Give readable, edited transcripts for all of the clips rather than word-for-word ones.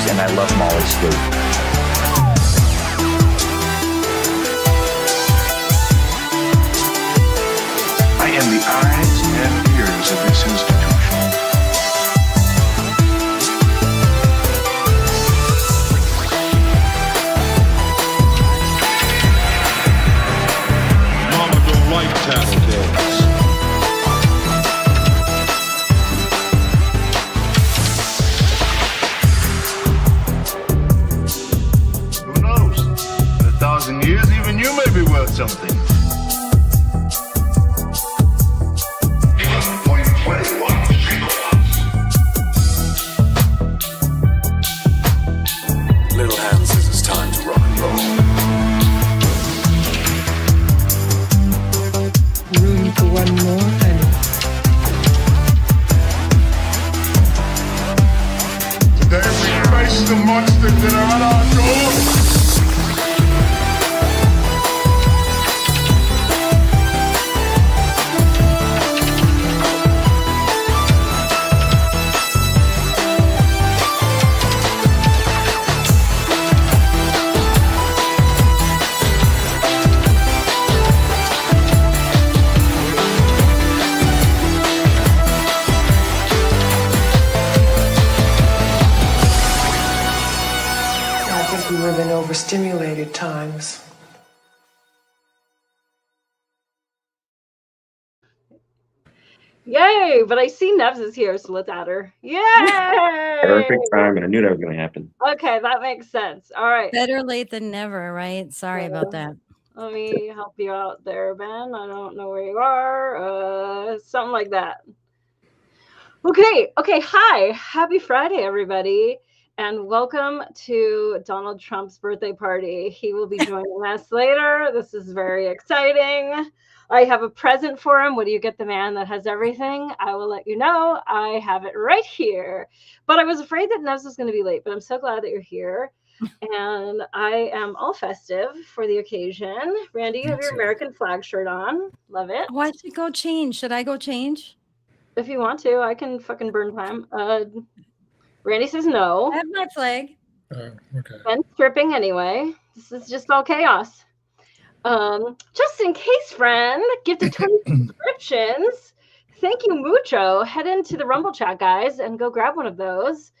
boobs, and I love Molly Sleuth. I am the eyes and ears of this institution. Mama don't like tattletales. Who knows? In 1,000 years, even you may be worth something. Little Hand says it's time to rock and roll. Room for one more, honey. Today we face the monsters that are at our door. I think we live in overstimulated times. Yay! But I see Nevs is here, so let's add her. Yay! Perfect time, and I knew that was going to happen. Okay, that makes sense. All right. Better late than never, right? Sorry about that. Let me help you out there, Ben. I don't know where you are. Something like that. Okay. Hi. Happy Friday, everybody. And welcome to Donald Trump's birthday party. He will be joining us later. This is very exciting. I have a present for him. What do you get the man that has everything? I will let you know. I have it right here. But I was afraid that Nevs was going to be late, but I'm so glad that you're here. And I am all festive for the occasion. Randy, you have your American flag shirt on. Love it. Why should go change? Should I go change? If you want to, I can fucking burn time. Randy says no. I have my flag. Okay. Ben's stripping anyway. This is just all chaos. Just in case, friend, gifted 20 subscriptions. Thank you, mucho. Head into the Rumble chat, guys, and go grab one of those.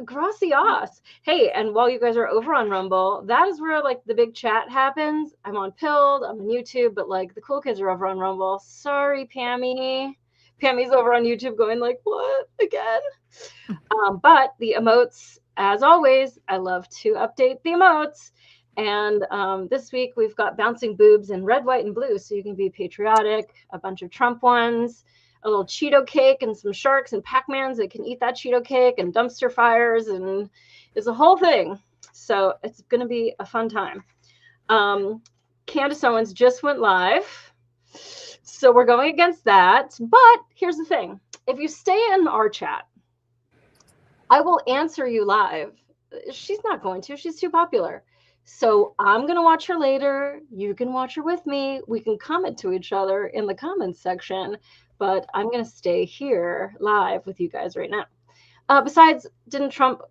Gracias. Hey, and while you guys are over on Rumble, that is where like the big chat happens. I'm on Pilled, I'm on YouTube, but like the cool kids are over on Rumble. Sorry, Pammy. Pammy's over on YouTube going like, what again? But the emotes, as always, I love to update the emotes. And this week we've got bouncing boobs in red, white, and blue. So you can be patriotic, a bunch of Trump ones, a little Cheeto cake, and some sharks and Pac-Mans that can eat that Cheeto cake, and dumpster fires, and it's a whole thing. So it's going to be a fun time. Candace Owens just went live. So we're going against that. But here's the thing. If you stay in our chat, I will answer you live. She's not going to. She's too popular. So I'm going to watch her later. You can watch her with me. We can comment to each other in the comments section. But I'm going to stay here live with you guys right now. Besides, didn't Trump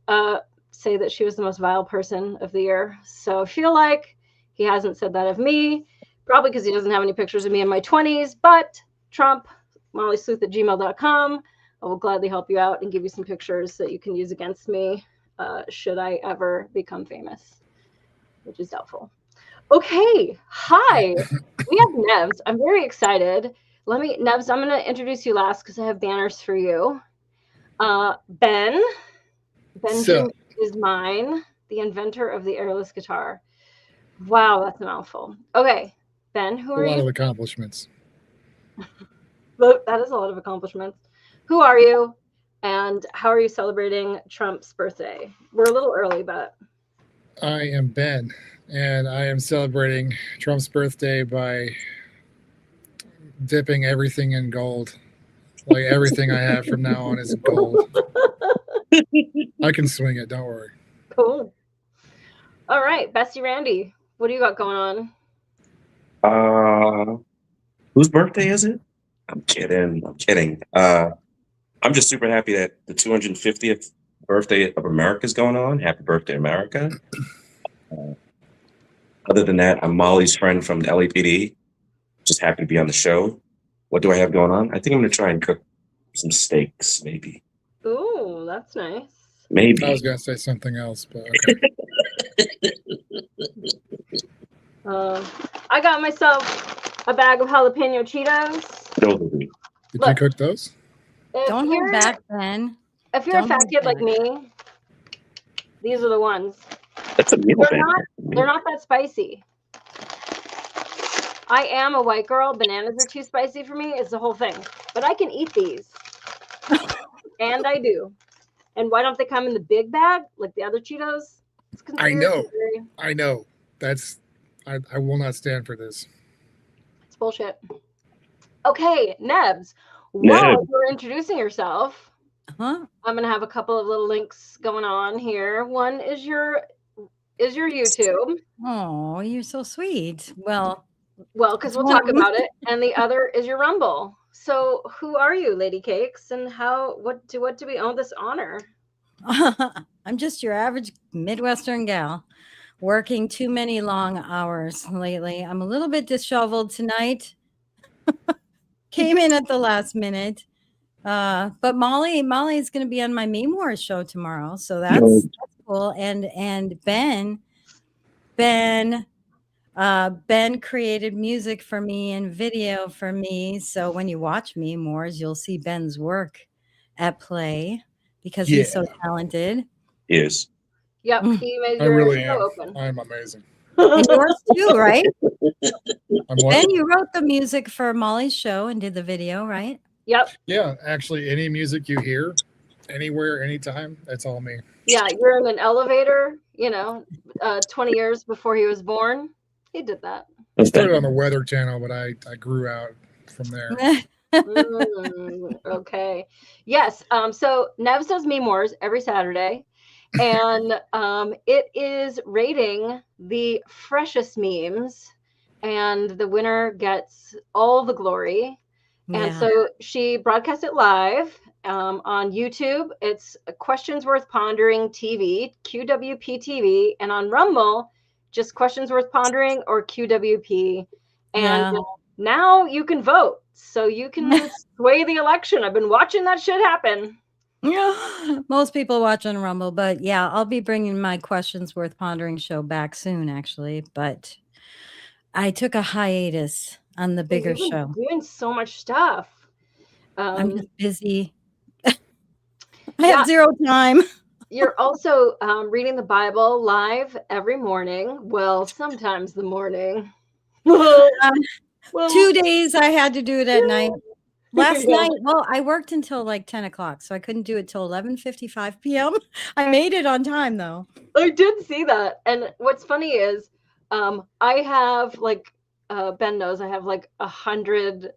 say that she was the most vile person of the year? So I feel like he hasn't said that of me. Probably because he doesn't have any pictures of me in my 20s. But Trump, mollysleuth@gmail.com. I will gladly help you out and give you some pictures that you can use against me should I ever become famous, which is doubtful. Okay. Hi. We have Nevs. I'm very excited. Nevs, I'm going to introduce you last because I have banners for you. Ben is mine, the inventor of the airless guitar. Wow, that's a mouthful. Okay. Ben, who are you? A lot of accomplishments. That is a lot of accomplishments. Who are you? And how are you celebrating Trump's birthday? We're a little early, but. I am Ben, and I am celebrating Trump's birthday by dipping everything in gold. Like everything I have from now on is gold. I can swing it, don't worry. Cool. All right, Bestie Randy, what do you got going on? Whose birthday is it? I'm kidding. I'm just super happy that the 250th birthday of America's going on. Happy birthday, America. Other than that, I'm Molly's friend from the LAPD. Just happy to be on the show. What do I have going on? I think I'm going to try and cook some steaks, maybe. Ooh, that's nice. Maybe. I was gonna say something else, but okay. I got myself a bag of jalapeno Cheetos. Totally. Did Look. you cook those? Don't hold back, Ben. If you're a Don't fat hold kid like back. me, these are the ones. That's a meal They're thing. They're not that spicy. I am a white girl. Bananas are too spicy for me. It's the whole thing. But I can eat these. And I do. And why don't they come in the big bag like the other Cheetos? It's I know. conspiracy. I know. I will not stand for this. It's bullshit. Okay, Nevs. Neb. While you're introducing yourself, Huh? I'm gonna have a couple of little links going on here. One is your YouTube. Oh, you're so sweet. Well, Well, because we'll talk about it. And the other is your Rumble. So who are you, Lady Cakes? And what do we owe this honor? I'm just your average Midwestern gal working too many long hours lately. I'm a little bit disheveled tonight. Came in at the last minute. But Molly's going to be on my Meme Wars show tomorrow. So that's cool. And Ben created music for me and video for me. So when you watch Meme Wars, you'll see Ben's work at play because he's so talented. Yes. Yep, he made I your really show am. open. I'm amazing. And yours too, right? I'm what? Ben, you wrote the music for Molly's show and did the video, right? Yep. Yeah, actually, any music you hear, anywhere, anytime, that's all me. Yeah, you're in an elevator, 20 years before he was born. He did that. I started on the Weather Channel, but I grew out from there. Okay. Yes. So Nevs does Meme Wars every Saturday. And it is rating the freshest memes. And the winner gets all the glory. And so she broadcasts it live on YouTube. It's Questions Worth Pondering TV, QWP TV. And on Rumble, just Questions Worth Pondering or QWP. And now you can vote. So you can sway the election. I've been watching that shit happen. Yeah, most people watch on Rumble, but yeah, I'll be bringing my Questions Worth Pondering show back soon, actually. But I took a hiatus on the bigger You've been show. doing so much stuff. I'm just busy. I have zero time. You're also reading the Bible live every morning. Well, sometimes the morning. Well, 2 days I had to do it at night. Last night, well, I worked until like 10 o'clock, so I couldn't do it till 11:55 p.m. I made it on time, though. I did see that. And what's funny is I have Ben knows I have 100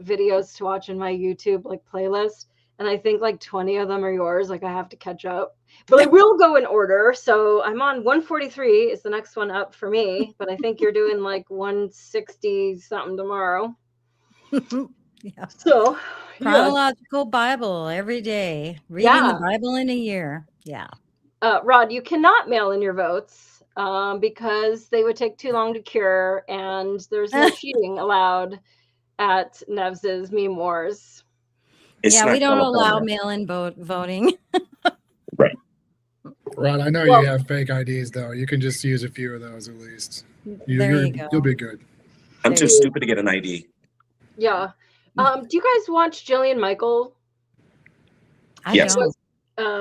videos to watch in my YouTube playlist. And I think 20 of them are yours. I have to catch up. But I will go in order. So I'm on 143 is the next one up for me. But I think you're doing 160 something tomorrow. Yeah. So Chronological Bible every day. Reading the Bible in a year. Yeah. Rod, you cannot mail in your votes because they would take too long to cure. And there's no cheating allowed at Nevs's Meme Wars. It's we not don't allow California. mail-in voting. Right. Rod, I know you have fake IDs, though. You can just use a few of those at least. There you go. You'll be good. I'm too stupid to get an ID. Yeah. Do you guys watch Jillian Michael? I Yes. don't.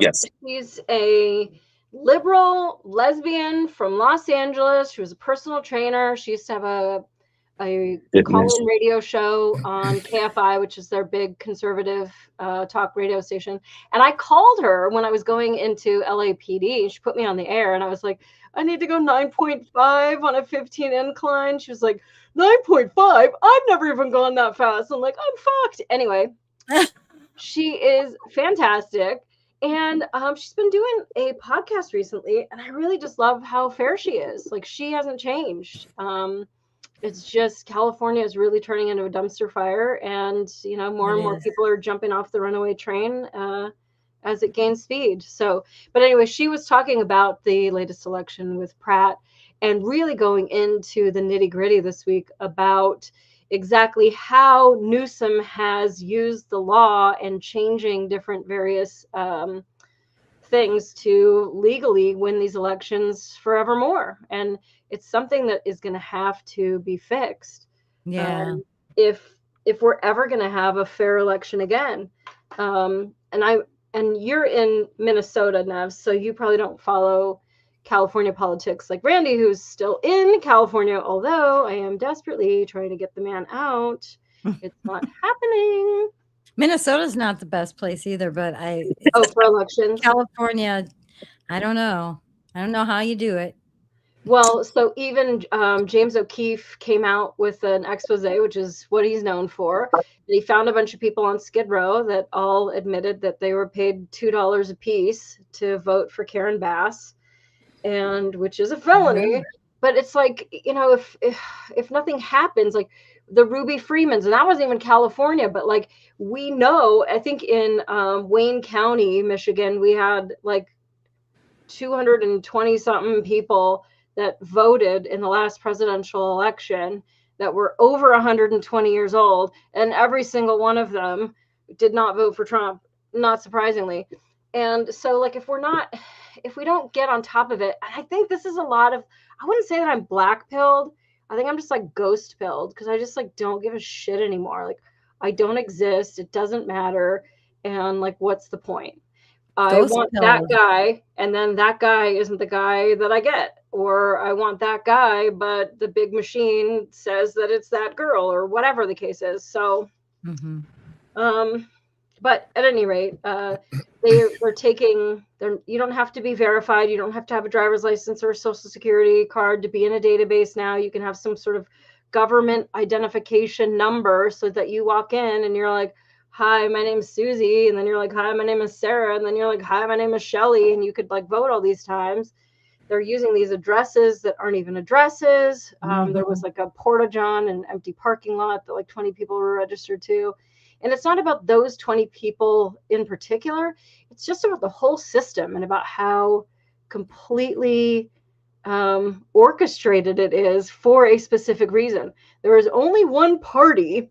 Yes. She's a liberal lesbian from Los Angeles. She was a personal trainer. She used to have a call-in radio show on KFI, which is their big conservative talk radio station. And I called her when I was going into LAPD. She put me on the air, and I was like, I need to go 9.5 on a 15 incline. She was like, 9.5? I've never even gone that fast. I'm like, I'm fucked. Anyway, she is fantastic. And she's been doing a podcast recently, and I really just love how fair she is. She hasn't changed. It's just California is really turning into a dumpster fire, and more and more people are jumping off the runaway train. as it gains speed. So, but anyway, she was talking about the latest election with Pratt and really going into the nitty gritty this week about exactly how Newsom has used the law and changing different various things to legally win these elections forevermore. And it's something that is going to have to be fixed. Yeah. If we're ever going to have a fair election again. And you're in Minnesota, Nevs, so you probably don't follow California politics like Randy, who's still in California, although I am desperately trying to get the man out. It's not happening. Minnesota's not the best place either, but for elections. California, I don't know. I don't know how you do it. Well, so even James O'Keefe came out with an expose, which is what he's known for. He found a bunch of people on Skid Row that all admitted that they were paid $2 a piece to vote for Karen Bass, and which is a felony. But it's like, you know, if nothing happens, like the Ruby Freemans, and that wasn't even California, but like we know, I think in Wayne County, Michigan, we had like 220 something people that voted in the last presidential election that were over 120 years old, and every single one of them did not vote for Trump, not surprisingly. And so like if we don't get on top of it, I think this is a lot of, I wouldn't say that I'm black pilled. I think I'm just like ghost pilled, because I just like don't give a shit anymore. Like I don't exist. It doesn't matter. And like, what's the point? I want that guy, and then that guy isn't the guy that I get. Or I want that guy, but the big machine says that it's that girl, or whatever the case is. So, but at any rate, they're taking, you don't have to be verified. You don't have to have a driver's license or a social security card to be in a database now. You can have some sort of government identification number so that you walk in and you're like, hi, my name is Susie. And then you're like, hi, my name is Sarah. And then you're like, hi, my name is Shelly. And you could like vote all these times. They're using these addresses that aren't even addresses. There was like a porta-john and empty parking lot that like 20 people were registered to. And it's not about those 20 people in particular. It's just about the whole system and about how completely orchestrated it is for a specific reason. There is only one party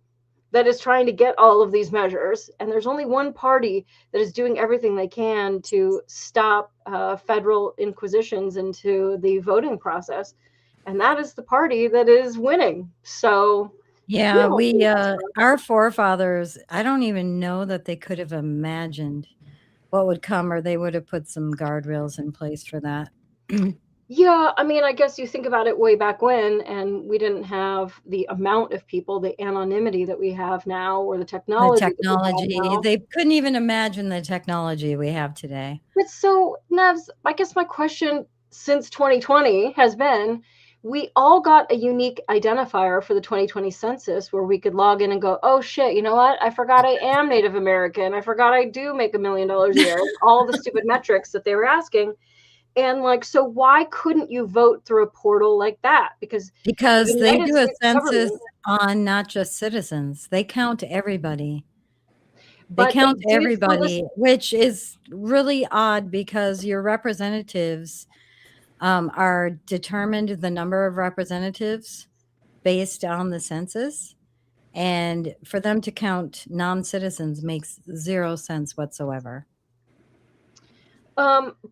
that is trying to get all of these measures, and there's only one party that is doing everything they can to stop federal inquisitions into the voting process, and that is the party that is winning. So yeah, our forefathers, I don't even know that they could have imagined what would come, or they would have put some guardrails in place for that. Yeah, I mean, I guess you think about it way back when, and we didn't have the amount of people, the anonymity that we have now, or the technology. They couldn't even imagine the technology we have today. But so, Nevs, I guess my question since 2020 has been, we all got a unique identifier for the 2020 census where we could log in and go, oh shit, you know what? I forgot I am Native American. I forgot I do make $1 million a year. All the stupid metrics that they were asking. And like, so why couldn't you vote through a portal like that? Because they do a census on not just citizens. They count everybody. They count everybody, which is really odd because your representatives are determined, the number of representatives based on the census. And for them to count non-citizens makes zero sense whatsoever.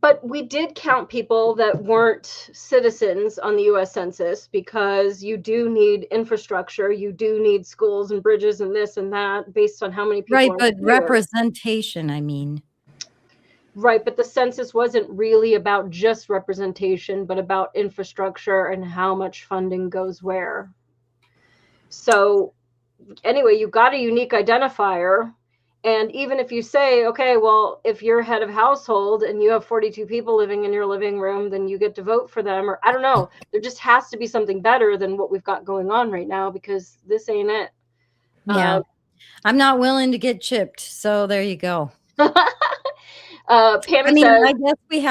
But we did count people that weren't citizens on the U.S. Census because you do need infrastructure. You do need schools and bridges and this and that based on how many people. Right, but representation, I mean. Right, but the census wasn't really about just representation, but about infrastructure and how much funding goes where. So anyway, you got a unique identifier. And even if you say, okay, well, if you're head of household and you have 42 people living in your living room, then you get to vote for them. Or I don't know, there just has to be something better than what we've got going on right now, because this ain't it. Yeah, I'm not willing to get chipped. So there you go. Pammy says, I guess we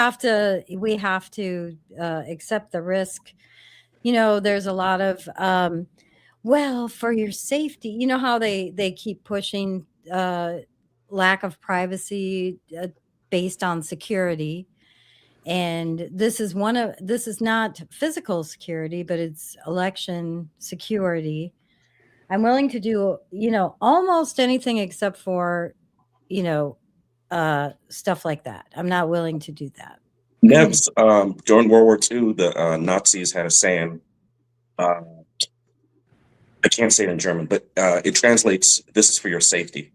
have to accept the risk. You know, there's a lot of, well, for your safety, you know how they keep pushing lack of privacy based on security. And this is not physical security, but it's election security. I'm willing to do, almost anything except for, stuff like that. I'm not willing to do that. Nevs, during World War II, the Nazis had a saying, I can't say it in German, but it translates, "This is for your safety."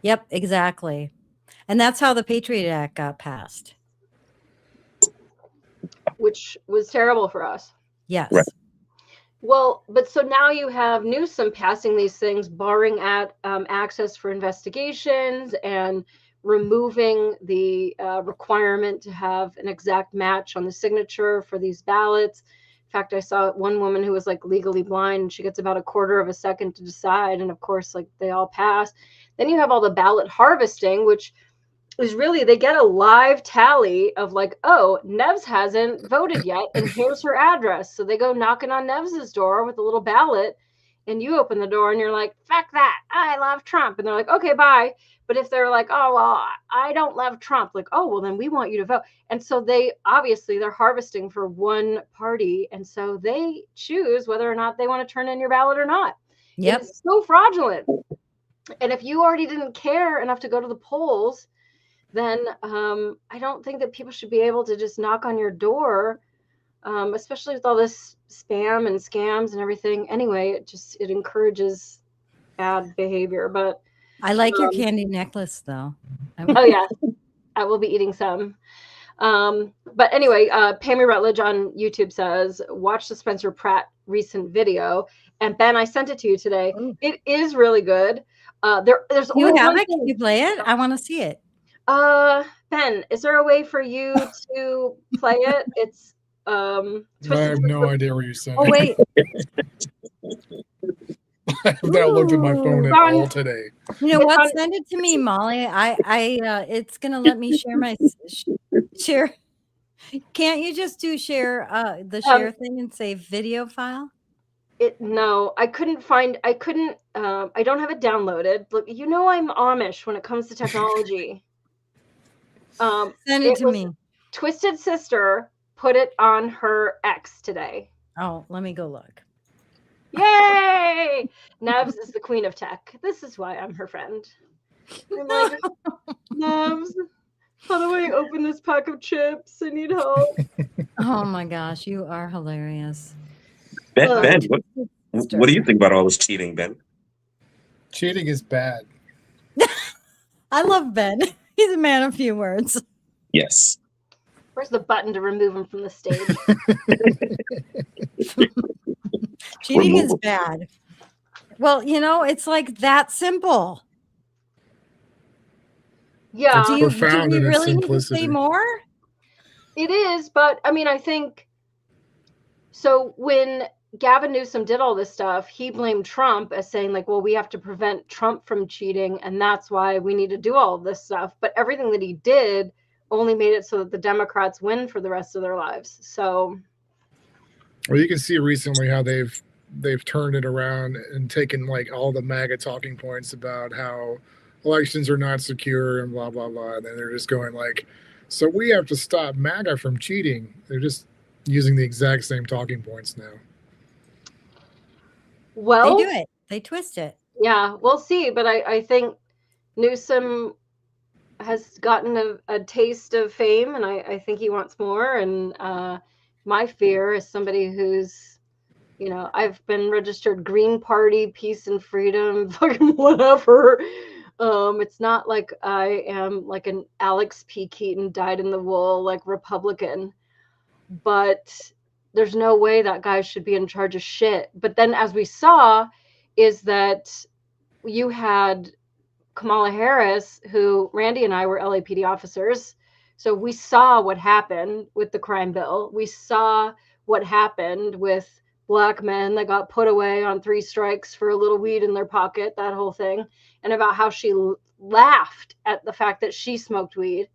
Yep, exactly. And that's how the Patriot Act got passed. Which was terrible for us. Yes. Right. Well, but so now you have Newsom passing these things, barring access for investigations and removing the requirement to have an exact match on the signature for these ballots. In fact, I saw one woman who was like legally blind, and she gets about a quarter of a second to decide. And of course, like they all pass. Then you have all the ballot harvesting, which is really, they get a live tally of like, oh, Nevs hasn't voted yet, and here's her address. So they go knocking on Nevs's door with a little ballot, and you open the door and you're like, fuck that, I love Trump. And they're like, okay, bye. But if they're like, oh, well, I don't love Trump, like, oh, well, then we want you to vote. And so they're harvesting for one party. And so they choose whether or not they want to turn in your ballot or not. Yep. It's so fraudulent. And if you already didn't care enough to go to the polls, then I don't think that people should be able to just knock on your door, especially with all this spam and scams and everything. Anyway, it encourages bad behavior. But I like your candy necklace, though. Oh, yeah. I will be eating some. But anyway, Pammy Rutledge on YouTube says, watch the Spencer Pratt recent video. And Ben, I sent it to you today. Ooh. It is really good. There's You only have one it? thing. Can you play it? I want to see it. Ben, is there a way for you to play it? It's I have no idea where you sent Oh, it. wait. I have not looked at my phone at all today. You know what? Send it to me, Molly. It's going to let me share my share. Can't you just do share the share thing and say video file? No, I don't have it downloaded. Look, I'm Amish when it comes to technology. Send it to me. Twisted Sister put it on her X today. Oh, let me go look. Yay! Nevs is the queen of tech. This is why I'm her friend. I'm like, Nevs, how do I open this pack of chips? I need help. Oh my gosh, you are hilarious. Ben, what do you think about all this cheating, Ben? Cheating is bad. I love Ben. He's a man of few words. Yes. Where's the button to remove him from the stage? Cheating is bad. Well, it's like that simple. Yeah. Do we really need to say more? It is, but I mean, I think so. When Gavin Newsom did all this stuff, he blamed Trump as saying like, well, we have to prevent Trump from cheating, and that's why we need to do all of this stuff. But everything that he did only made it so that the Democrats win for the rest of their lives. So, well, you can see recently how they've turned it around and taken like all the MAGA talking points about how elections are not secure and blah blah blah, and then they're just going like, so we have to stop MAGA from cheating. They're just using the exact same talking points now. Well, they do it. They twist it. Yeah, we'll see. But I think Newsom has gotten a taste of fame, and I think he wants more. And my fear is somebody who's, I've been registered Green Party, peace and freedom, fucking whatever. It's not like I am like an Alex P. Keaton dyed in the wool like Republican, but there's no way that guy should be in charge of shit. But then, as we saw, is that you had Kamala Harris, who Randy and I were LAPD officers. So we saw what happened with the crime bill. We saw what happened with Black men that got put away on 3 strikes for a little weed in their pocket, that whole thing, and about how she laughed at the fact that she smoked weed,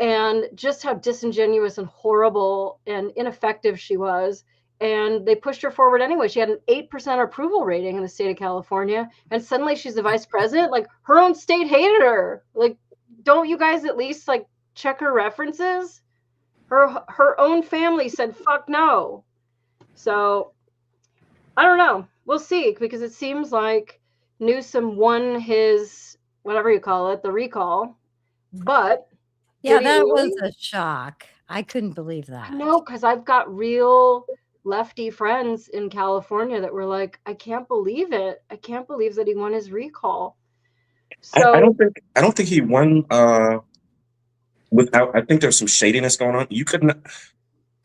and just how disingenuous and horrible and ineffective she was. And they pushed her forward anyway. She had an 8% approval rating in the state of California, and suddenly she's the vice president. Like, her own state hated her. Like, don't you guys at least like check her references? Her own family said fuck no. So I don't know. We'll see, because it seems like Newsom won his whatever you call it, the recall. But yeah, that was a shock. I couldn't believe that. No, because I've got real lefty friends in California that were like, I can't believe it. I can't believe that he won his recall. So I don't think he won without. I think there's some shadiness going on. You couldn't.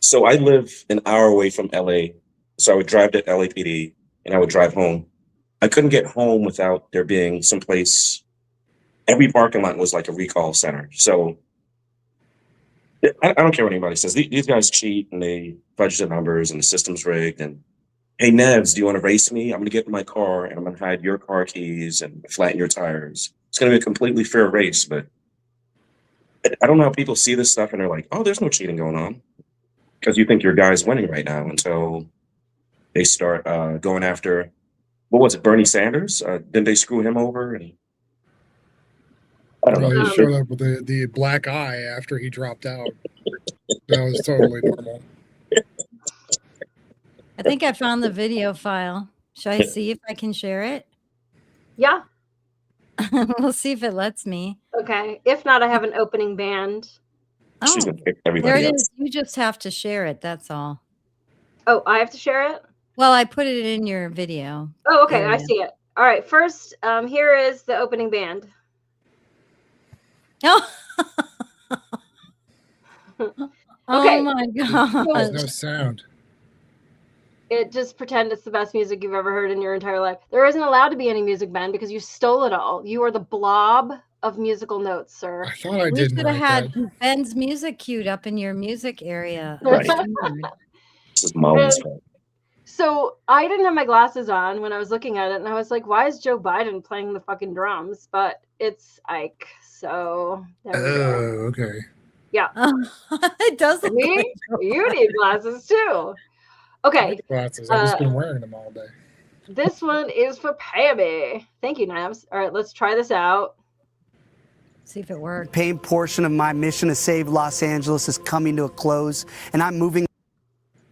So I live an hour away from LA, so I would drive to LAPD and I would drive home. I couldn't get home without there being someplace. Every parking lot was like a recall center. So I don't care what anybody says. These guys cheat and they fudge the numbers and the system's rigged. And hey, Nevs, do you want to race me? I'm going to get in my car and I'm going to hide your car keys and flatten your tires. It's going to be a completely fair race. But I don't know how people see this stuff and they're like, oh, there's no cheating going on. Because you think your guy's winning right now until they start going after, what was it, Bernie Sanders? Didn't they screw him over? And I don't know. He showed up with the black eye after he dropped out. That was totally normal. I think I found the video file. Should I see if I can share it? yeah. We'll see if it lets me. Okay. If not, I have an opening band. She's Oh, going to pick there everybody it else. is. You just have to share it. That's all. Oh, I have to share it? Well, I put it in your video. Oh, okay. There I it is. see it. All right. First, here is the opening band. Oh, Okay. oh my There's God. no sound. It just pretend it's the best music you've ever heard in your entire life. There isn't allowed to be any music, Ben, because you stole it all. You are the blob of musical notes, sir. I thought I We didn't should have write had Ben's music queued up in your music area. Right. This is Molly's And- fault. So I didn't have my glasses on when I was looking at it, and I was like, why is Joe Biden playing the fucking drums? But it's Ike. So there we go. Oh, okay. It does look Me? like You need glasses too. Okay, Glasses. I've just been wearing them all day. this one is for Pammy. Thank you, Nevs. All right, let's try this out. See if it works. Campaign portion of my mission to save Los Angeles is coming to a close, and I'm moving.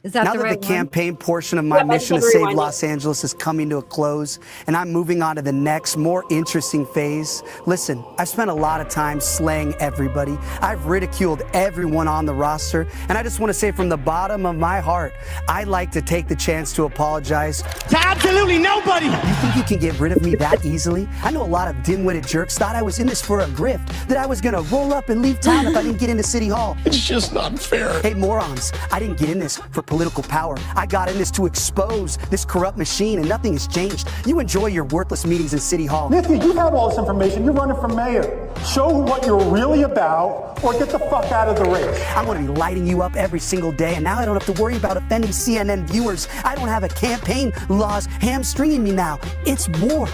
Is that Now the that right the one? campaign portion of my Yep, I just mission to had to save rewind it. Los Angeles is coming to a close, and I'm moving on to the next, more interesting phase. Listen, I've spent a lot of time slaying everybody. I've ridiculed everyone on the roster, and I just want to say from the bottom of my heart, I'd like to take the chance to apologize to absolutely nobody. You think you can get rid of me that easily? I know a lot of dim-witted jerks thought I was in this for a grift, that I was going to roll up and leave town if I didn't get into City Hall. It's just not fair. Hey, morons, I didn't get in this for political power. I got in this to expose this corrupt machine, and nothing has changed. You enjoy your worthless meetings in City Hall. Nikki, you have all this information. You're running for mayor. Show what you're really about, or get the fuck out of the race. I'm going to be lighting you up every single day, and now I don't have to worry about offending CNN viewers. I don't have a campaign laws hamstringing me now. It's war.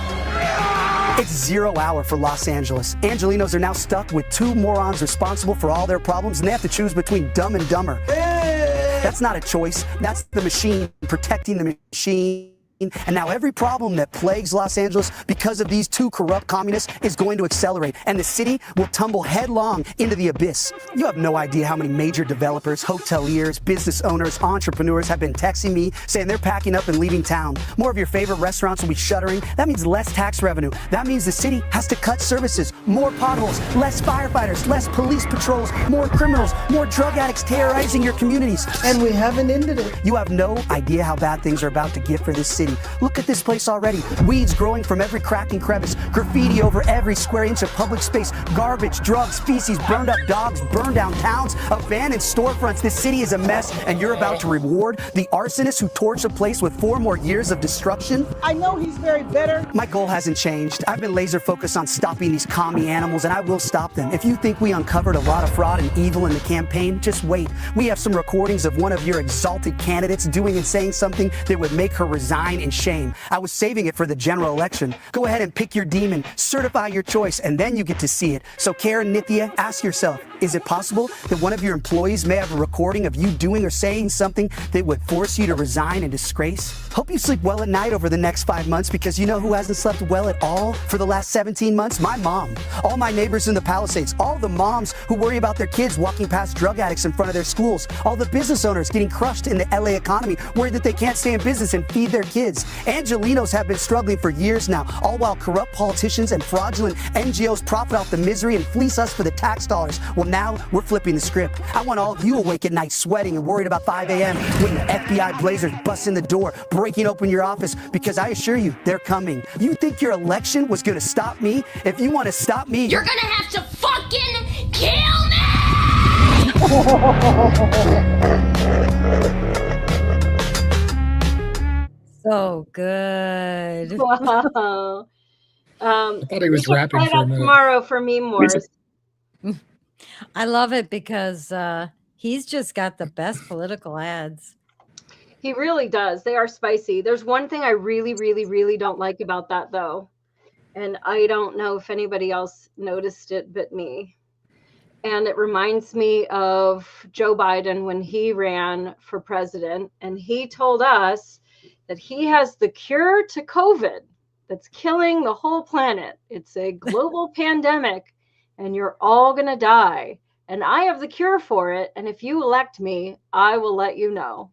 It's 0 hour for Los Angeles. Angelinos are now stuck with two morons responsible for all their problems, and they have to choose between Dumb and Dumber. That's not a choice. That's the machine protecting the machine. And now every problem that plagues Los Angeles because of these two corrupt communists is going to accelerate, and the city will tumble headlong into the abyss. You have no idea how many major developers, hoteliers, business owners, entrepreneurs have been texting me saying they're packing up and leaving town. More of your favorite restaurants will be shuttering. That means less tax revenue. That means the city has to cut services, more potholes, less firefighters, less police patrols, more criminals, more drug addicts terrorizing your communities. And we haven't ended it. You have no idea how bad things are about to get for this city. Look at this place already. Weeds growing from every crack and crevice, graffiti over every square inch of public space, garbage, drugs, feces, burned up dogs, burned down towns, abandoned storefronts. This city is a mess, and you're about to reward the arsonist who torched the place with 4 more years of destruction? I know he's very bitter. My goal hasn't changed. I've been laser focused on stopping these commie animals, and I will stop them. If you think we uncovered a lot of fraud and evil in the campaign, just wait. We have some recordings of one of your exalted candidates doing and saying something that would make her resign resign in shame. I was saving it for the general election. Go ahead and pick your demon, certify your choice, and then you get to see it. So Karen Nithya, ask yourself, is it possible that one of your employees may have a recording of you doing or saying something that would force you to resign in disgrace? Hope you sleep well at night over the next 5 months, because you know who hasn't slept well at all for the last 17 months? My mom. All my neighbors in the Palisades, all the moms who worry about their kids walking past drug addicts in front of their schools, all the business owners getting crushed in the LA economy, worried that they can't stay in business and feed their kids. Angelinos have been struggling for years now, all while corrupt politicians and fraudulent NGOs profit off the misery and fleece us for the tax dollars. Well, now we're flipping the script. I want all of you awake at night sweating and worried about 5 a.m. when the FBI blazers bust in the door, breaking open your office, because I assure you, they're coming. You think your election was gonna stop me? If you want to stop me, you're gonna have to fucking kill me! So good. Wow. I thought he was rapping try for a that minute. tomorrow for Meme Wars. I love it because he's just got the best political ads. He really does. They are spicy. There's one thing I really, really, really don't like about that, though. And I don't know if anybody else noticed it but me. And it reminds me of Joe Biden when he ran for president. And he told us that he has the cure to COVID that's killing the whole planet. It's a global pandemic, and you're all going to die. And I have the cure for it. And if you elect me, I will let you know.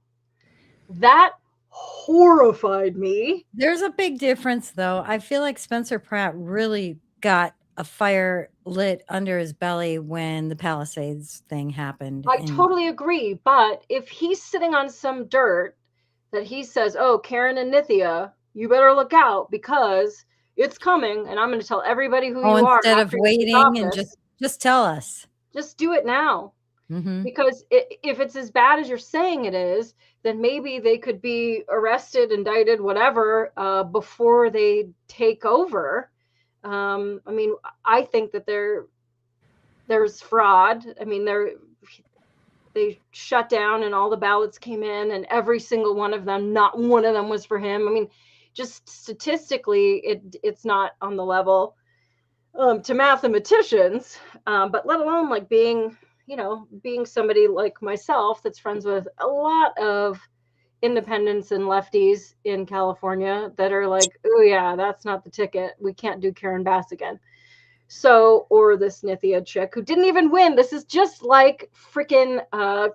That horrified me. There's a big difference, though. I feel like Spencer Pratt really got a fire lit under his belly when the Palisades thing happened. I totally agree. But if he's sitting on some dirt that he says, oh, Karen and Nithya, you better look out because it's coming. And I'm going to tell everybody who you are. Instead of waiting and just tell us. Just do it now. Mm-hmm. Because if it's as bad as you're saying it is, then maybe they could be arrested, indicted, whatever, before they take over. I mean, I think that there's fraud. I mean, they shut down and all the ballots came in and every single one of them, not one of them was for him. I mean, just statistically, it's not on the level to mathematicians, but let alone like being somebody like myself that's friends with a lot of independents and lefties in California that are like, oh yeah, that's not the ticket. We can't do Karen Bass again. So, or this Nithya chick who didn't even win. This is just like freaking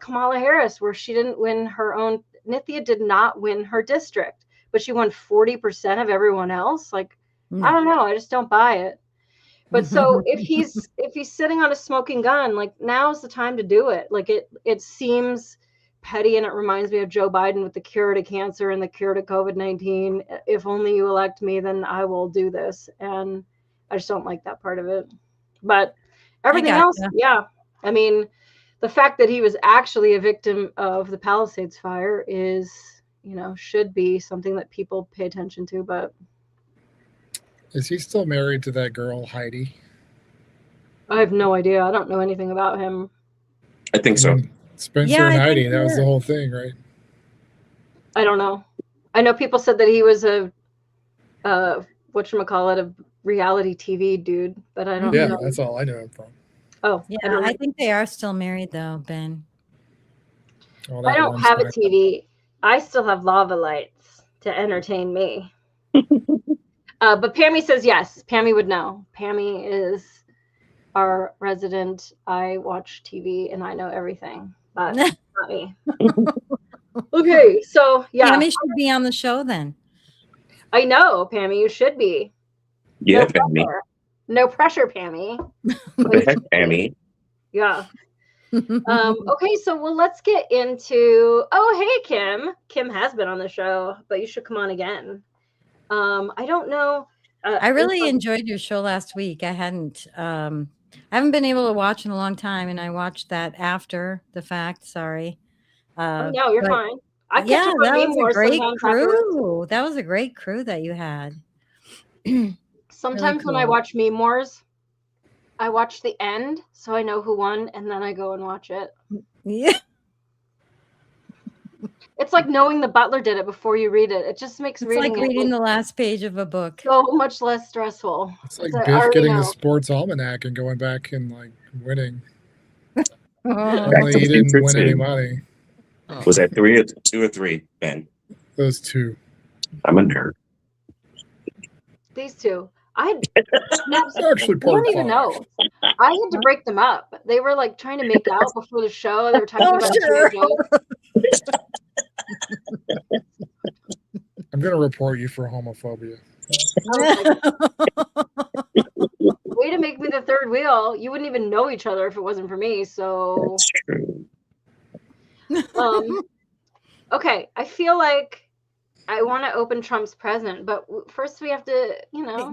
Kamala Harris, where she didn't win her own. Nithya did not win her district, but she won 40% of everyone else. Like, I don't know. I just don't buy it. But so if he's sitting on a smoking gun, like now's the time to do it. Like it seems petty, and it reminds me of Joe Biden with the cure to cancer and the cure to COVID-19. If only you elect me, then I will do this. And I just don't like that part of it. But everything else, yeah. I mean, the fact that he was actually a victim of the Palisades fire is, should be something that people pay attention to. But is he still married to that girl, Heidi? I have no idea. I don't know anything about him. I think so. Spencer and Heidi, that was the whole thing, right? I don't know. I know people said that he was a whatchamacallit, a reality TV dude, but I don't know. Yeah, that's all I know him from. Oh, yeah, I think they are still married though, Ben. I don't have a TV. I still have lava lights to entertain me. But Pammy says yes. Pammy would know. Pammy is our resident. I watch TV and I know everything, but not me. Okay, so yeah. Pammy should be on the show then. I know, Pammy, you should be. Yeah, no Pammy. Pressure. No pressure, Pammy. What the heck, Pammy? Yeah. Okay, so let's get into. Oh, hey, Kim. Kim has been on the show, but you should come on again. I don't know. I really enjoyed your show last week. I haven't been able to watch in a long time, and I watched that after the fact. Sorry. No, you're fine. Yeah, that was a great crew. That was a great crew that you had. Sometimes really cool. when I watch Meme Wars, I watch the end so I know who won, and then I go and watch it. Yeah. It's like knowing the butler did it before you read it. It just makes It's reading like it reading the last page of a book. so much less stressful. It's like I Biff already getting the know. sports almanac and going back and like winning. Oh. Only he didn't Future win any too. money. Was that 3 or 2 or 3, Ben? Those two. I'm a nerd. These two. I Actually, don't part even 5. know. I had to break them up. They were like trying to make out before the show. They were talking Oh, about sure. jokes. I'm gonna report you for homophobia. Way to make me the third wheel. You wouldn't even know each other if it wasn't for me. So That's true. okay, I feel like I want to open Trump's present, but first we have to,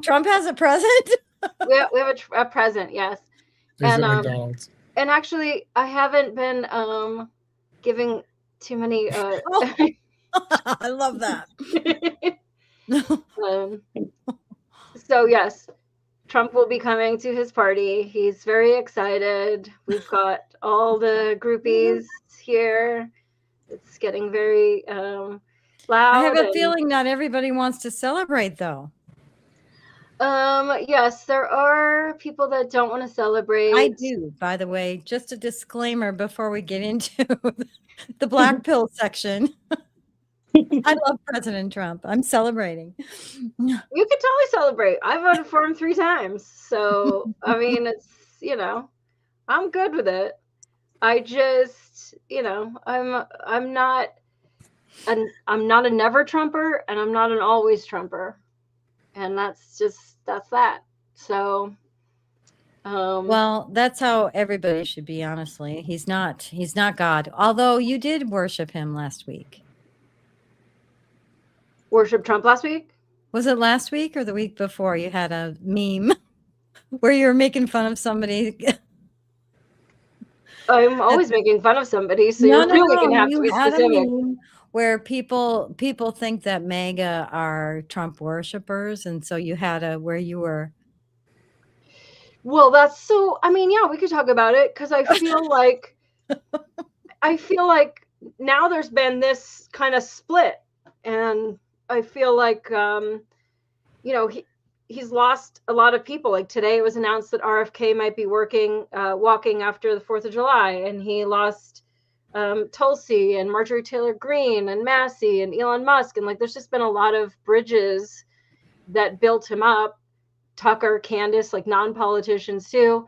Trump has a present? we have a present, yes. Is And it McDonald's? and actually I haven't been giving too many I love that. So yes, Trump will be coming to his party. He's very excited. We've got all the groupies here. It's getting very loud. I have a feeling not everybody wants to celebrate, though. Yes, there are people that don't want to celebrate. I do, by the way. Just a disclaimer before we get into the black pill section. I love President Trump. I'm celebrating. You could totally celebrate. I voted for him 3 times. So, I mean, it's, I'm good with it. I just, I'm not a never Trumper and I'm not an always Trumper. And that's that. So, well, that's how everybody should be, honestly. He's not God. Although you did worship him last week. Worship Trump last week? Was it last week or the week before? You had a meme where you were making fun of somebody. I'm always making fun of somebody, so you're really gonna have to be specific. Where people think that MAGA are Trump worshipers, and so you had where you were. Well, that's so. I mean, yeah, we could talk about it because I feel like now there's been this kind of split, and I feel like he's lost a lot of people. Like today, it was announced that RFK might be walking after the 4th of July, and he lost Tulsi and Marjorie Taylor Greene and Massey and Elon Musk, and like there's just been a lot of bridges that built him up. Tucker, Candace, like non-politicians too,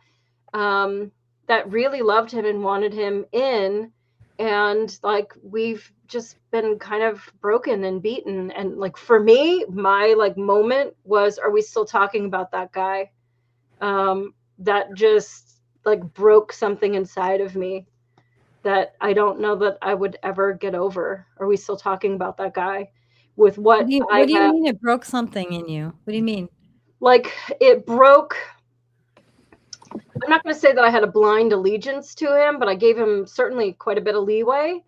that really loved him and wanted him in, and like we've just been kind of broken and beaten. And like for me, my like moment was, are we still talking about that guy? That just like broke something inside of me that I don't know that I would ever get over. Are we still talking about that guy? With what do you mean it broke something in you? What do you mean? Like it broke. I'm not going to say that I had a blind allegiance to him, but I gave him certainly quite a bit of leeway.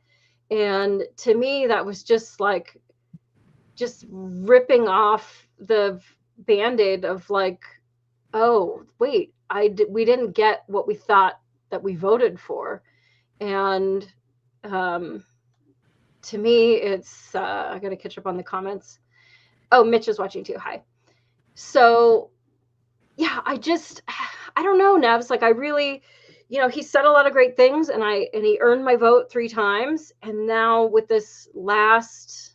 And to me, that was just ripping off the Band-Aid of like, oh, wait, we didn't get what we thought that we voted for. And to me, it's, I got to catch up on the comments. Oh, Mitch is watching too. Hi. So yeah, I don't know, Nevs. Like I really, he said a lot of great things and he earned my vote 3 times. And now with this last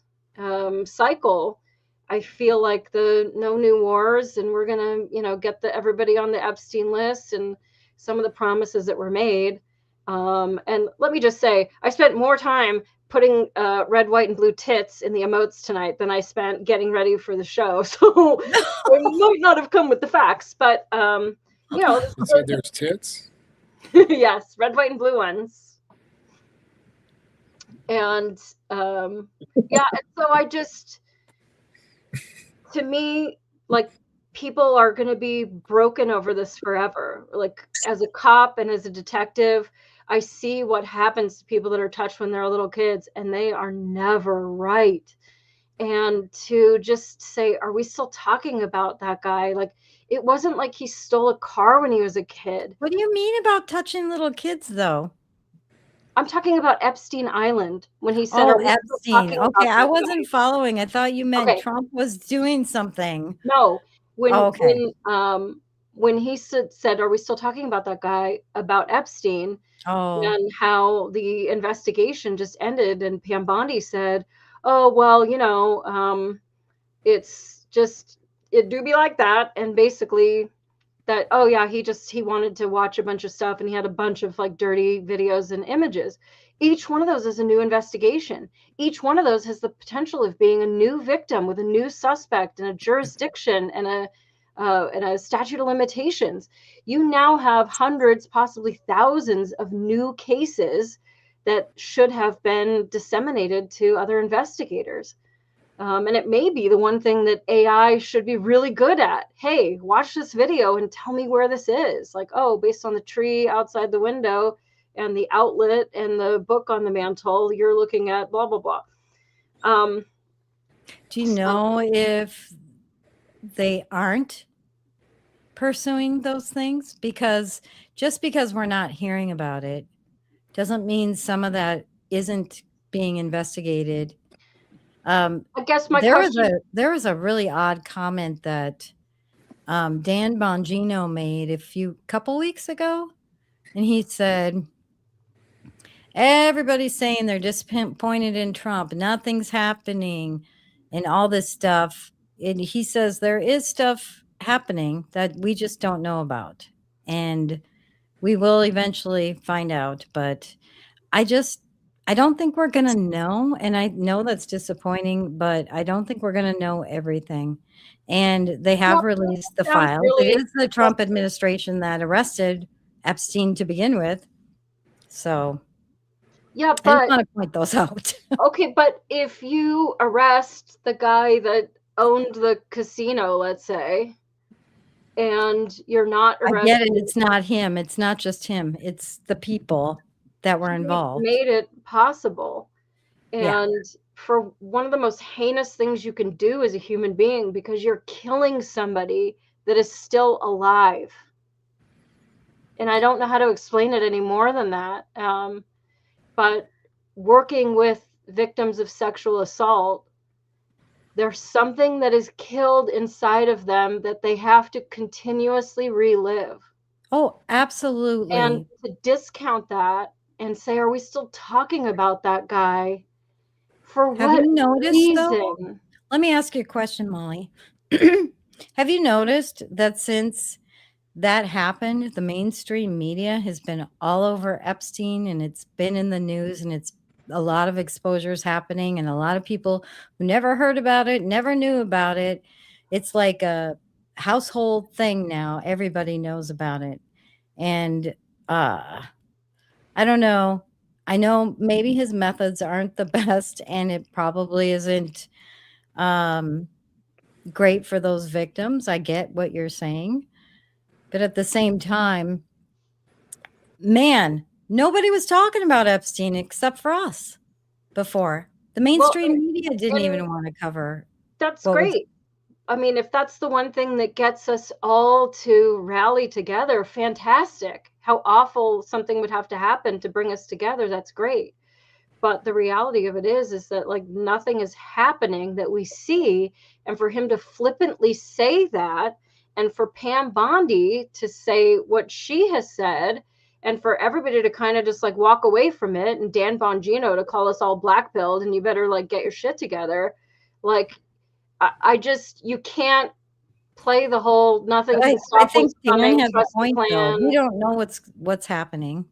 cycle, I feel like no new wars, and we're going to, get everybody on the Epstein list and some of the promises that were made. And let me just say, I spent more time putting red, white, and blue tits in the emotes tonight than I spent getting ready for the show. So I might not have come with the facts, but You said there's tits? yes, red, white, and blue ones. And yeah, and so I just, to me, like people are going to be broken over this forever. Like as a cop and as a detective, I see what happens to people that are touched when they're little kids, and they are never right. And to just say, are we still talking about that guy? Like, it wasn't like he stole a car when he was a kid. What do you mean about touching little kids, though? I'm talking about Epstein Island when he said, Oh, "Are we still Epstein. talking about Okay, I that wasn't guy?" following. I thought you meant Okay, Trump was doing something. no, Okay. when he said, "Are we still talking about that guy?" about Epstein Oh, and how the investigation just ended, and Pam Bondi said, "Oh well, it's just it do be like that," and basically that, oh yeah, he wanted to watch a bunch of stuff and he had a bunch of like dirty videos and images. Each one of those is a new investigation. Each one of those has the potential of being a new victim with a new suspect and a jurisdiction and a statute of limitations. You now have hundreds, possibly thousands of new cases that should have been disseminated to other investigators. And it may be the one thing that AI should be really good at. Hey, watch this video and tell me where this is. Like, oh, based on the tree outside the window and the outlet and the book on the mantle, you're looking at blah, blah, blah. do you know if they aren't pursuing those things? Because just because we're not hearing about it doesn't mean some of that isn't being investigated. I guess my There question. was a really odd comment that Dan Bongino made a couple weeks ago, and he said, everybody's saying they're disappointed in Trump, nothing's happening, and all this stuff. And he says there is stuff happening that we just don't know about, and we will eventually find out. But I don't think we're going to know. And I know that's disappointing, but I don't think we're going to know everything. And they have released the sounds files. really- It is the Trump administration that arrested Epstein to begin with. So Yeah, I just but want to point those out. okay, but if you arrest the guy that owned the casino, let's say, and you're not I arresting, get it. It's not him. It's not just him. It's the people that were involved. made it possible. Yeah. And for one of the most heinous things you can do as a human being, because you're killing somebody that is still alive. And I don't know how to explain it any more than that. But working with victims of sexual assault, there's something that is killed inside of them that they have to continuously relive. Oh, absolutely. And to discount that and say, are we still talking about that guy? For Have what you noticed, reason? though? Let me ask you a question, Molly. Have you noticed that since that happened, the mainstream media has been all over Epstein, and it's been in the news, and it's a lot of exposures happening, and a lot of people who never heard about it, never knew about it. It's like a household thing now. Everybody knows about it. And I don't know. I know maybe his methods aren't the best, and it probably isn't great for those victims. I get what you're saying. But at the same time, man, nobody was talking about Epstein except for us before. The mainstream media didn't even want to cover. That's great. I mean, if that's the one thing that gets us all to rally together, fantastic. How awful something would have to happen to bring us together, that's great. But the reality of it is that like nothing is happening that we see. And for him to flippantly say that, and for Pam Bondi to say what she has said, and for everybody to kind of just like walk away from it, and Dan Bongino to call us all black-pilled and you better like get your shit together. Like, I just, you can't play the whole nothing can stop I think what's coming, Dan has a trust the point, though. plan. We don't know what's happening.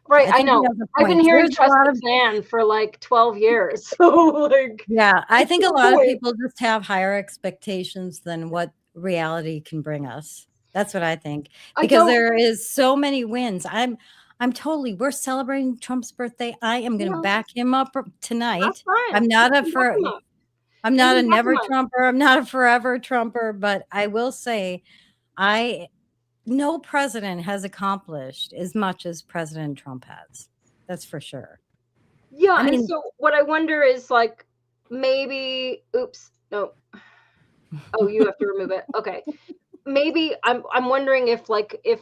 Right, I think he know. has a I've been point. hearing There's a trust lot the of- plan for like 12 years. So like, Yeah, I think a lot of point. people just have higher expectations than what reality can bring us. That's what I think. I Because don't- there is so many wins. We're celebrating Trump's birthday. I am going to Yeah. back him up tonight. That's fine. I'm not You a can back him up. I'm You not a can back never him up. Trumper. I'm not a forever Trumper, but I will say no president has accomplished as much as President Trump has. That's for sure. Yeah, I mean- and so what I wonder is like maybe oops, no. Oh, you have to remove it. Okay. Maybe I'm wondering if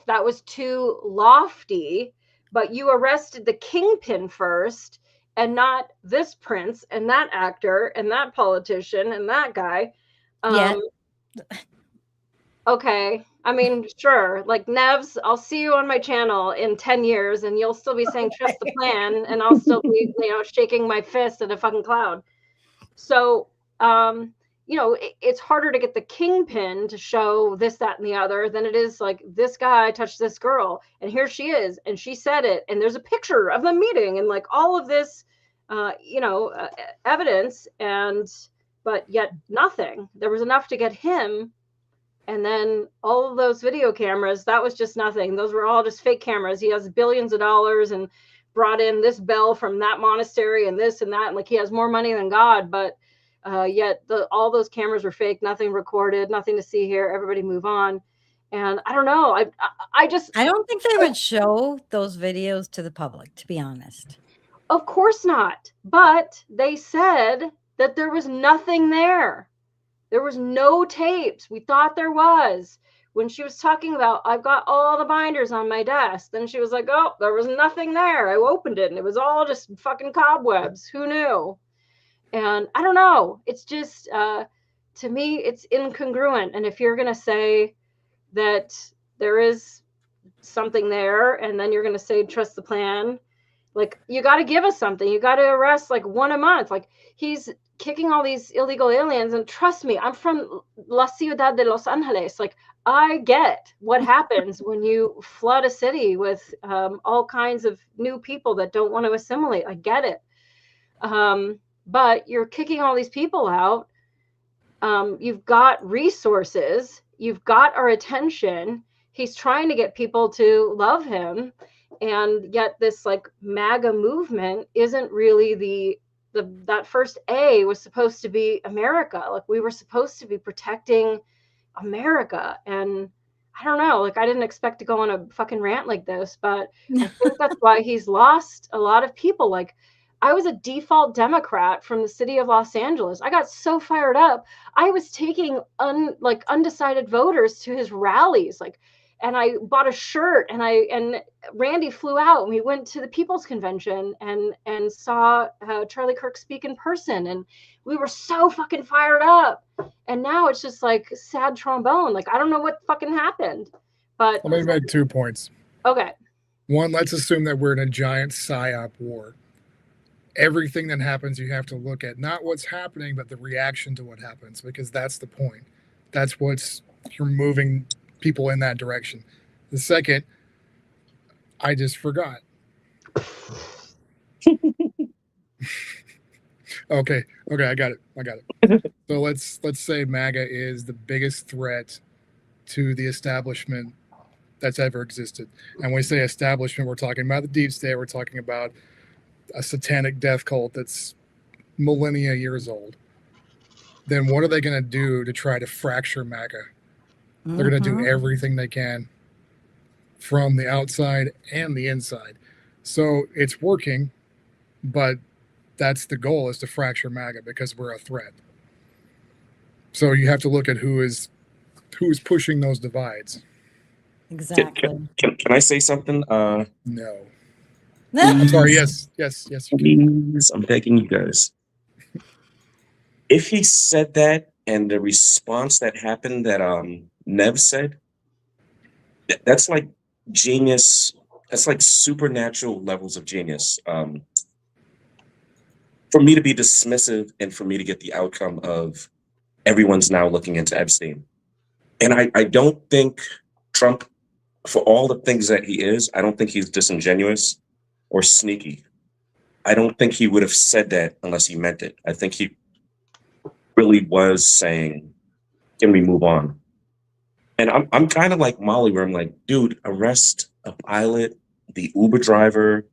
that was too lofty, but you arrested the kingpin first and not this prince and that actor and that politician and that guy. Yeah. Okay. I mean, sure. Like Nevs, I'll see you on my channel in 10 years and you'll still be saying trust the plan and I'll still be, shaking my fist at a fucking cloud. So, it's harder to get the kingpin to show this, that, and the other than it is like this guy touched this girl and here she is and she said it and there's a picture of them meeting and like all of this, evidence but yet nothing. There was enough to get him. And then all of those video cameras, that was just nothing. Those were all just fake cameras. He has billions of dollars and brought in this bell from that monastery and this and that. And like he has more money than God, but yet all those cameras were fake, nothing recorded, nothing to see here. Everybody move on. And I don't know. I don't think they would show those videos to the public, to be honest. Of course not. But they said that there was nothing there. There was no tapes. We thought there was. When she was talking about, I've got all the binders on my desk. Then she was like, oh, there was nothing there. I opened it and it was all just fucking cobwebs. Who knew? And I don't know. It's just, to me, it's incongruent. And if you're going to say that there is something there and then you're going to say, trust the plan, like you got to give us something. You got to arrest like one a month. Like he's kicking all these illegal aliens, and trust me, I'm from La Ciudad de Los Angeles. Like I get what happens when you flood a city with all kinds of new people that don't want to assimilate. I get it. But you're kicking all these people out. You've got resources. You've got our attention. He's trying to get people to love him. And yet this like MAGA movement isn't really that first A was supposed to be America. Like we were supposed to be protecting America. And I don't know, like I didn't expect to go on a fucking rant like this, but I think that's why he's lost a lot of people. Like I was a default Democrat from the city of Los Angeles. I got so fired up. I was taking undecided voters to his rallies. And I bought a shirt and Randy flew out and we went to the People's Convention and saw Charlie Kirk speak in person. And we were so fucking fired up. And now it's just like sad trombone. Like, I don't know what fucking happened, but. Let me make 2 points. Okay. One, let's assume that we're in a giant psyop war. Everything that happens, you have to look at not what's happening, but the reaction to what happens, because that's the point. That's you're moving people in that direction. The second, I just forgot. Okay, I got it. So let's say MAGA is the biggest threat to the establishment that's ever existed. And when we say establishment, we're talking about the deep state, we're talking about a satanic death cult that's millennia years old. Then what are they going to do to try to fracture MAGA? They're going to do everything they can from the outside and the inside. So it's working, but that's the goal, is to fracture MAGA because we're a threat. So you have to look at who is pushing those divides. Exactly. Can I say something? No. I'm sorry. Yes. Please, I'm begging you guys. If he said that and the response that happened that Nev said, that's like genius. That's like supernatural levels of genius. For me to be dismissive and for me to get the outcome of everyone's now looking into Epstein. And I don't think Trump, for all the things that he is, I don't think he's disingenuous or sneaky. I don't think he would have said that unless he meant it. I think he really was saying, can we move on? And I'm kind of like Molly, where I'm like, dude, arrest a pilot, the Uber driver.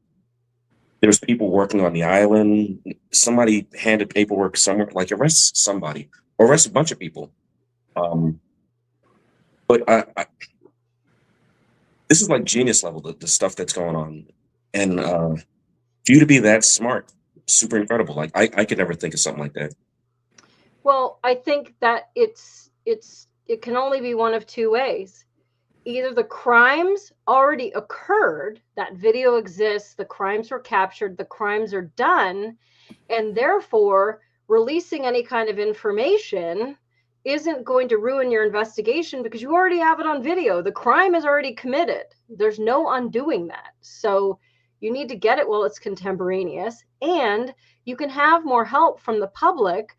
There's people working on the island. Somebody handed paperwork somewhere. Like, arrest somebody. Or arrest a bunch of people. But this is like genius level, the stuff that's going on. And for you to be that smart, super incredible. Like, I could never think of something like that. Well, I think that it can only be one of two ways. either the crimes already occurred, that video exists, the crimes were captured, the crimes are done, and therefore releasing any kind of information isn't going to ruin your investigation because you already have it on video. The crime is already committed. There's no undoing that. So you need to get it while it's contemporaneous, and you can have more help from the public.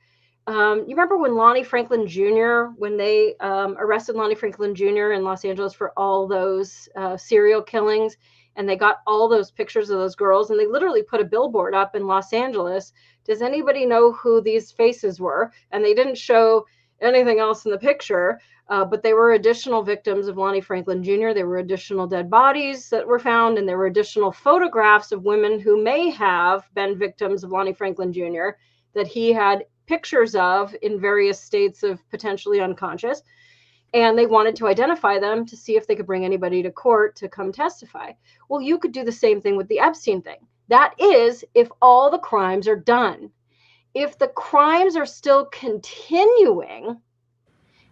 You remember when Lonnie Franklin Jr., when they arrested Lonnie Franklin Jr. in Los Angeles for all those serial killings, and they got all those pictures of those girls, and they literally put a billboard up in Los Angeles. Does anybody know who these faces were? And they didn't show anything else in the picture, but they were additional victims of Lonnie Franklin Jr. There were additional dead bodies that were found, and there were additional photographs of women who may have been victims of Lonnie Franklin Jr. that he had pictures of in various states of potentially unconscious. And they wanted to identify them to see if they could bring anybody to court to come testify. Well, you could do the same thing with the Epstein thing. That is, if all the crimes are done. If the crimes are still continuing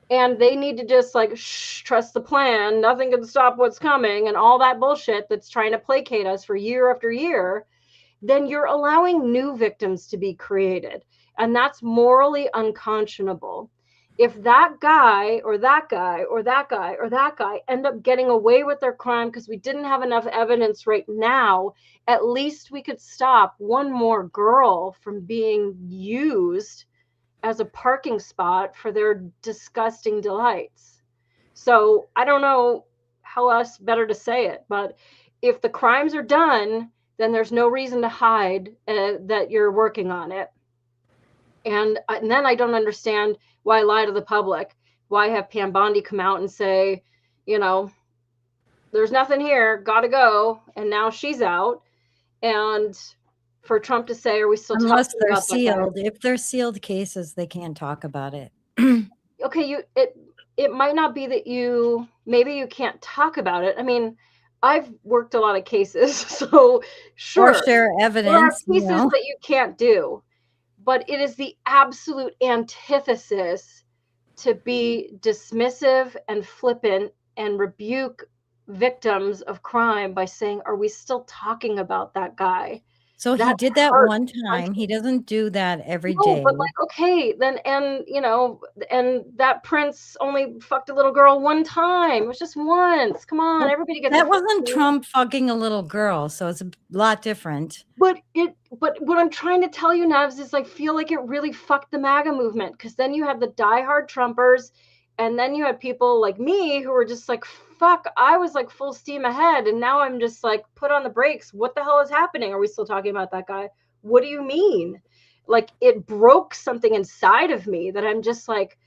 and they need to just like, trust the plan, nothing can stop what's coming, and all that bullshit that's trying to placate us for year after year, then you're allowing new victims to be created. And that's morally unconscionable. If that guy or that guy or that guy or that guy end up getting away with their crime because we didn't have enough evidence right now, at least we could stop one more girl from being used as a parking spot for their disgusting delights. So I don't know how else better to say it, but if the crimes are done, then there's no reason to hide that you're working on it. And then I don't understand why lie to the public. Why have Pam Bondi come out and say, you know, there's nothing here, gotta go, and now she's out. And for Trump to say, are we still unless talking they're about sealed? If they're sealed cases, they can't talk about it. Okay, it might not be that maybe you can't talk about it. I mean, I've worked a lot of cases, so sure. Or share evidence. There are pieces that you can't do. But it is the absolute antithesis to be dismissive and flippant and rebuke victims of crime by saying, are we still talking about that guy? So he did that one time. He doesn't do that every day. But like, okay, then, and you know, and that prince only fucked a little girl one time. It was just once. Come on, Well, everybody gets that wasn't Trump fucking a little girl, so it's a lot different. But what I'm trying to tell you, Nevs, is like, feel like it really fucked the MAGA movement, because then you had the diehard Trumpers, and then you had people like me who were just like, fuck, I was like full steam ahead, and now I'm just like, put on the brakes. What the hell is happening? Are we still talking about that guy? What do you mean? Like, it broke something inside of me that I'm just like,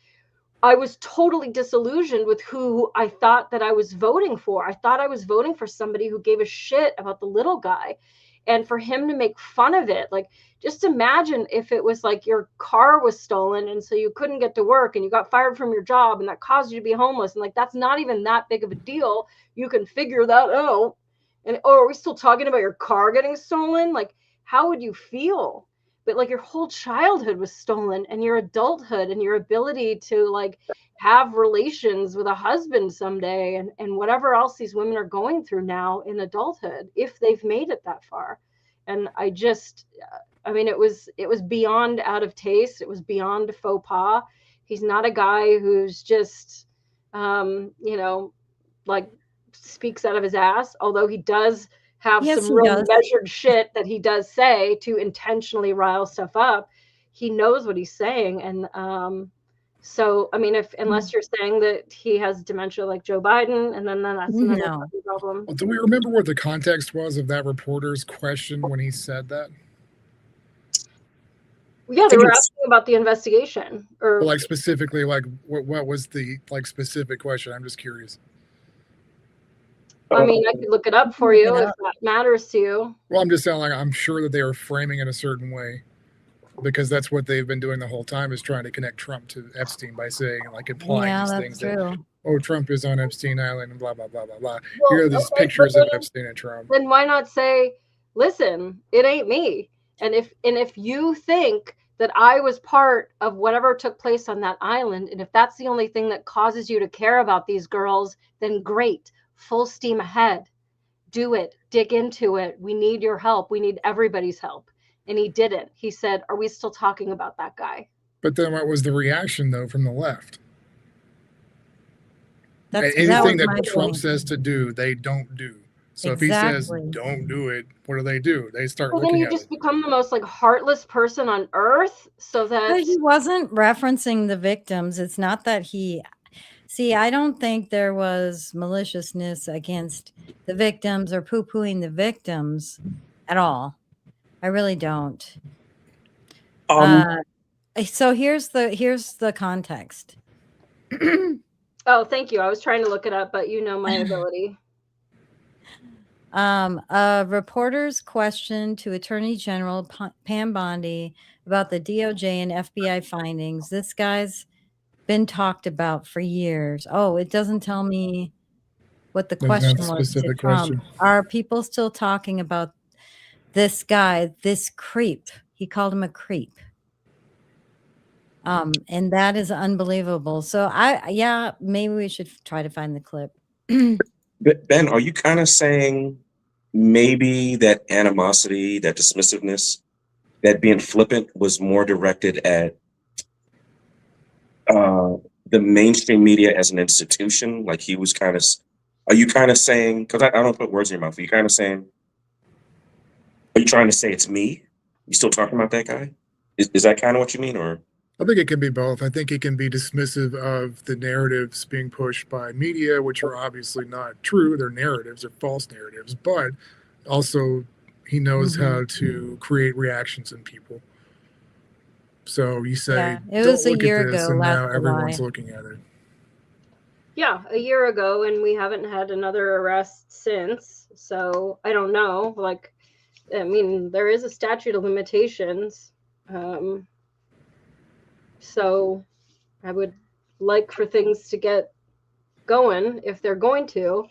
I was totally disillusioned with who I thought that I was voting for. I thought I was voting for somebody who gave a shit about the little guy. And for him to make fun of it, like, just imagine if it was like your car was stolen and so you couldn't get to work and you got fired from your job and that caused you to be homeless. And like, that's not even that big of a deal. You can figure that out. And, oh, are we still talking about your car getting stolen? Like, how would you feel? But like, your whole childhood was stolen, and your adulthood and your ability to like have relations with a husband someday, and whatever else these women are going through now in adulthood, if they've made it that far. And I just, I mean, it was beyond out of taste. It was beyond a faux pas. He's not a guy who's just, you know, like speaks out of his ass, although he does have some real measured shit that he does say to intentionally rile stuff up. He knows what he's saying. And so, I mean, unless you're saying that he has dementia like Joe Biden, and then that's another problem. Well, do we remember what the context was of that reporter's question when he said that? Yeah, they were asking about the investigation, or like specifically, like what was the like specific question? I'm just curious. I mean, I could look it up for you if that matters to you. Well, I'm just saying, like, I'm sure that they were framing it a certain way, because that's what they've been doing the whole time, is trying to connect Trump to Epstein by saying, like, implying these things that, oh, Trump is on Epstein Island and blah, blah, blah, blah, blah. Well, here are these pictures of Epstein and Trump. Then why not say, listen, it ain't me. And if you think that I was part of whatever took place on that island. And if that's the only thing that causes you to care about these girls, then great, full steam ahead. Do it, dig into it. We need your help. We need everybody's help. And he didn't. He said, are we still talking about that guy? But then what was the reaction, though, from the left? my Anything that Trump point. says to do, they don't do. So if he Exactly. says don't do it, what do? They start Well, then looking you at just it. become the most like heartless person on earth. So But that he wasn't referencing the victims. It's not that he. See, I don't think there was maliciousness against the victims or poo-pooing the victims at all. I really don't. So here's the context. oh, thank you. I was trying to look it up, but you know my ability. A reporter's question to Attorney General Pam Bondi about the DOJ and FBI findings. This guy's been talked about for years. Oh, it doesn't tell me what the There's no question was to specific Trump. question. Are people still talking about this guy, this creep? He called him a creep. And that is unbelievable. So maybe we should try to find the clip. Ben, are you kind of saying maybe that animosity, that dismissiveness, that being flippant was more directed at the mainstream media as an institution? Like he was kind of, are you kind of saying, because I don't put words in your mouth, are you kind of saying, are you trying to say it's me? You still talking about that guy? Is that kind of what you mean, or? I think it can be both. I think it can be dismissive of the narratives being pushed by media, which are obviously not true. They're narratives, they're false narratives. But also, he knows how to create reactions in people. So you say, it was don't a look year at this, ago, and last now everyone's July. looking at it. Yeah, a year ago, and we haven't had another arrest since. So I don't know. Like, I mean, there is a statute of limitations. So I would like for things to get going if they're going to.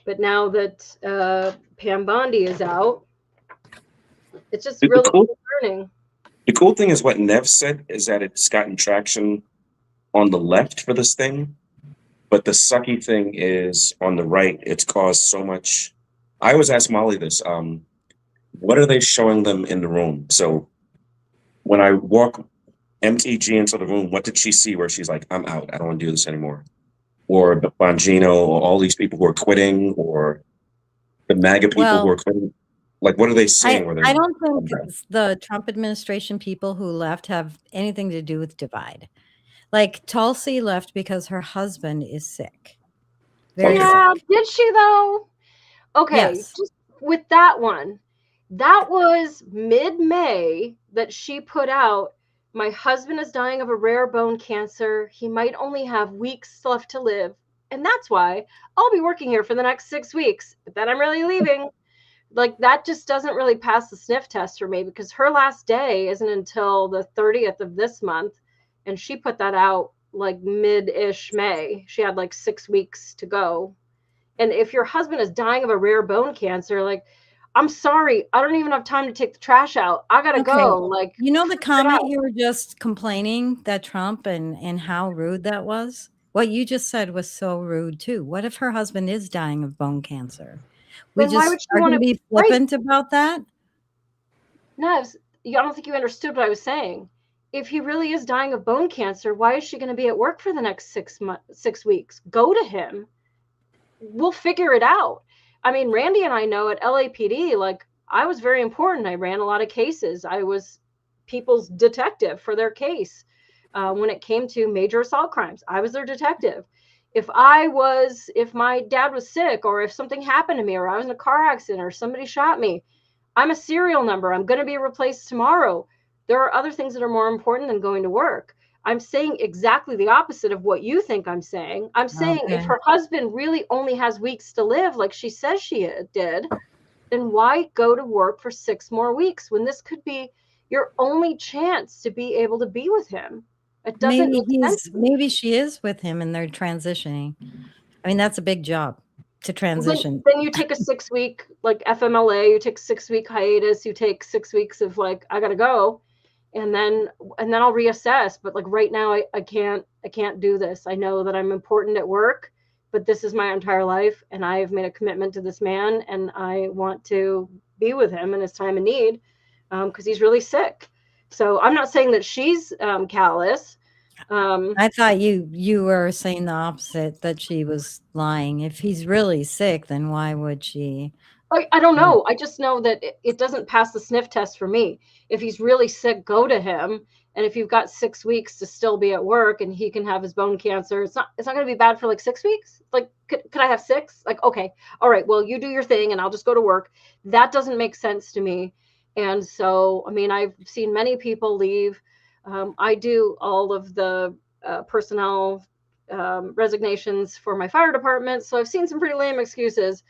But now that Pam Bondi is out, it's just really concerning. The cool thing is what Nev said is that it's gotten traction on the left for this thing. But the sucky thing is on the right, it's caused so much. I always ask Molly this, what are they showing them in the room? So when I walk MTG into the room, what did she see where she's like, I'm out, I don't want to do this anymore? Or Bongino, or all these people who are quitting, or the MAGA people who are quitting. Like, what are they saying? I don't think the Trump administration people who left have anything to do with divide. Like Tulsi left because her husband is sick. Very sick. Did she though? Okay, Yes. just with that one, that was mid-May that she put out, my husband is dying of a rare bone cancer. He might only have weeks left to live. And that's why I'll be working here for the next 6 weeks. But then I'm really leaving. Like, that just doesn't really pass the sniff test for me, because her last day isn't until the 30th of this month. And she put that out like mid-ish May. She had like 6 weeks to go. And if your husband is dying of a rare bone cancer, like, I'm sorry, I don't even have time to take the trash out. I gotta go. Like, you know, the comment you were just complaining that Trump and how rude that was. What you just said was so rude too. What if her husband is dying of bone cancer? We Then why would just she are want going to to be flippant about that. Nevs, I don't think you understood what I was saying. If he really is dying of bone cancer, why is she going to be at work for the next 6 weeks? Go to him. We'll figure it out. I mean, Randy and I know at LAPD, like, I was very important. I ran a lot of cases. I was people's detective for their case. When it came to major assault crimes, I was their detective. If my dad was sick, or if something happened to me, or I was in a car accident, or somebody shot me, I'm a serial number. I'm going to be replaced tomorrow. There are other things that are more important than going to work. I'm saying exactly the opposite of what you think I'm saying. I'm saying if her husband really only has weeks to live, like she says she did, then why go to work for 6 more weeks when this could be your only chance to be able to be with him? It doesn't make sense. Maybe she is with him and they're transitioning. I mean, that's a big job to transition. Then you take a 6 week, like FMLA, you take 6 week hiatus, you take 6 weeks of like, I gotta go. and then I'll reassess. But like right now, I can't do this. I know that I'm important at work, but this is my entire life, and I've made a commitment to this man, and I want to be with him in his time of need, because he's really sick. So I'm not saying that she's callous. I thought you were saying the opposite, that she was lying. If he's really sick, then why would she? I don't know. I just know that it doesn't pass the sniff test for me. If he's really sick, go to him. And if you've got 6 weeks to still be at work and he can have his bone cancer, it's not going to be bad for like 6 weeks. Like, could I have 6? Like, okay, all right, well, you do your thing and I'll just go to work. That doesn't make sense to me. And so, I mean, I've seen many people leave. I do all of the personnel resignations for my fire department. So I've seen some pretty lame excuses.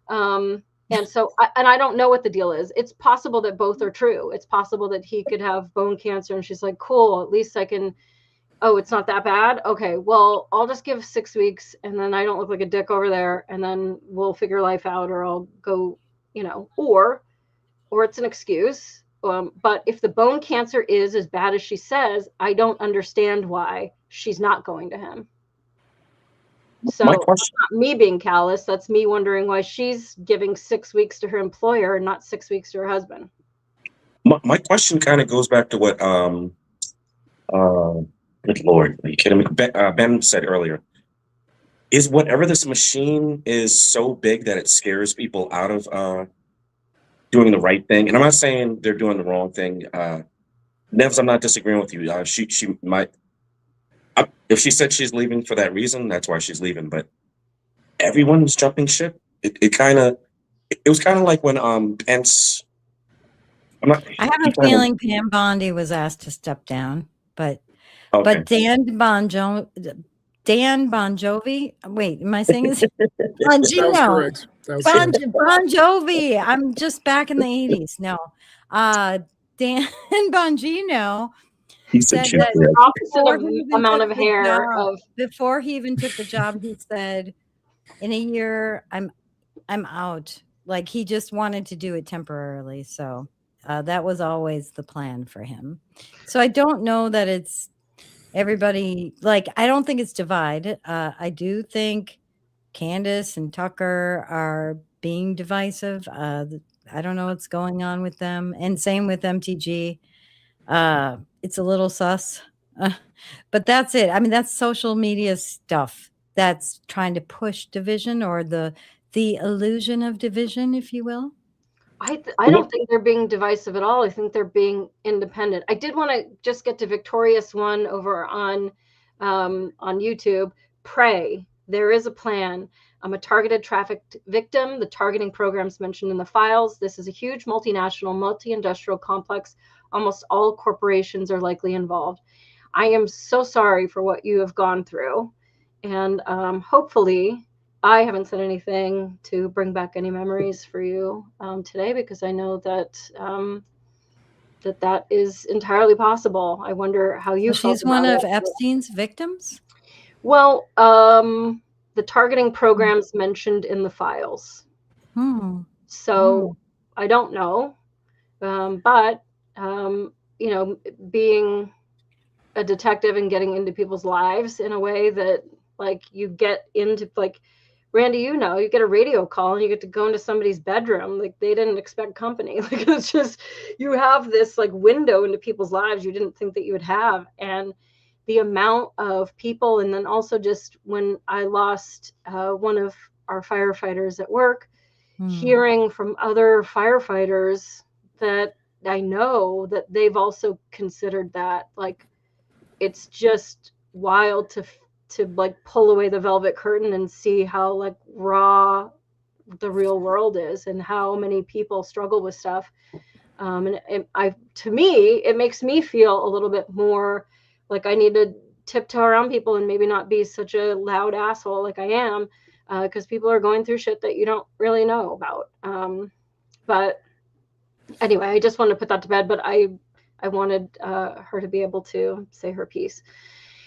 And so, I don't know what the deal is. It's possible that both are true. It's possible that he could have bone cancer and she's like, cool, at least I can, oh, it's not that bad. Okay, well, I'll just give 6 weeks and then I don't look like a dick over there and then we'll figure life out, or I'll go, or it's an excuse. But if the bone cancer is as bad as she says, I don't understand why she's not going to him. So that's not me being callous. That's me wondering why she's giving 6 weeks to her employer and not 6 weeks to her husband. My question kind of goes back to what good Lord, are you kidding me? Ben said earlier. Is whatever this machine is so big that it scares people out of doing the right thing? And I'm not saying they're doing the wrong thing. Nevs, I'm not disagreeing with you. She might. If she said she's leaving for that reason, that's why she's leaving. But everyone's jumping ship. It was kind of like when Pence. I have a feeling Pam Bondi was asked to step down, but Dan Bon Jovi. Wait, am I saying this? Bongino. Bon Jovi. I'm just back in the 80s. No, Dan Bongino. He said that opposite amount of hair. Before he even took the job, he said, "In a year, I'm out." Like, he just wanted to do it temporarily. So that was always the plan for him. So I don't know that it's everybody. Like, I don't think it's divided. I do think Candace and Tucker are being divisive. I don't know what's going on with them, and same with MTG. It's a little sus, but that's it. I mean, that's social media stuff that's trying to push division, or the illusion of division, if you will. I don't think they're being divisive at all. I think they're being independent. I did want to just get to Victorious One over on YouTube. Pray. There is a plan. I'm a targeted trafficked victim. The targeting programs mentioned in the files. This is a huge multinational, multi-industrial complex. Almost all corporations are likely involved. I am so sorry for what you have gone through. And hopefully I haven't said anything to bring back any memories for you today, because I know that that is entirely possible. I wonder how you felt. She's one of Epstein's victims? Well, the targeting programs mentioned in the files. So I don't know. But being a detective and getting into people's lives in a way that, like, you get into, like, Randy, you get a radio call and you get to go into somebody's bedroom. Like, they didn't expect company. Like, it's just, you have this like window into people's lives you didn't think that you would have. And the amount of people, and then also just when I lost one of our firefighters at work, hearing from other firefighters that I know that they've also considered that. Like, it's just wild to like pull away the velvet curtain and see how like raw the real world is and how many people struggle with stuff. And to me, it makes me feel a little bit more like I need to tiptoe around people and maybe not be such a loud asshole like I am, because people are going through shit that you don't really know about. But anyway, I just wanted to put that to bed, but I wanted her to be able to say her piece.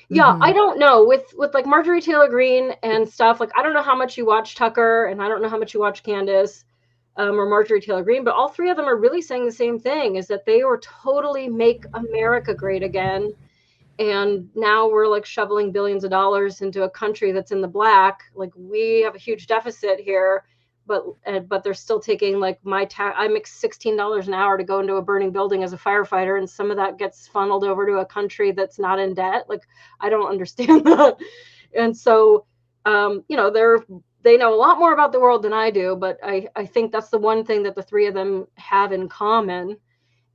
Yeah, I don't know with like Marjorie Taylor Greene and stuff. Like, I don't know how much you watch Tucker, and I don't know how much you watch Candace. or Marjorie Taylor Greene, but all three of them are really saying the same thing, is that they were totally make America great again. And now we're like shoveling billions of dollars into a country that's in the black. Like, we have a huge deficit here, but they're still taking like I make $16 an hour to go into a burning building as a firefighter, and some of that gets funneled over to a country that's not in debt. Like, I don't understand that. And so, they know a lot more about the world than I do, but I think that's the one thing that the three of them have in common,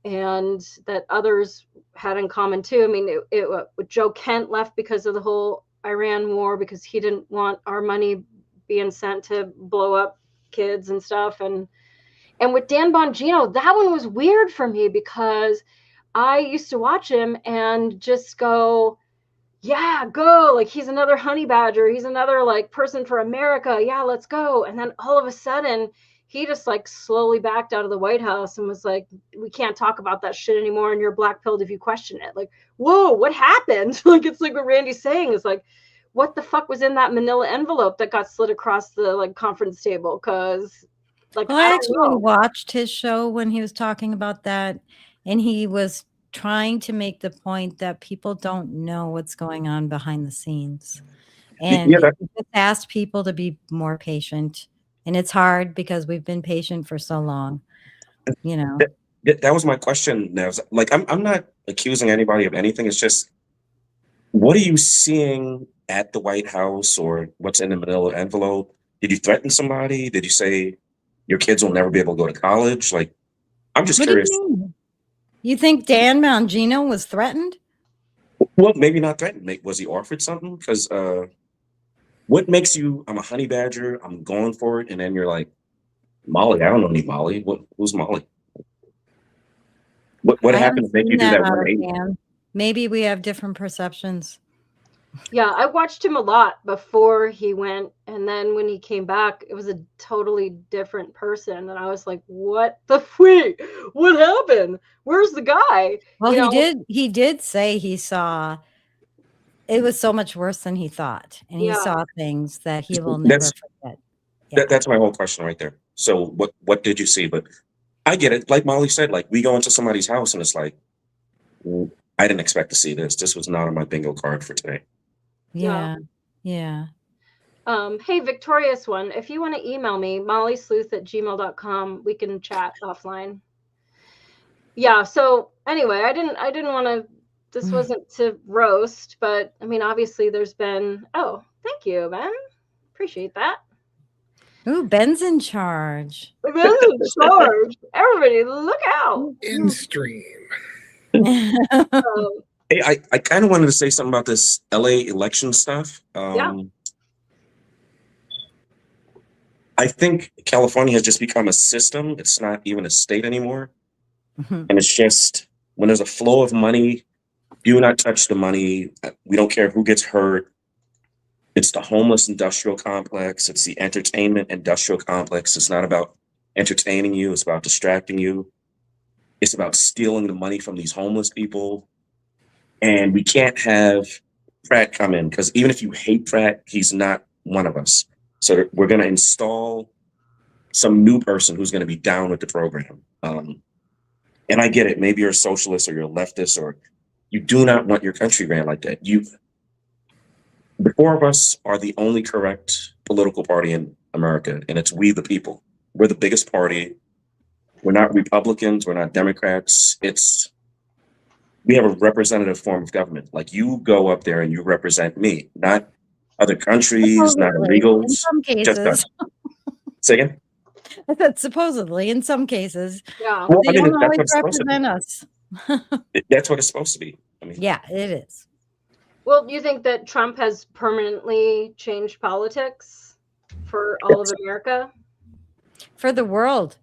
and that others had in common too. I mean, Joe Kent left because of the whole Iran war, because he didn't want our money being sent to blow up kids and stuff. And with Dan Bongino, that one was weird for me, because I used to watch him and just go, yeah, go. Like, he's another honey badger. He's another like person for America. Yeah, let's go. And then all of a sudden, he just like slowly backed out of the White House and was like, we can't talk about that shit anymore, and you're black-pilled if you question it. Like, whoa, what happened? Like, it's like what Randy's saying is like, what the fuck was in that manila envelope that got slid across the like conference table? Because like, well, I actually watched his show when he was talking about that, and he was trying to make the point that people don't know what's going on behind the scenes, and just asked people to be more patient. And it's hard because we've been patient for so long, you know. That was my question, Nevs. Like, I'm not accusing anybody of anything. It's just, what are you seeing at the White House, or what's in the manila envelope? Did you threaten somebody? Did you say your kids will never be able to go to college? Like, I'm just curious. You think Dan Bongino was threatened? Well, maybe not threatened. Was he offered something? Because what makes you, I'm a honey badger, I'm going for it, and then you're like, Molly, I don't know any Molly. Who's Molly? What happened to make you do that 180? Maybe we have different perceptions. Yeah, I watched him a lot before he went, and then when he came back, it was a totally different person, and I was like, "What the freak? What happened? Where's the guy?" Well, he did say he saw it was so much worse than he thought, and he saw things that he will never forget. Yeah. That's my whole question right there. So what did you see? But I get it. Like Molly said, like, we go into somebody's house and it's like, I didn't expect to see this. This was not on my bingo card for today. Yeah. Hey, Victorious one, if you want to email me, mollysleuth@gmail.com, we can chat offline. Yeah, so anyway, I didn't want to, this wasn't to roast, but I mean, obviously there's been, oh, thank you, Ben. Appreciate that. Ooh, Ben's in charge. Ben's in charge. Everybody, look out. In stream. Hey, I kind of wanted to say something about this LA election stuff. I think California has just become a system. It's not even a state anymore. And it's just, when there's a flow of money, do not touch the money. We don't care who gets hurt. It's the homeless industrial complex. It's the entertainment industrial complex. It's not about entertaining you. It's about distracting you. It's about stealing the money from these homeless people. And we can't have Pratt come in, because even if you hate Pratt, he's not one of us. So we're going to install some new person who's going to be down with the program. And I get it. Maybe you're a socialist or you're a leftist, or you do not want your country ran like that. The four of us are the only correct political party in America, and it's we the people. We're the biggest party. We're not Republicans. We're not Democrats. We have a representative form of government. Like, you go up there and you represent me, not other countries, not illegals. In some cases. Just us. Say again? I said supposedly, in some cases. Yeah. Well, They don't always represent us. That's what it's supposed to be. I mean, yeah, it is. Well, do you think that Trump has permanently changed politics for all of America? For the world.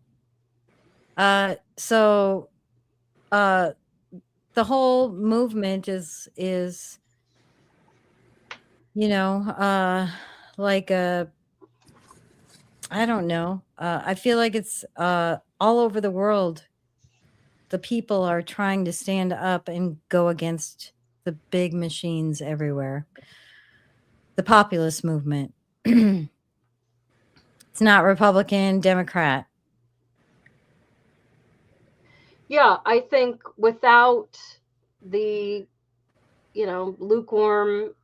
The whole movement is like I don't know. I feel like it's all over the world. The people are trying to stand up and go against the big machines everywhere. The populist movement. It's not Republican, Democrat. Yeah, I think without the, lukewarm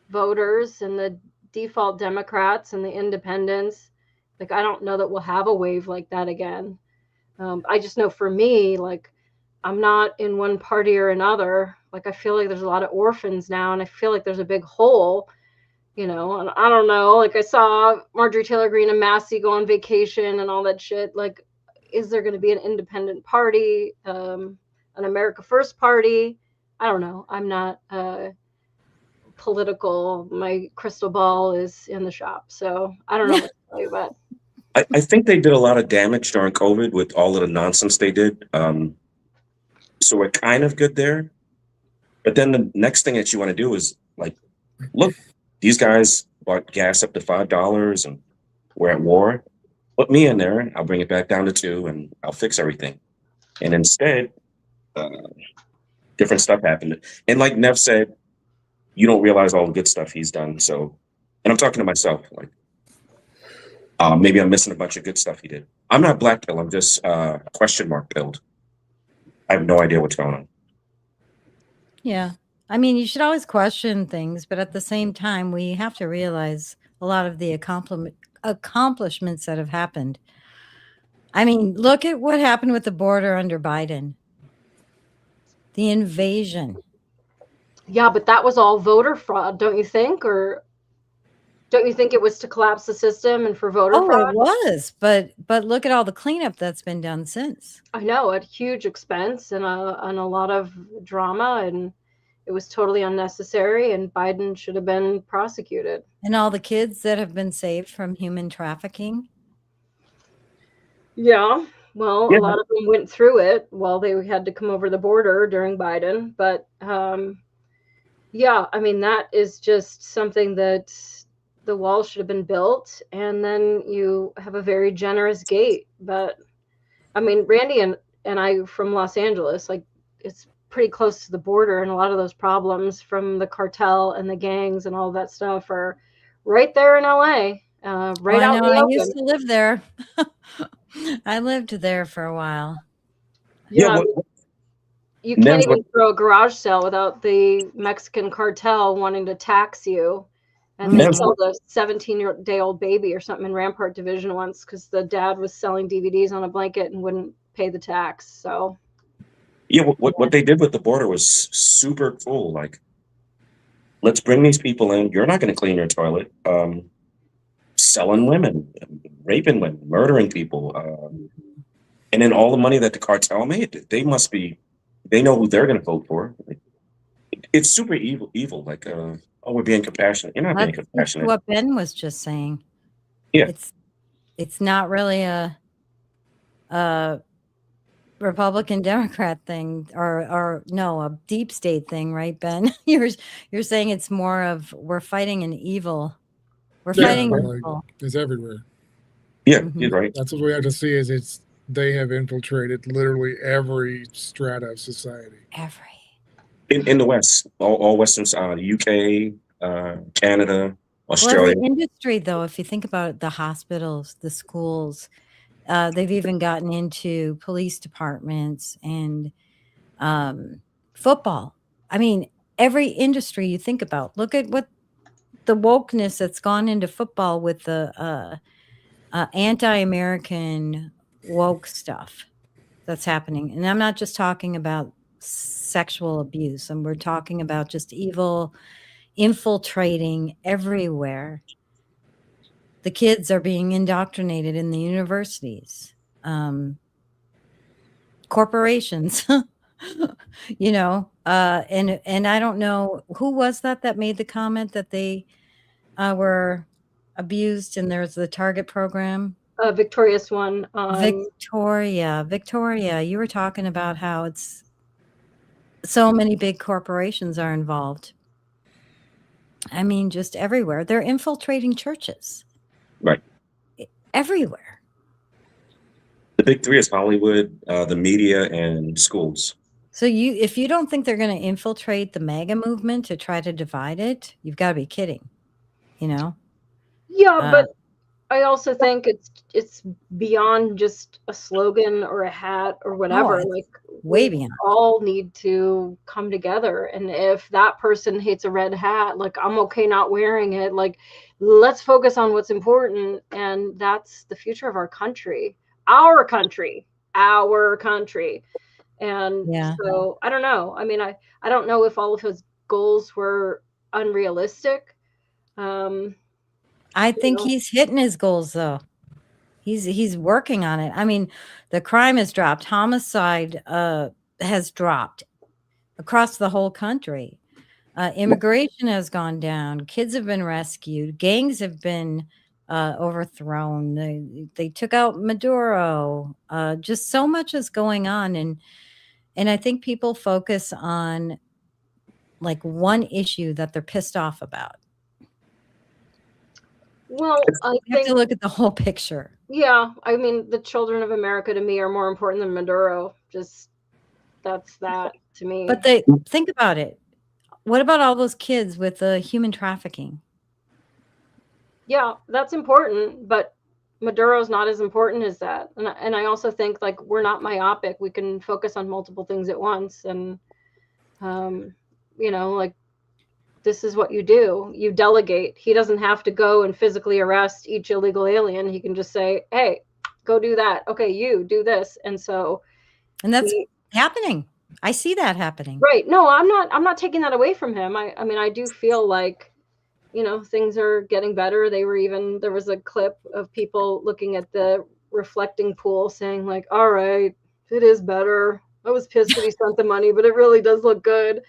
voters and the default Democrats and the independents, like, I don't know that we'll have a wave like that again. I just know for me, like, I'm not in one party or another. Like, I feel like there's a lot of orphans now, and I feel like there's a big hole, and I don't know. Like, I saw Marjorie Taylor Greene and Massey go on vacation and all that shit. Like, is there going to be an independent party, an America First party? I don't know. I'm not political. My crystal ball is in the shop, so I don't know what to tell you. But I think they did a lot of damage during COVID with all of the nonsense they did. So we're kind of good there. But then the next thing that you want to do is like, look, these guys bought gas up to $5 and we're at war. Put me in there, I'll bring it back down to 2 and I'll fix everything. And instead, different stuff happened. And like Nev said, you don't realize all the good stuff he's done. So, and I'm talking to myself, like, maybe I'm missing a bunch of good stuff he did. I'm not black pill. I'm just question mark pilled. I have no idea what's going on. Yeah. I mean, you should always question things, but at the same time, we have to realize a lot of the accomplishments that have happened. I mean, look at what happened with the border under Biden. The invasion. yeah, but that was all voter fraud, don't you think? Or don't you think it was to collapse the system and for voter fraud? It was, but look at all the cleanup that's been done since. I know, at huge expense and a lot of drama, and it was totally unnecessary, and Biden should have been prosecuted. And all the kids that have been saved from human trafficking. Yeah, well, a lot of them went through it while they had to come over the border during Biden. But yeah, I mean, that is just something that the wall should have been built, and then you have a very generous gate. But I mean, Randy and I from Los Angeles, like, it's pretty close to the border, and a lot of those problems from the cartel and the gangs and all that stuff are right there in LA, right out in the I open. used to live there. I lived there for a while. Yeah, you can't even throw a garage sale without the Mexican cartel wanting to tax you. And they killed a 17-day-old baby or something in Rampart Division once because the dad was selling DVDs on a blanket and wouldn't pay the tax. So yeah, what they did with the border was super cool. Like, let's bring these people in. You're not going to clean your toilet. Selling women, raping women, murdering people, and then all the money that the cartel made, they know who they're going to vote for. It's super evil. Like, oh, we're being compassionate. You're not being compassionate. What Ben was just saying. Yeah, it's not really a Republican Democrat thing, or no, a deep state thing, right, Ben? You're saying it's more of we're fighting an evil. We're fighting evil. It's everywhere. Yeah, you're right. That's what we have to see is they have infiltrated literally every strata of society. In the West, all Western, UK, Canada, Australia. Well, every industry, though, if you think about it, the hospitals, the schools, they've even gotten into police departments and football. I mean, every industry you think about. Look at what the wokeness that's gone into football with the anti-American woke stuff that's happening. And I'm not just talking about sexual abuse, and we're talking about just evil infiltrating everywhere. The kids are being indoctrinated in the universities, corporations, and I don't know who was that made the comment that they were abused, and there's the Target program. Victorious one. Victoria, you were talking about how it's so many big corporations are involved. I mean, just everywhere. They're infiltrating churches. Right. Everywhere. The big three is Hollywood, the media, and schools. So if you don't think they're going to infiltrate the MAGA movement to try to divide it, you've got to be kidding. Yeah, but I also think it's beyond just a slogan or a hat or whatever. it's Like way we beyond. all need to come together. And if that person hates a red hat, like I'm okay not wearing it. Like let's focus on what's important, and that's the future of our country. Our country. Our country. And Yeah. so I don't know. I mean, I don't know if all of his goals were unrealistic. I think know. he's hitting his goals though. He's working on it. I mean, the crime has dropped. Homicide has dropped across the whole country. Immigration has gone down. Kids have been rescued. Gangs have been overthrown. They took out Maduro. Just so much is going on, and I think people focus on like one issue that they're pissed off about. Well, I You have think to look at the whole picture. yeah, I mean, the children of America to me are more important than Maduro. Just that's that to me. But they think about it. What about all those kids with the human trafficking? Yeah, that's important, but Maduro's not as important as that. And I also think like we're not myopic. We can focus on multiple things at once, and you know, like this is what you do. You delegate. He doesn't have to go and physically arrest each illegal alien. He can just say, "Hey, go do that. Okay, you do this." And so And that's happening. I see that happening. right. No, I'm not taking that away from him. I mean, I do feel like, you know, things are getting better. There was a clip of people looking at the reflecting pool saying like, all right, it is better. I was pissed that he spent the money, but it really does look good.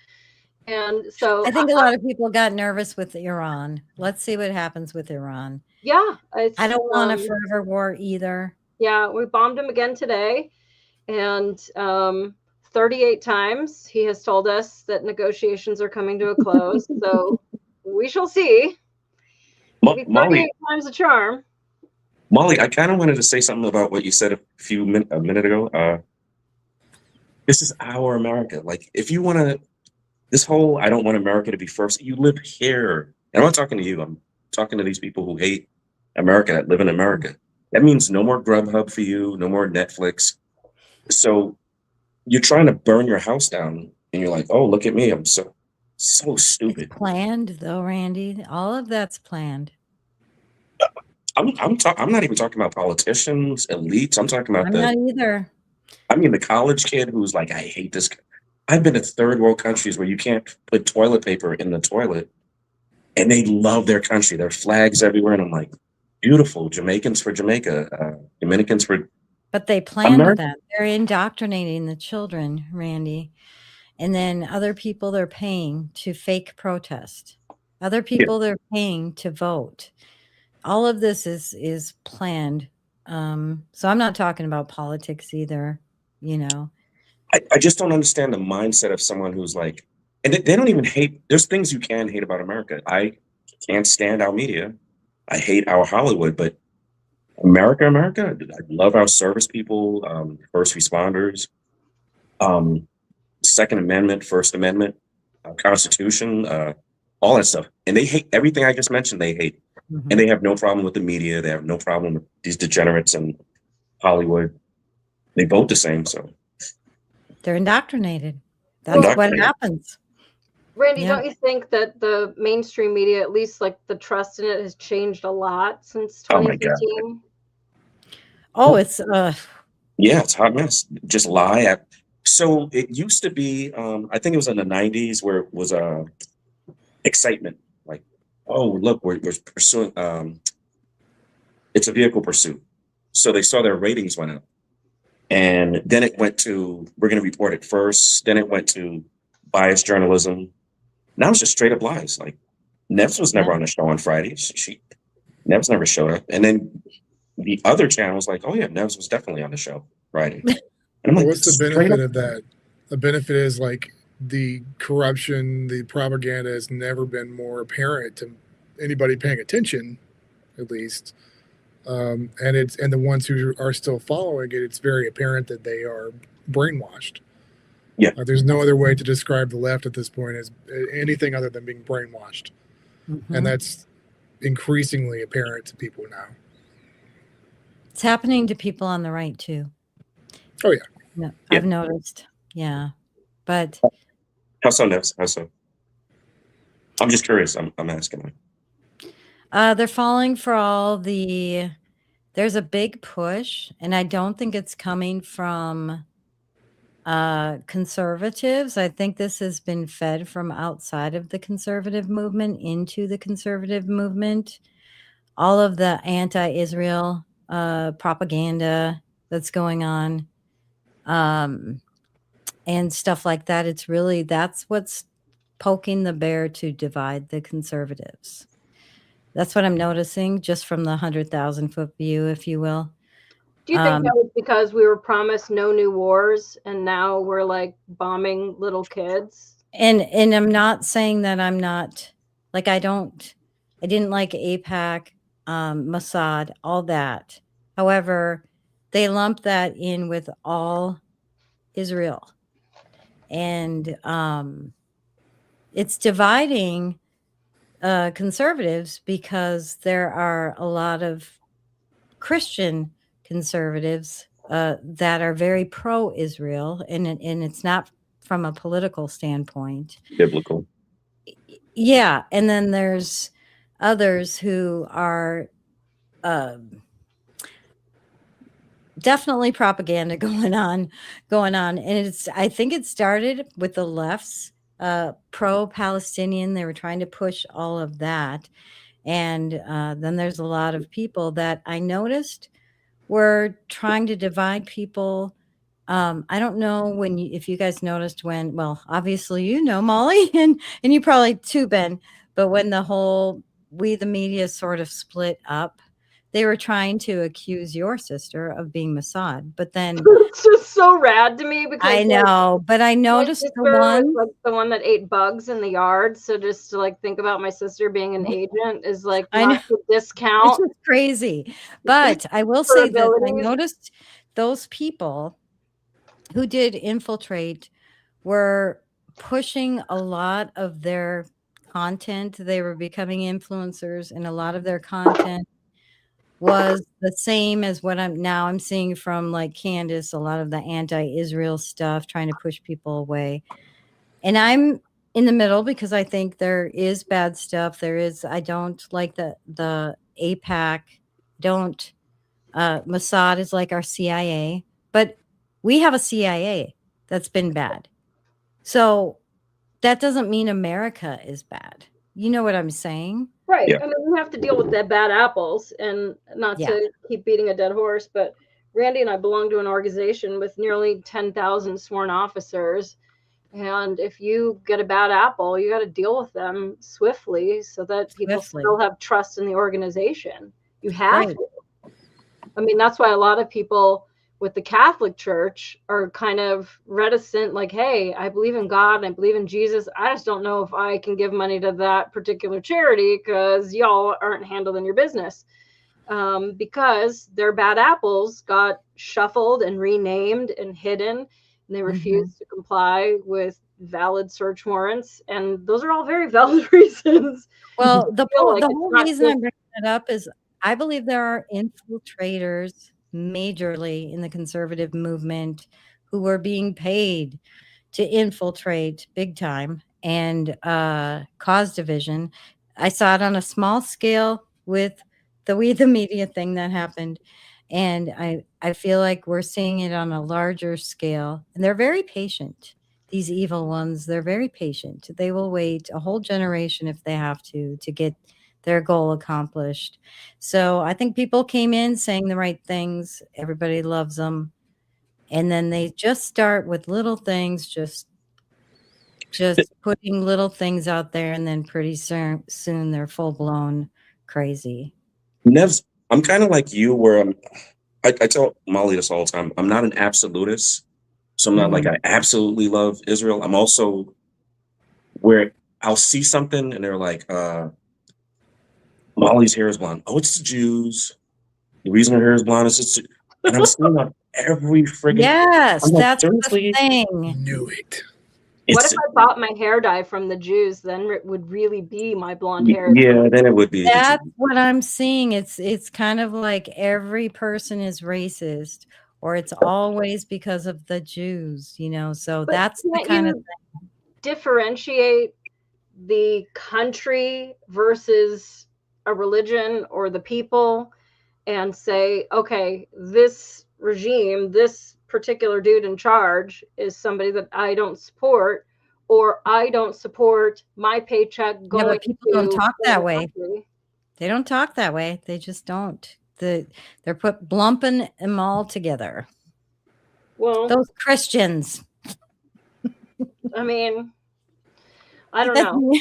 And so I think a lot of people got nervous with Iran. Let's see what happens with Iran. yeah, I don't want a forever war either. Yeah, we bombed him again today. And 38 times he has told us that negotiations are coming to a close. So we shall see. Maybe 38 times a charm. Molly, I kind of wanted to say something about what you said a minute ago. This is our America. Like, if you want to, this whole I don't want America to be first, you live here. And I'm not talking to you. I'm talking to these people who hate America, that live in America. That means no more Grubhub for you, no more Netflix. So you're trying to burn your house down, and you're like, oh, look at me. I'm so stupid. It's planned though, Randy. All of that's planned. I'm not even talking about politicians, elites. I'm talking about I'm not either. I mean, the college kid who's like, I hate this. I've been to third world countries where you can't put toilet paper in the toilet, and they love their country. There are flags everywhere, and I'm like, beautiful. Jamaicans for Jamaica, Dominicans for. But they planned that. They're indoctrinating the children, Randy. And then other people they're paying to fake protest. Other people they're paying to vote. All of this is planned. So I'm not talking about politics either, you know. I just don't understand the mindset of someone who's like, and they don't even hate. There's things you can hate about America. I can't stand our media. I hate our Hollywood, but America, I love our service people, first responders, Second Amendment, First Amendment, Constitution, all that stuff. And they hate everything I just mentioned. They hate, and they have no problem with the media. They have no problem with these degenerates in Hollywood. They vote the same, so they're indoctrinated. That's what happens. Randy, don't you think that the mainstream media, at least like the trust in it, has changed a lot since 2015? Oh, it's yeah, it's a hot mess. Just lie. So it used to be, I think it was in the 90s where it was excitement. Like, oh, look, we're pursuing, it's a vehicle pursuit. So they saw their ratings went up. And then it went to, we're going to report it first. Then it went to biased journalism. Now it's just straight up lies. Like, Nevs was never on the show on Fridays. Nevs never showed up. And then the other channel was like, oh yeah, Nevs was definitely on the show Friday. And I'm like, what's the benefit of that? The benefit is like the corruption, the propaganda has never been more apparent to anybody paying attention, at least. And the ones who are still following it, it's very apparent that they are brainwashed. Yeah. There's no other way to describe the left at this point as anything other than being brainwashed. And that's increasingly apparent to people now. It's happening to people on the right too. Oh yeah. No, Yeah. I've noticed. Yeah. But How so, Nevs? How so? I'm just curious. I'm asking. they're falling for all the, there's a big push, and I don't think it's coming from conservatives. I think this has been fed from outside of the conservative movement into the conservative movement. All of the anti-Israel propaganda that's going on, and stuff like that. It's really, that's what's poking the bear to divide the conservatives. That's what I'm noticing just from the 100,000 foot view, if you will. Do you think that was because we were promised no new wars and now we're like bombing little kids? And I'm not saying that I'm not, like, I didn't like AIPAC, Mossad, all that. However, they lump that in with all Israel. And it's dividing conservatives because there are a lot of Christian conservatives that are very pro-Israel, and it's not from a political standpoint. Biblical. Yeah, and then there's others who are definitely propaganda going on, and it's, I think it started with the left's pro-Palestinian. They were trying to push all of that, and then there's a lot of people that I noticed were trying to divide people. I don't know if you guys noticed when, well, obviously you know, Molly, and you probably too, Ben, but when the whole We the Media sort of split up, they were trying to accuse your sister of being Mossad, but then It's just so rad to me because I know, but I noticed the one, like the one that ate bugs in the yard. So just to like think about my sister being an agent is like not a discount. It's just crazy. But I will say that I noticed those people who did infiltrate were pushing a lot of their content. They were becoming influencers, and a lot of their content was the same as what I'm seeing from like Candace, a lot of the anti-Israel stuff, trying to push people away. And I'm in the middle because I think there is bad stuff. I don't like the AIPAC, Mossad is like our CIA, but we have a CIA that's been bad. So that doesn't mean America is bad. You know what I'm saying? Right. Yeah. I mean, we have to deal with the bad apples, and not to keep beating a dead horse, but Randy and I belong to an organization with nearly 10,000 sworn officers. And if you get a bad apple, you got to deal with them swiftly so that people still have trust in the organization. You have to. I mean, that's why a lot of people with the Catholic Church are kind of reticent, like, hey, I believe in God, I believe in Jesus. I just don't know if I can give money to that particular charity because y'all aren't handling your business. Because their bad apples got shuffled and renamed and hidden, and they refused to comply with valid search warrants. And those are all very valid reasons. Well, the whole reason I'm bringing that up is I believe there are infiltrators majorly in the conservative movement who were being paid to infiltrate big time and cause division. I saw it on a small scale with the We the Media thing that happened, and I feel like we're seeing it on a larger scale, and they're very patient. These evil ones, they're very patient. They will wait a whole generation if they have to get their goal accomplished. So I think people came in saying the right things. Everybody loves them. And then they just start with little things, just putting little things out there. And then pretty soon they're full blown crazy. Nevs, I'm kind of like you where I tell Molly this all the time. I'm not an absolutist. So I'm not like I absolutely love Israel. I'm also where I'll see something and they're like, Molly's hair is blonde. Oh, it's the Jews. The reason her hair is blonde is it's, and I'm seeing on every friggin'. Yes, like, that's the thing. Knew it. What It's if I bought my hair dye from the Jews? Then it would really be my blonde hair. yeah, then it would be. That's what I'm seeing. It's kind of like every person is racist, or it's always because of the Jews, you know. So But that's the can't kind you of thing. differentiate the country versus a religion or the people and say, okay, this regime, this particular dude in charge is somebody that I don't support, or I don't support my paycheck Yeah, going but people don't to talk that way. country. They don't talk that way. They just don't. They're lumping them all together. Well, Those Christians. I mean, I don't know.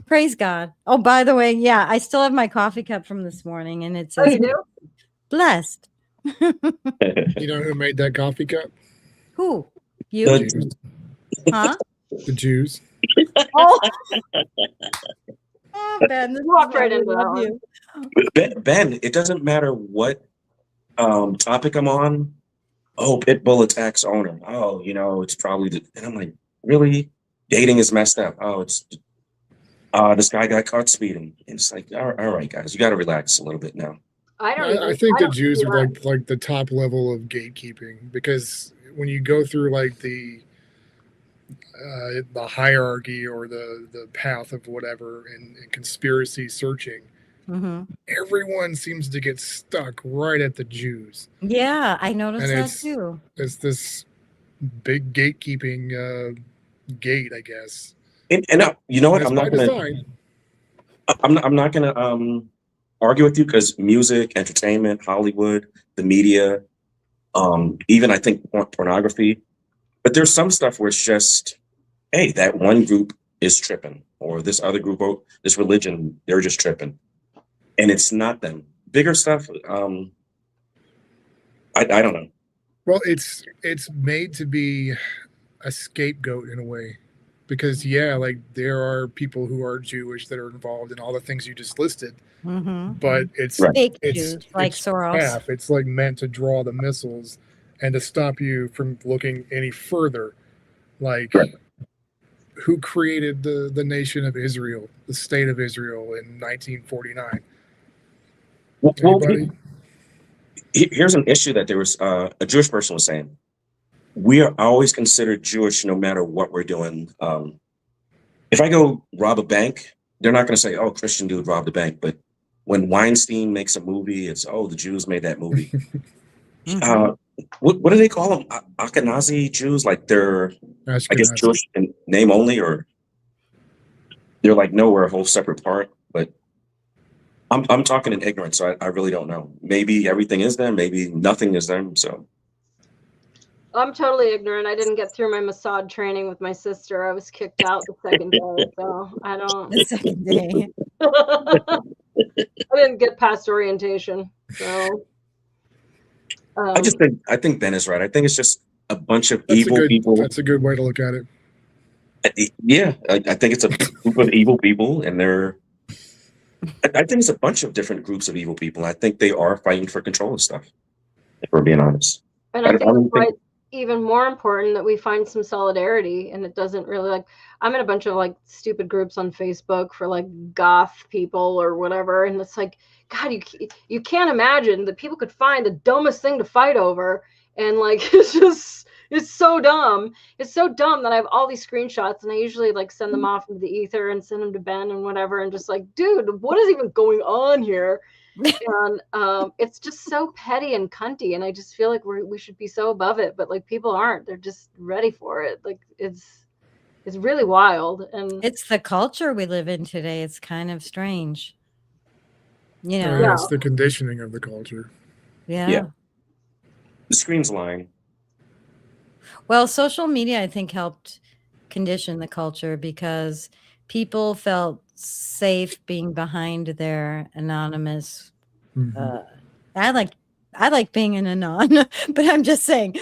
Praise God. Oh, by the way, yeah, I still have my coffee cup from this morning, and it Oh, says you do? blessed. You know who made that coffee cup? Who? The You? Jews. Huh? The Jews. Oh, oh Ben, this is Walked why right we into that love one. you. Ben, it doesn't matter what topic I'm on. Oh, Pitbull attacks owner. Oh, you know, it's probably and I'm like, really? Dating is messed up. Oh, it's this guy got caught speeding. And it's like, all right, guys, you got to relax a little bit now. I think the Jews are like the top level of gatekeeping, because when you go through like the hierarchy or the path of whatever in conspiracy searching, everyone seems to get stuck right at the Jews. Yeah, I noticed And that too. It's this big gatekeeping gate, I guess. And you know what? And I'm not it's by gonna. design. I'm not gonna argue with you, because music, entertainment, Hollywood, the media, even I think pornography. But there's some stuff where it's just, hey, that one group is tripping, or this other group, or this religion, they're just tripping, and it's not them. Bigger stuff. I don't know. Well, it's made to be a scapegoat in a way, because like there are people who are Jewish that are involved in all the things you just listed, but it's fake it's Jews, like it's Soros. half. It's like meant to draw the missiles and to stop you from looking any further. Like, who created the nation of Israel, the state of Israel in 1949? Well, Anybody? here's an issue that there was a Jewish person was saying. We are always considered Jewish no matter what we're doing. If I go rob a bank, they're not going to say, "Oh, Christian dude robbed a bank." But when Weinstein makes a movie, it's, "Oh, the Jews made that movie." What do they call them? Ashkenazi Jews? Like they're, I guess, Jewish in name only, or they're like, no, we're a whole separate part. But I'm talking in ignorance, so I really don't know. Maybe everything is them, maybe nothing is them. So I'm totally ignorant. I didn't get through my Mossad training with my sister. I was kicked out the second day, so I don't. The second day. I didn't get past orientation, so. I think Ben is right. I think it's just a bunch of evil people. That's a good way to look at it. Yeah, I think it's a group of evil people, and I think it's a bunch of different groups of evil people. I think they are fighting for control of stuff, if we're being honest. And I think it's why it's even more important that we find some solidarity, and it doesn't really, like, I'm in a bunch of like stupid groups on Facebook for like goth people or whatever, and it's like, God, you can't imagine that people could find the dumbest thing to fight over, and like it's so dumb. It's so dumb that I have all these screenshots, and I usually like send them off into the ether and send them to Ben and whatever, and just like, dude, what is even going on here? And it's just so petty and cunty, and I just feel like we should be so above it, but like people aren't. They're just ready for it. Like it's really wild, and it's the culture we live in today. It's kind of strange. You know, Yeah, it's the conditioning of the culture. Yeah. The screen's lying. Well, social media, I think, helped condition the culture because people felt safe being behind their anonymous. I like being an anon, but I'm just saying,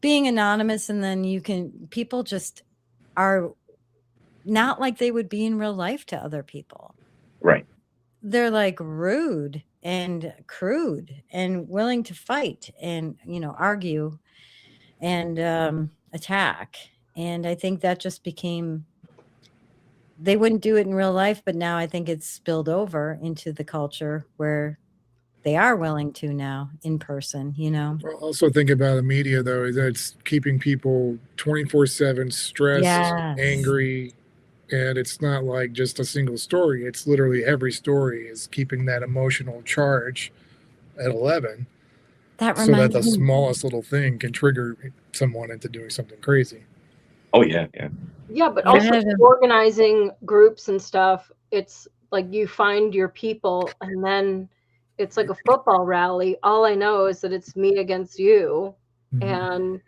being anonymous, and then people just are not like they would be in real life to other people. Right. They're like rude and crude and willing to fight and, argue and attack. And I think that just became, they wouldn't do it in real life, but now I think it's spilled over into the culture where they are willing to now in person, you know? Well, also think about the media, though, is that it's keeping people 24/7 stressed, Yes. angry, and it's not like just a single story. It's literally every story is keeping that emotional charge at 11. That So that reminds the me. smallest little thing can trigger someone into doing something crazy. Oh yeah, yeah. Yeah, but Yeah, I also had a- organizing groups and stuff. It's like you find your people, and then it's like a football rally. All I know is that it's me against you, and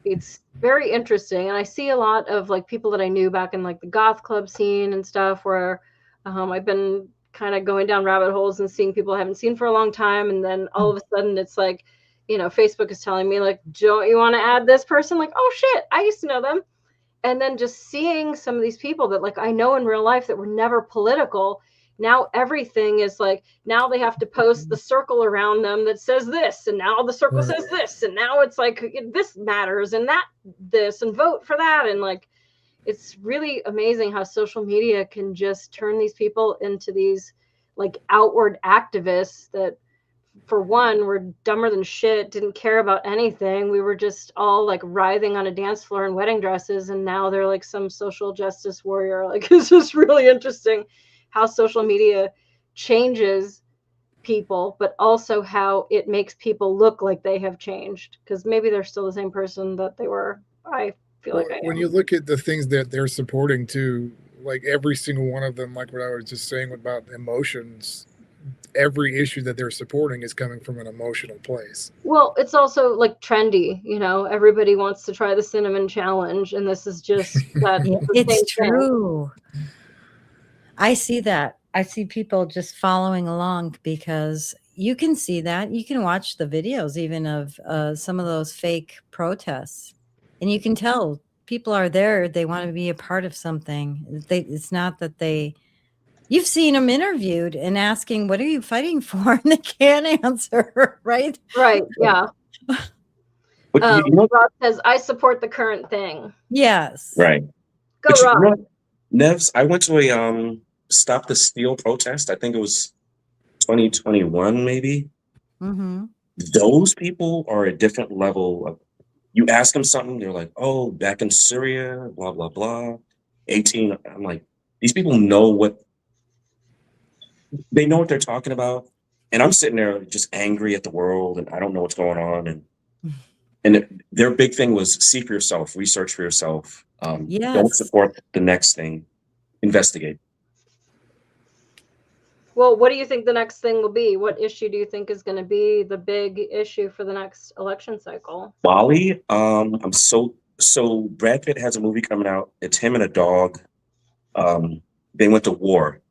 it's very interesting. And I see a lot of like people that I knew back in like the goth club scene and stuff, where I've been kind of going down rabbit holes and seeing people I haven't seen for a long time, and then all of a sudden it's like, Facebook is telling me like, don't you want to add this person? Like, oh shit, I used to know them. And then just seeing some of these people that like I know in real life that were never political. Now everything is like, now they have to post the circle around them that says this, and now the circle says this, and now it's like this matters and that this, and vote for that. And like, it's really amazing how social media can just turn these people into these like outward activists that, for one, were dumber than shit, didn't care about anything. We were just all like writhing on a dance floor in wedding dresses, and now they're like some social justice warrior. Like, it's just really interesting how social media changes people, but also how it makes people look like they have changed, because maybe they're still the same person that they were. I feel like I am. When you look at the things that they're supporting too, like every single one of them, like what I was just saying about emotions, every issue that they're supporting is coming from an emotional place. Well, it's also like trendy, everybody wants to try the cinnamon challenge, and this is just that. Yeah, the same it's thing. true. I see that. I see people just following along because you can see that. You can watch the videos even of some of those fake protests, and you can tell people are there. They want to be a part of something. It's not that they. You've seen them interviewed and asking, "What are you fighting for?" And they can't answer, right? Right. Yeah. But Rob says, "I support the current thing." Yes. right. Go, But Rob. Nevs, I went to a Stop the Steal protest. I think it was 2021, maybe. Mm-hmm. Those people are a different level of. You ask them something, they're like, "Oh, back in Syria, blah blah blah." 18. I'm like, these people know what. They know what they're talking about, and I'm sitting there just angry at the world, and I don't know what's going on. And their big thing was see for yourself, research for yourself. Yes. Don't support the next thing. Investigate. Well, what do you think the next thing will be? What issue do you think is going to be the big issue for the next election cycle? Bali. I'm so Brad Pitt has a movie coming out. It's him and a dog. They went to war.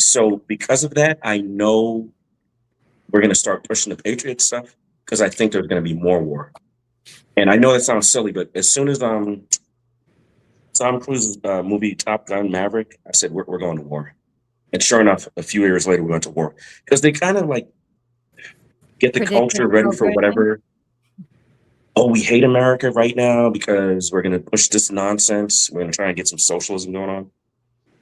So because of that, I know we're going to start pushing the Patriot stuff because I think there's going to be more war. And I know that sounds silly, but as soon as Tom Cruise's movie Top Gun Maverick, I said we're going to war. And sure enough, a few years later, we went to war because they kind of like get the culture ready for whatever. Oh, we hate America right now because we're going to push this nonsense. We're going to try and get some socialism going on.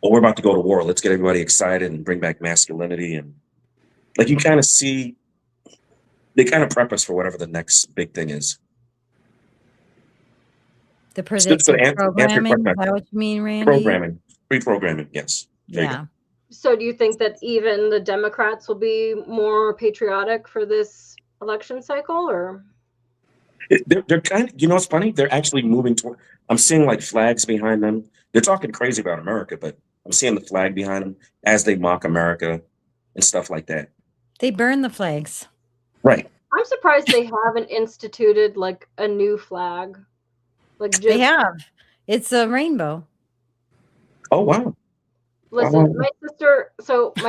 Oh, we're about to go to war. Let's get everybody excited and bring back masculinity. And like you kind of see, they kind of prep us for whatever the next big thing is. The predictive programming, is that what you mean, Randy? Pre-programming, yes. Yeah. So do you think that even the Democrats will be more patriotic for this election cycle, or? They're kind of, it's funny. They're actually moving toward, I'm seeing like flags behind them. They're talking crazy about America, but I'm seeing the flag behind them as they mock America and stuff like that. They burn the flags. Right. I'm surprised they haven't instituted like a new flag. Like just, they have. It's a rainbow. Oh, wow. Listen, my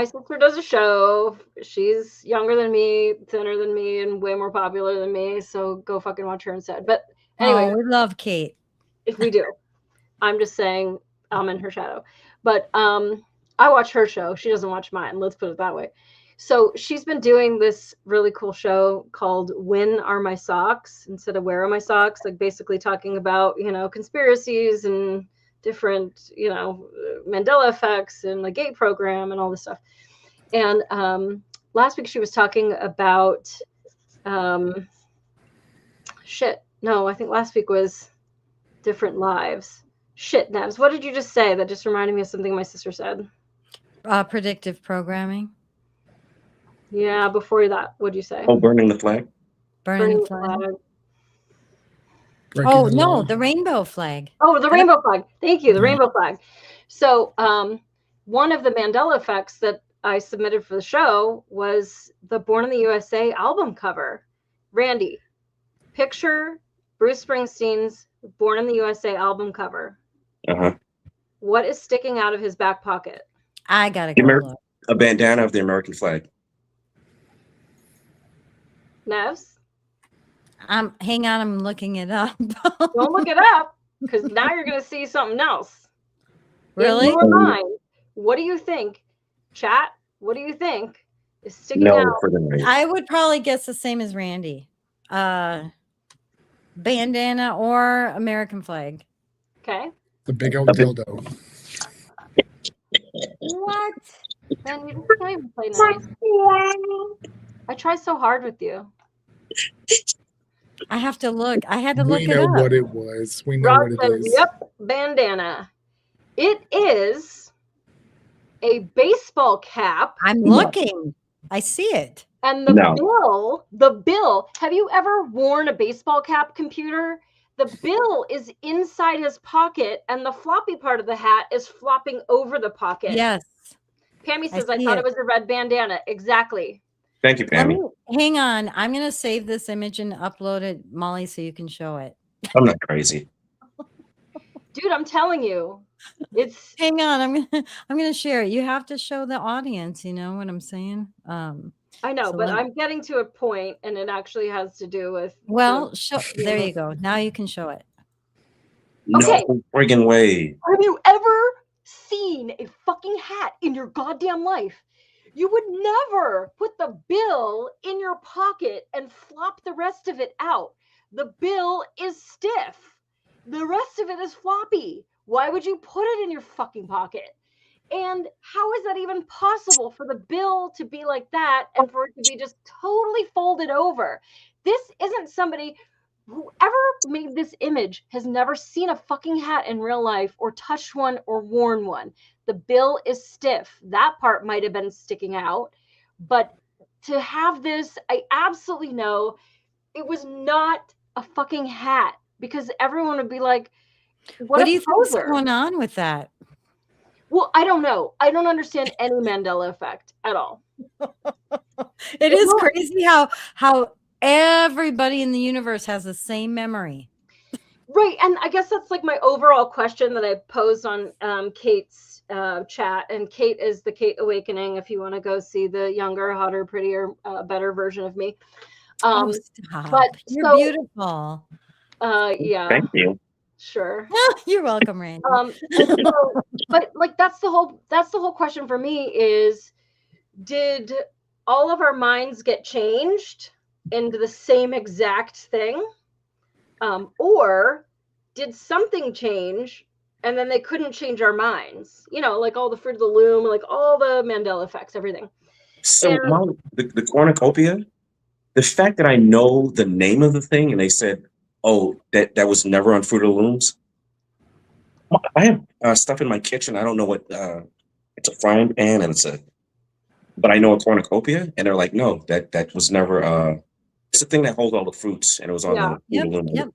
sister does a show. She's younger than me, thinner than me, and way more popular than me. So go fucking watch her instead. But anyway, we love Kate. If we do, I'm just saying I'm in her shadow. But I watch her show. She doesn't watch mine. Let's put it that way. So she's been doing this really cool show called When Are My Socks instead of Where Are My Socks? Like basically talking about, conspiracies and different, Mandela effects and the gate program and all this stuff. And last week she was talking about shit. No, I think last week was different lives. Shit, Nevs. What did you just say? That just reminded me of something my sister said. Predictive programming. Yeah, before that, what'd you say? Oh, burning the flag. Burning the flag. Breaking Oh the no, law. the rainbow flag. Oh, the rainbow flag. Thank you, the rainbow flag. So one of the Mandela effects that I submitted for the show was the Born in the USA album cover. Randy, picture Bruce Springsteen's Born in the USA album cover. Uh-huh. What is sticking out of his back pocket? I gotta go look. A bandana of the American flag. Nevs? Hang on, I'm looking it up. Don't look it up, because now you're going to see something else. Really? In your mind, what do you think? Chat, what do you think is sticking out? For the night. I would probably guess the same as Randy. Bandana or American flag. Okay. The big old dildo. What? Man, you don't even play nice. I try so hard with you. I have to look. I had to look We it know up. what it was. We know Rod what it says, is. yep, bandana. It is a baseball cap. I'm looking. I see it. And the bill, have you ever worn a baseball cap, computer? The bill is inside his pocket and the floppy part of the hat is flopping over the pocket. Yes. Pammy says, I see thought it. it was a red bandana. Exactly. Thank you, Pammy. Hang on. I'm going to save this image and upload it, Molly, so you can show it. I'm not crazy. Dude, I'm telling you. It's hang on. I'm gonna share it. You have to show the audience, you know what I'm saying? I know, so but I'm getting to a point and it actually has to do with there you go. Now you can show it. Okay. No friggin' way. Have you ever seen a fucking hat in your goddamn life? You would never put the bill in your pocket and flop the rest of it out. The bill is stiff. The rest of it is floppy. Why would you put it in your fucking pocket? And how is that even possible for the bill to be like that and for it to be just totally folded over? This isn't somebody, whoever made this image has never seen a fucking hat in real life or touched one or worn one. The bill is stiff. That part might have been sticking out, but to have this, I absolutely know it was not a fucking hat, because everyone would be like, what do you think is going on with that? Well, I don't know. I don't understand any Mandela effect at all. It is crazy how everybody in the universe has the same memory. Right. And I guess that's like my overall question that I posed on Kate's chat. And Kate is the Kate Awakening, if you want to go see the younger, hotter, prettier, better version of me. Stop. But You're beautiful. Yeah. Thank you. Sure. You're welcome, Randy. But like that's the whole question for me is, did all of our minds get changed into the same exact thing? Or did something change and then they couldn't change our minds? You know, like all the Fruit of the Loom, like all the Mandela effects, everything. So Mom, the cornucopia, the fact that I know the name of the thing and they said, oh, that was never on Fruit of the Looms. I have stuff in my kitchen. I don't know what it's a frying pan and but I know a cornucopia, and they're like, no, that was never it's the thing that holds all the fruits, and it was on the Fruit of the Loom. Yep.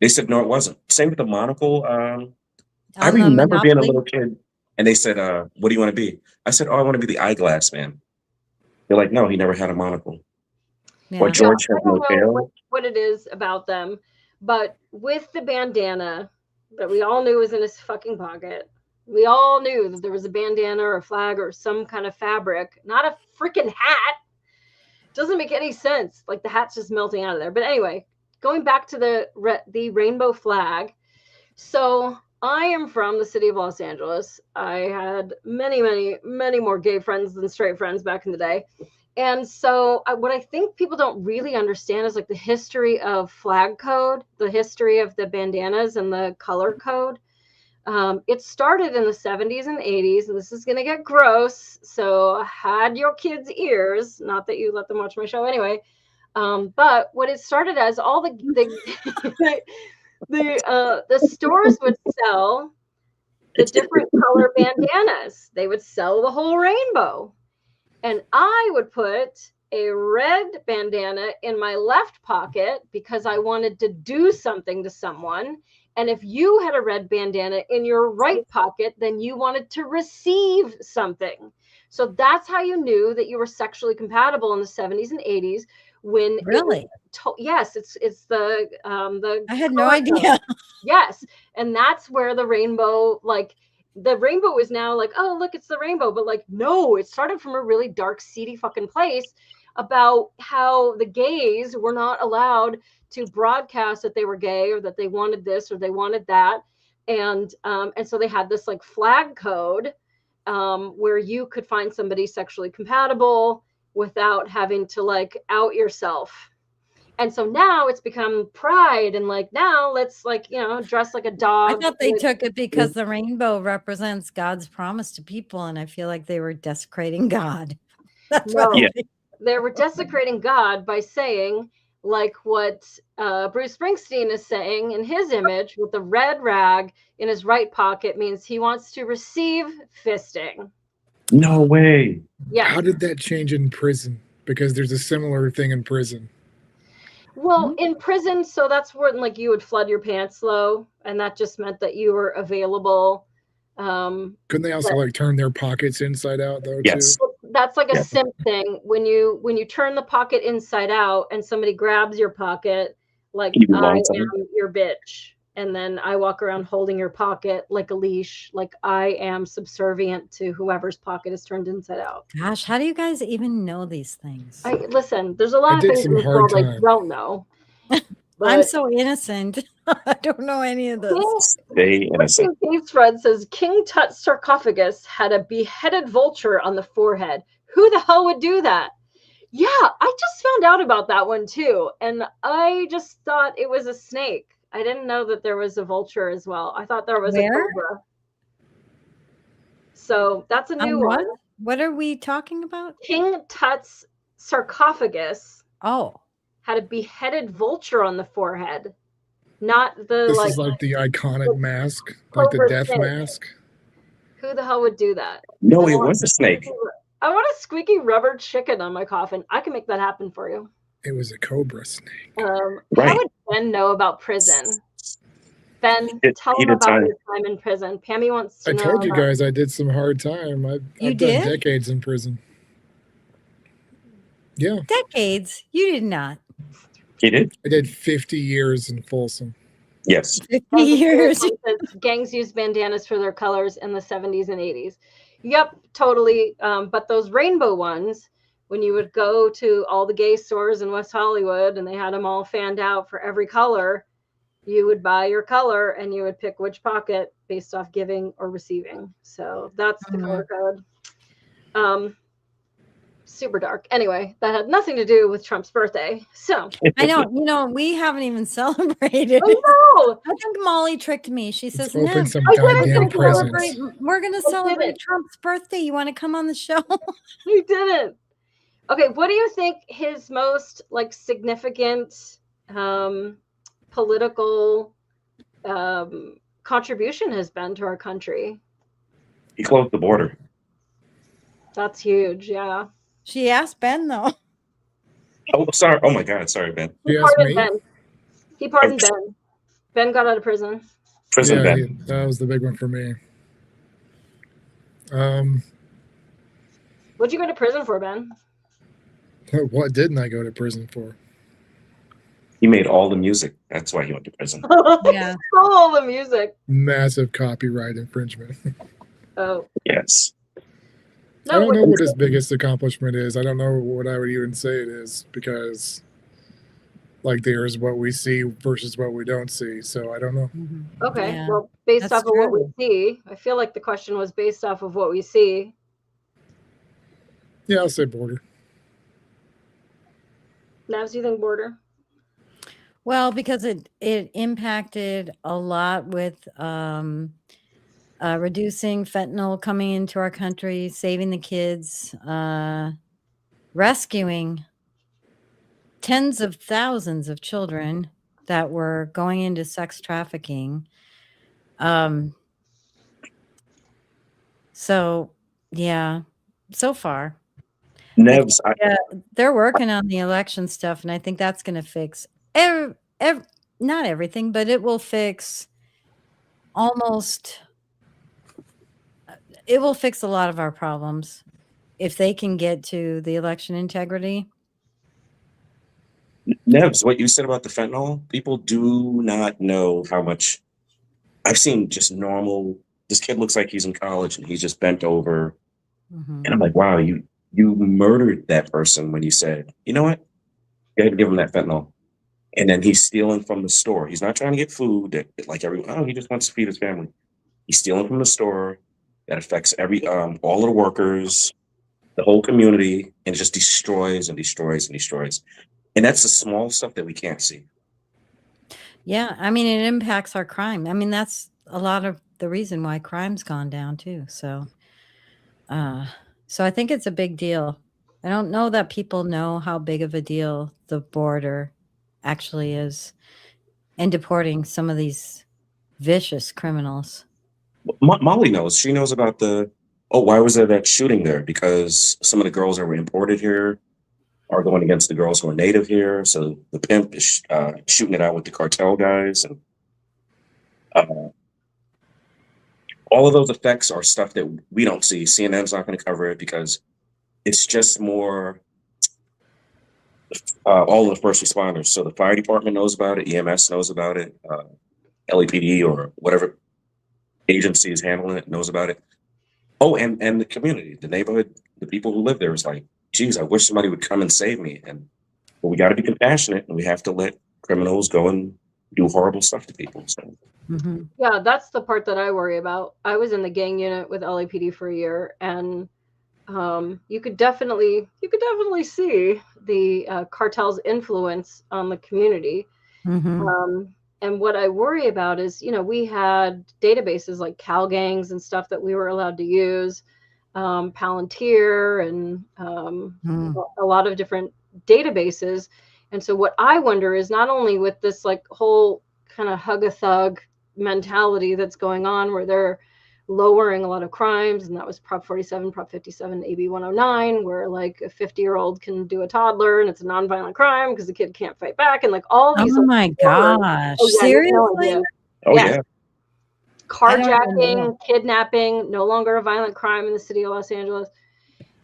They said no, it wasn't. Same with the monocle. I remember being a little kid, and they said, what do you want to be? I said, oh, I want to be the eyeglass man. They're like, no, he never had a monocle. Yeah. Or George has I don't no know tail. what it is about them, but with the bandana that we all knew was in his fucking pocket, we all knew that there was a bandana or a flag or some kind of fabric, not a freaking hat. Doesn't make any sense. Like the hat's just melting out of there. But anyway, going back to the rainbow flag. So I am from the city of Los Angeles. I had many, many, many more gay friends than straight friends back in the day. And so what I think people don't really understand is like the history of flag code, the history of the bandanas and the color code. It started in the 70s and 80s, and this is going to get gross. So had your kids' ears, not that you let them watch my show anyway. But what it started as, all the stores would sell the different color bandanas. They would sell the whole rainbow. And I would put a red bandana in my left pocket because I wanted to do something to someone. And if you had a red bandana in your right pocket, then you wanted to receive something. So that's how you knew that you were sexually compatible in the 70s and 80s. When Really? Yes, it's the I had no idea. Yes, and that's where the rainbow, like the rainbow is now like, oh look, it's the rainbow, but like no, it started from a really dark, seedy fucking place about how the gays were not allowed to broadcast that they were gay or that they wanted this or they wanted that, and so they had this like flag code where you could find somebody sexually compatible without having to like out yourself. And so now it's become pride, and like now let's like, you know, dress like a dog. I thought they took it because the rainbow represents God's promise to people, and I feel like they were desecrating God. That's what they were desecrating God by saying, like what Bruce Springsteen is saying in his image with the red rag in his right pocket means he wants to receive fisting. No way. Yeah. How did that change in prison? Because there's a similar thing in prison. Well, in prison, so that's where like you would flood your pants low, and that just meant that you were available. Couldn't they also like turn their pockets inside out though? Yes. Too? That's like a simp thing. When you turn the pocket inside out and somebody grabs your pocket, like I am your bitch. And then I walk around holding your pocket like a leash, like I am subservient to whoever's pocket is turned inside out. Gosh, how do you guys even know these things? Listen, there's a lot of things in this world I don't know. I'm so innocent. I don't know any of this. Stay innocent. Case Fred says King Tut's sarcophagus had a beheaded vulture on the forehead. Who the hell would do that? Yeah, I just found out about that one too. And I just thought it was a snake. I didn't know that there was a vulture as well. I thought there was a cobra. So that's a new one. What are we talking about? King Tut's sarcophagus had a beheaded vulture on the forehead. Not the This is like the iconic mask, like the death mask. Who the hell would do that? No, it was a snake. I want a squeaky rubber chicken on my coffin. I can make that happen for you. It was a cobra snake. How would Ben know about prison? Ben, tell him about your time in prison. Pammy wants to know. I told you guys I did some hard time. I've done decades in prison. Yeah. Decades? You did not. He did? I did 50 years in Folsom. Yes. 50 years. Gangs used bandanas for their colors in the 70s and 80s. Yep, totally. But those rainbow ones, when you would go to all the gay stores in West Hollywood and they had them all fanned out for every color, you would buy your color and you would pick which pocket based off giving or receiving. So that's the color code. Super dark. Anyway, that had nothing to do with Trump's birthday. So I know, we haven't even celebrated. I know. I think Molly tricked me. She says, open no, some goddamn presents. we're going to celebrate Trump's birthday. You want to come on the show? You didn't. Okay, what do you think his most like significant political contribution has been to our country? He closed the border. That's huge, yeah. She asked Ben though. Oh, sorry. Oh my God. Sorry, Ben. He pardoned Ben. He pardoned Ben. Ben got out of prison. Ben. That was the big one for me. What'd you go to prison for, Ben? What didn't I go to prison for? He made all the music. That's why he went to prison. Yeah. All the music. Massive copyright infringement. Oh. Yes. I don't know what his biggest accomplishment is. I don't know what I would even say it is because, like, there's what we see versus what we don't see. So I don't know. Okay. Yeah, well, based that's off of what we see, I feel like the question was based off of what we see. Yeah, I'll say border. Nevs, you think border? Well, because it impacted a lot with reducing fentanyl coming into our country, saving the kids, rescuing tens of thousands of children that were going into sex trafficking. So, yeah, so far. Nevs, They're working on the election stuff, and I think that's going to fix not everything, but it will fix it will fix a lot of our problems if they can get to the election integrity. Nevs, what you said about the fentanyl, people do not know how much. I've seen just normal. This kid looks like he's in college and he's just bent over, and I'm like, wow, you murdered that person when you said, you know what, you got to give him that fentanyl, and then he's stealing from the store. He's not trying to get food like everyone. Oh, he just wants to feed his family. He's stealing from the store. That affects all of the workers, the whole community, and it just destroys and destroys and destroys. And that's the small stuff that we can't see. Yeah, I mean, it impacts our crime. I mean, that's a lot of the reason why crime's gone down too. So I think it's a big deal. I don't know that people know how big of a deal the border actually is in deporting some of these vicious criminals. Molly knows. She knows about why was there that shooting there? Because some of the girls that were imported here are going against the girls who are native here. So the pimp is shooting it out with the cartel guys. And all of those effects are stuff that we don't see. CNN's not going to cover it because it's just more all of the first responders. So the fire department knows about it. EMS knows about it. LAPD or whatever agency is handling it knows about it. Oh, and the community, the neighborhood, the people who live there is like, geez, I wish somebody would come and save me. But we got to be compassionate, and we have to let criminals go and do horrible stuff to people. So. Yeah, that's the part that I worry about. I was in the gang unit with LAPD for a year, and you could definitely see the cartel's influence on the community. And what I worry about is, we had databases like Cal Gangs and stuff that we were allowed to use, Palantir and a lot of different databases. And so what I wonder is not only with this like whole kind of hug a thug mentality that's going on where they're lowering a lot of crimes, and that was Prop 47, Prop 57, AB 109, where like a 50-year-old can do a toddler and it's a nonviolent crime because the kid can't fight back, and like all these. Oh my gosh! Seriously? Oh yeah. Carjacking, kidnapping, no longer a violent crime in the city of Los Angeles.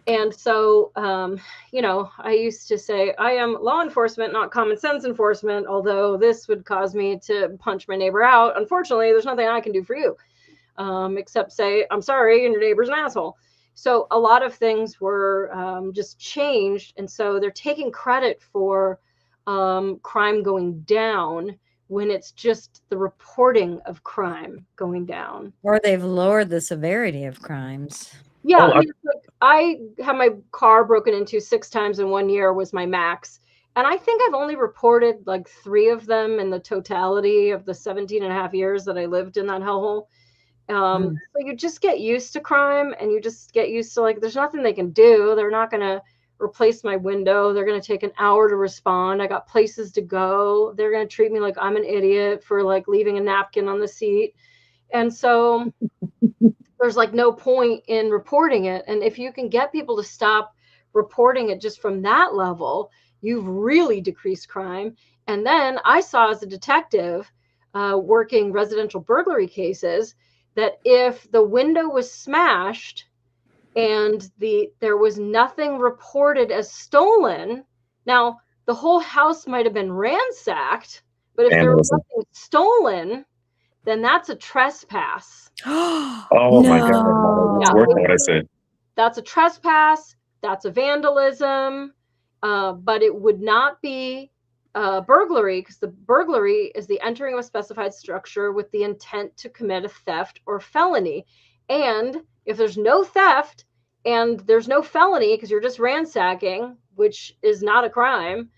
And so, I used to say, I am law enforcement, not common sense enforcement, although this would cause me to punch my neighbor out. Unfortunately, there's nothing I can do for you, except say, I'm sorry, and your neighbor's an asshole. So a lot of things were just changed. And so they're taking credit for crime going down when it's just the reporting of crime going down. Or they've lowered the severity of crimes. Yeah, I had my car broken into 6 times in 1 year was my max. And I think I've only reported like 3 of them in the totality of the 17 and a half years that I lived in that hellhole. So you just get used to crime, and you just get used to like, there's nothing they can do. They're not going to replace my window. They're going to take an hour to respond. I got places to go. They're going to treat me like I'm an idiot for like leaving a napkin on the seat. And so there's like no point in reporting it. And if you can get people to stop reporting it just from that level, you've really decreased crime. And then I saw as a detective working residential burglary cases that if the window was smashed and there was nothing reported as stolen, now the whole house might have been ransacked, but if there was nothing stolen, then that's a trespass. Oh my God. That's worse than what I said. That's a trespass. That's a vandalism. But it would not be burglary, because the burglary is the entering of a specified structure with the intent to commit a theft or felony. And if there's no theft and there's no felony because you're just ransacking, which is not a crime,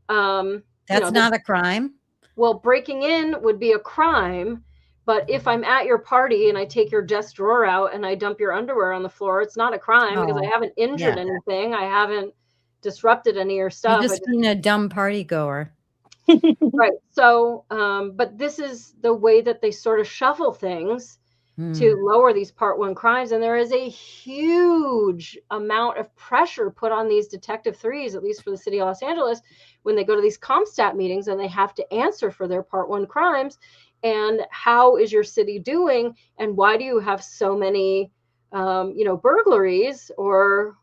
That's not a crime. Well, breaking in would be a crime, but if I'm at your party and I take your desk drawer out and I dump your underwear on the floor, it's not a crime because I haven't injured anything. I haven't disrupted any of your stuff. You're just being a dumb party goer. Right. So, but this is the way that they sort of shuffle things to lower these Part 1 crimes. And there is a huge amount of pressure put on these Detective 3s, at least for the city of Los Angeles, when they go to these CompStat meetings and they have to answer for their Part 1 crimes. And how is your city doing? And why do you have so many, burglaries or,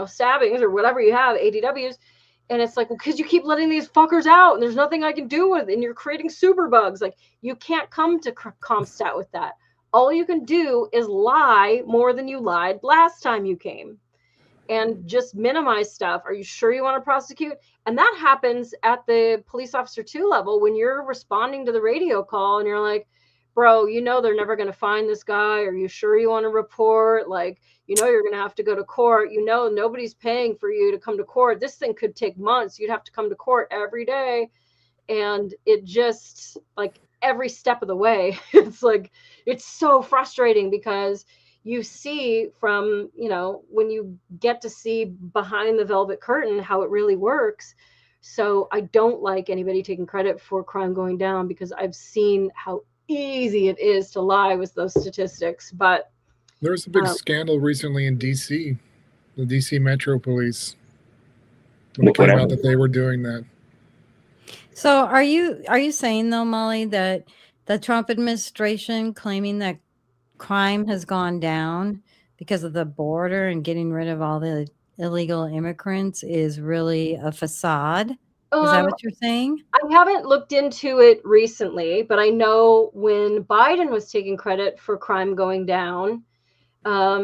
stabbings or whatever you have, ADWs? And it's like, well, because you keep letting these fuckers out and there's nothing I can do with it, and you're creating super bugs. Like, you can't come to CompStat with that. All you can do is lie more than you lied last time you came and just minimize stuff. Are you sure you want to prosecute? And that happens at the police officer 2 level when you're responding to the radio call and you're like, bro, they're never going to find this guy. Are you sure you want to report? Like, you're going to have to go to court. Nobody's paying for you to come to court. This thing could take months. You'd have to come to court every day. And it just, like, every step of the way, it's like, it's so frustrating because you see from, when you get to see behind the velvet curtain how it really works. So I don't like anybody taking credit for crime going down because I've seen how easy it is to lie with those statistics. But there was a big scandal recently in DC, the DC Metro Police, when it came out that they were doing that. So are you saying though, Molly, that the Trump administration claiming that crime has gone down because of the border and getting rid of all the illegal immigrants is really a facade? Is that what you're saying? I haven't looked into it recently, but I know when Biden was taking credit for crime going down,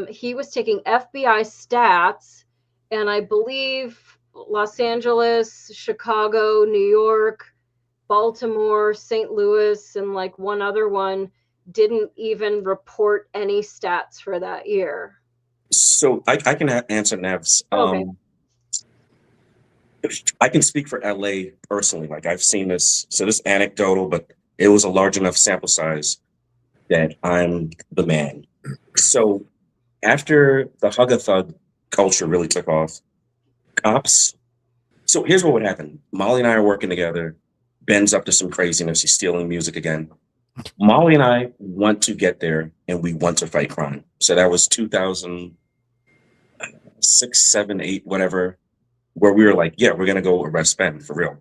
he was taking FBI stats, and I believe Los Angeles, Chicago, New York, Baltimore, St. Louis, and like one other one didn't even report any stats for that year. So I can answer Nevs. Okay. I can speak for LA personally. Like, I've seen this. So this is anecdotal, but it was a large enough sample size that I'm the man. So after the hug-a-thug culture really took off, cops. So here's what would happen. Molly and I are working together. Ben's up to some craziness. He's stealing music again. Molly and I want to get there and we want to fight crime. So that was 2006, 7, 8, whatever, where we were like, yeah, we're going to go arrest Ben for real.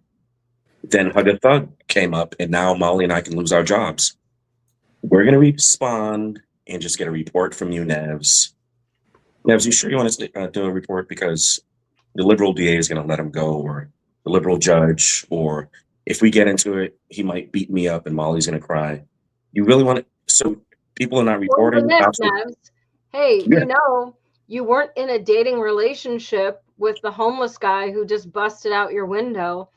Then Hug a Thug came up and now Molly and I can lose our jobs. We're going to respond and just get a report from you, Nevs. Nevs, you sure you want to do a report? Because the liberal DA is going to let him go, or the liberal judge, or if we get into it, he might beat me up and Molly's going to cry. You really want to? So people are not reporting. Nevs. Hey, you weren't in a dating relationship with the homeless guy who just busted out your window.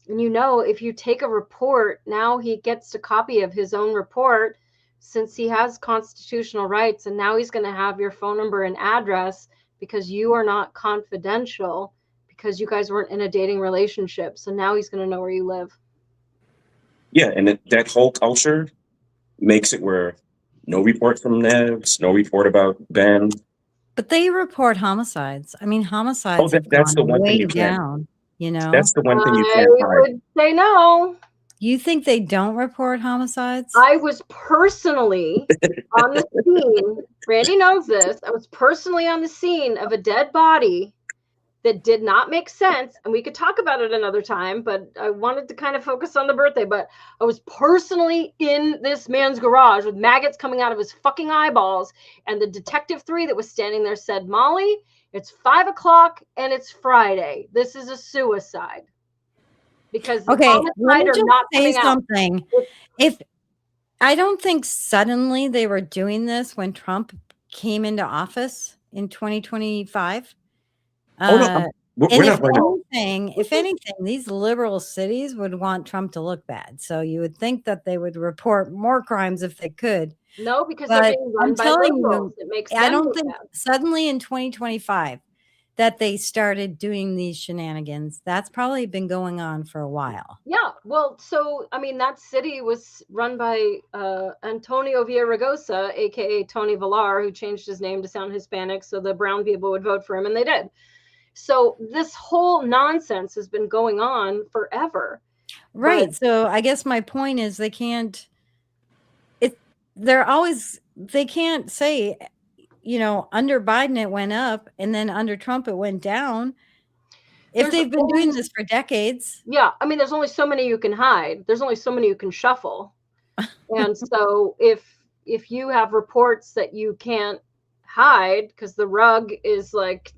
And if you take a report, now he gets a copy of his own report since he has constitutional rights. And now he's going to have your phone number and address because you are not confidential, because you guys weren't in a dating relationship. So now he's going to know where you live. Yeah, and that whole culture makes it where no report from Nevs, no report about Ben. But they report homicides. I mean, homicides that's the one thing you down, That's the one thing you can't hide. I would say no. You think they don't report homicides? I was personally on the scene. Randy knows this. I was personally on the scene of a dead body that did not make sense. And we could talk about it another time, but I wanted to kind of focus on the birthday. But I was personally in this man's garage with maggots coming out of his fucking eyeballs. And the Detective 3 that was standing there said, Molly, it's 5 o'clock and it's Friday. This is a suicide. Because let me just say something. If I don't think suddenly they were doing this when Trump came into office in 2025. If anything, these liberal cities would want Trump to look bad. So you would think that they would report more crimes if they could. No, because they're being run by liberals. It makes sense. I don't think suddenly in 2025 that they started doing these shenanigans. That's probably been going on for a while. Yeah, well, so I mean, that city was run by Antonio Villaraigosa, aka Tony Villar, who changed his name to sound Hispanic so the brown people would vote for him, and they did. So this whole nonsense has been going on forever. Right. So I guess my point is they can't say, you know, under Biden it went up and then under Trump it went down. If they've been doing this for decades. Yeah, I mean, there's only so many you can hide. There's only so many you can shuffle. And so if you have reports that you can't hide because the rug is like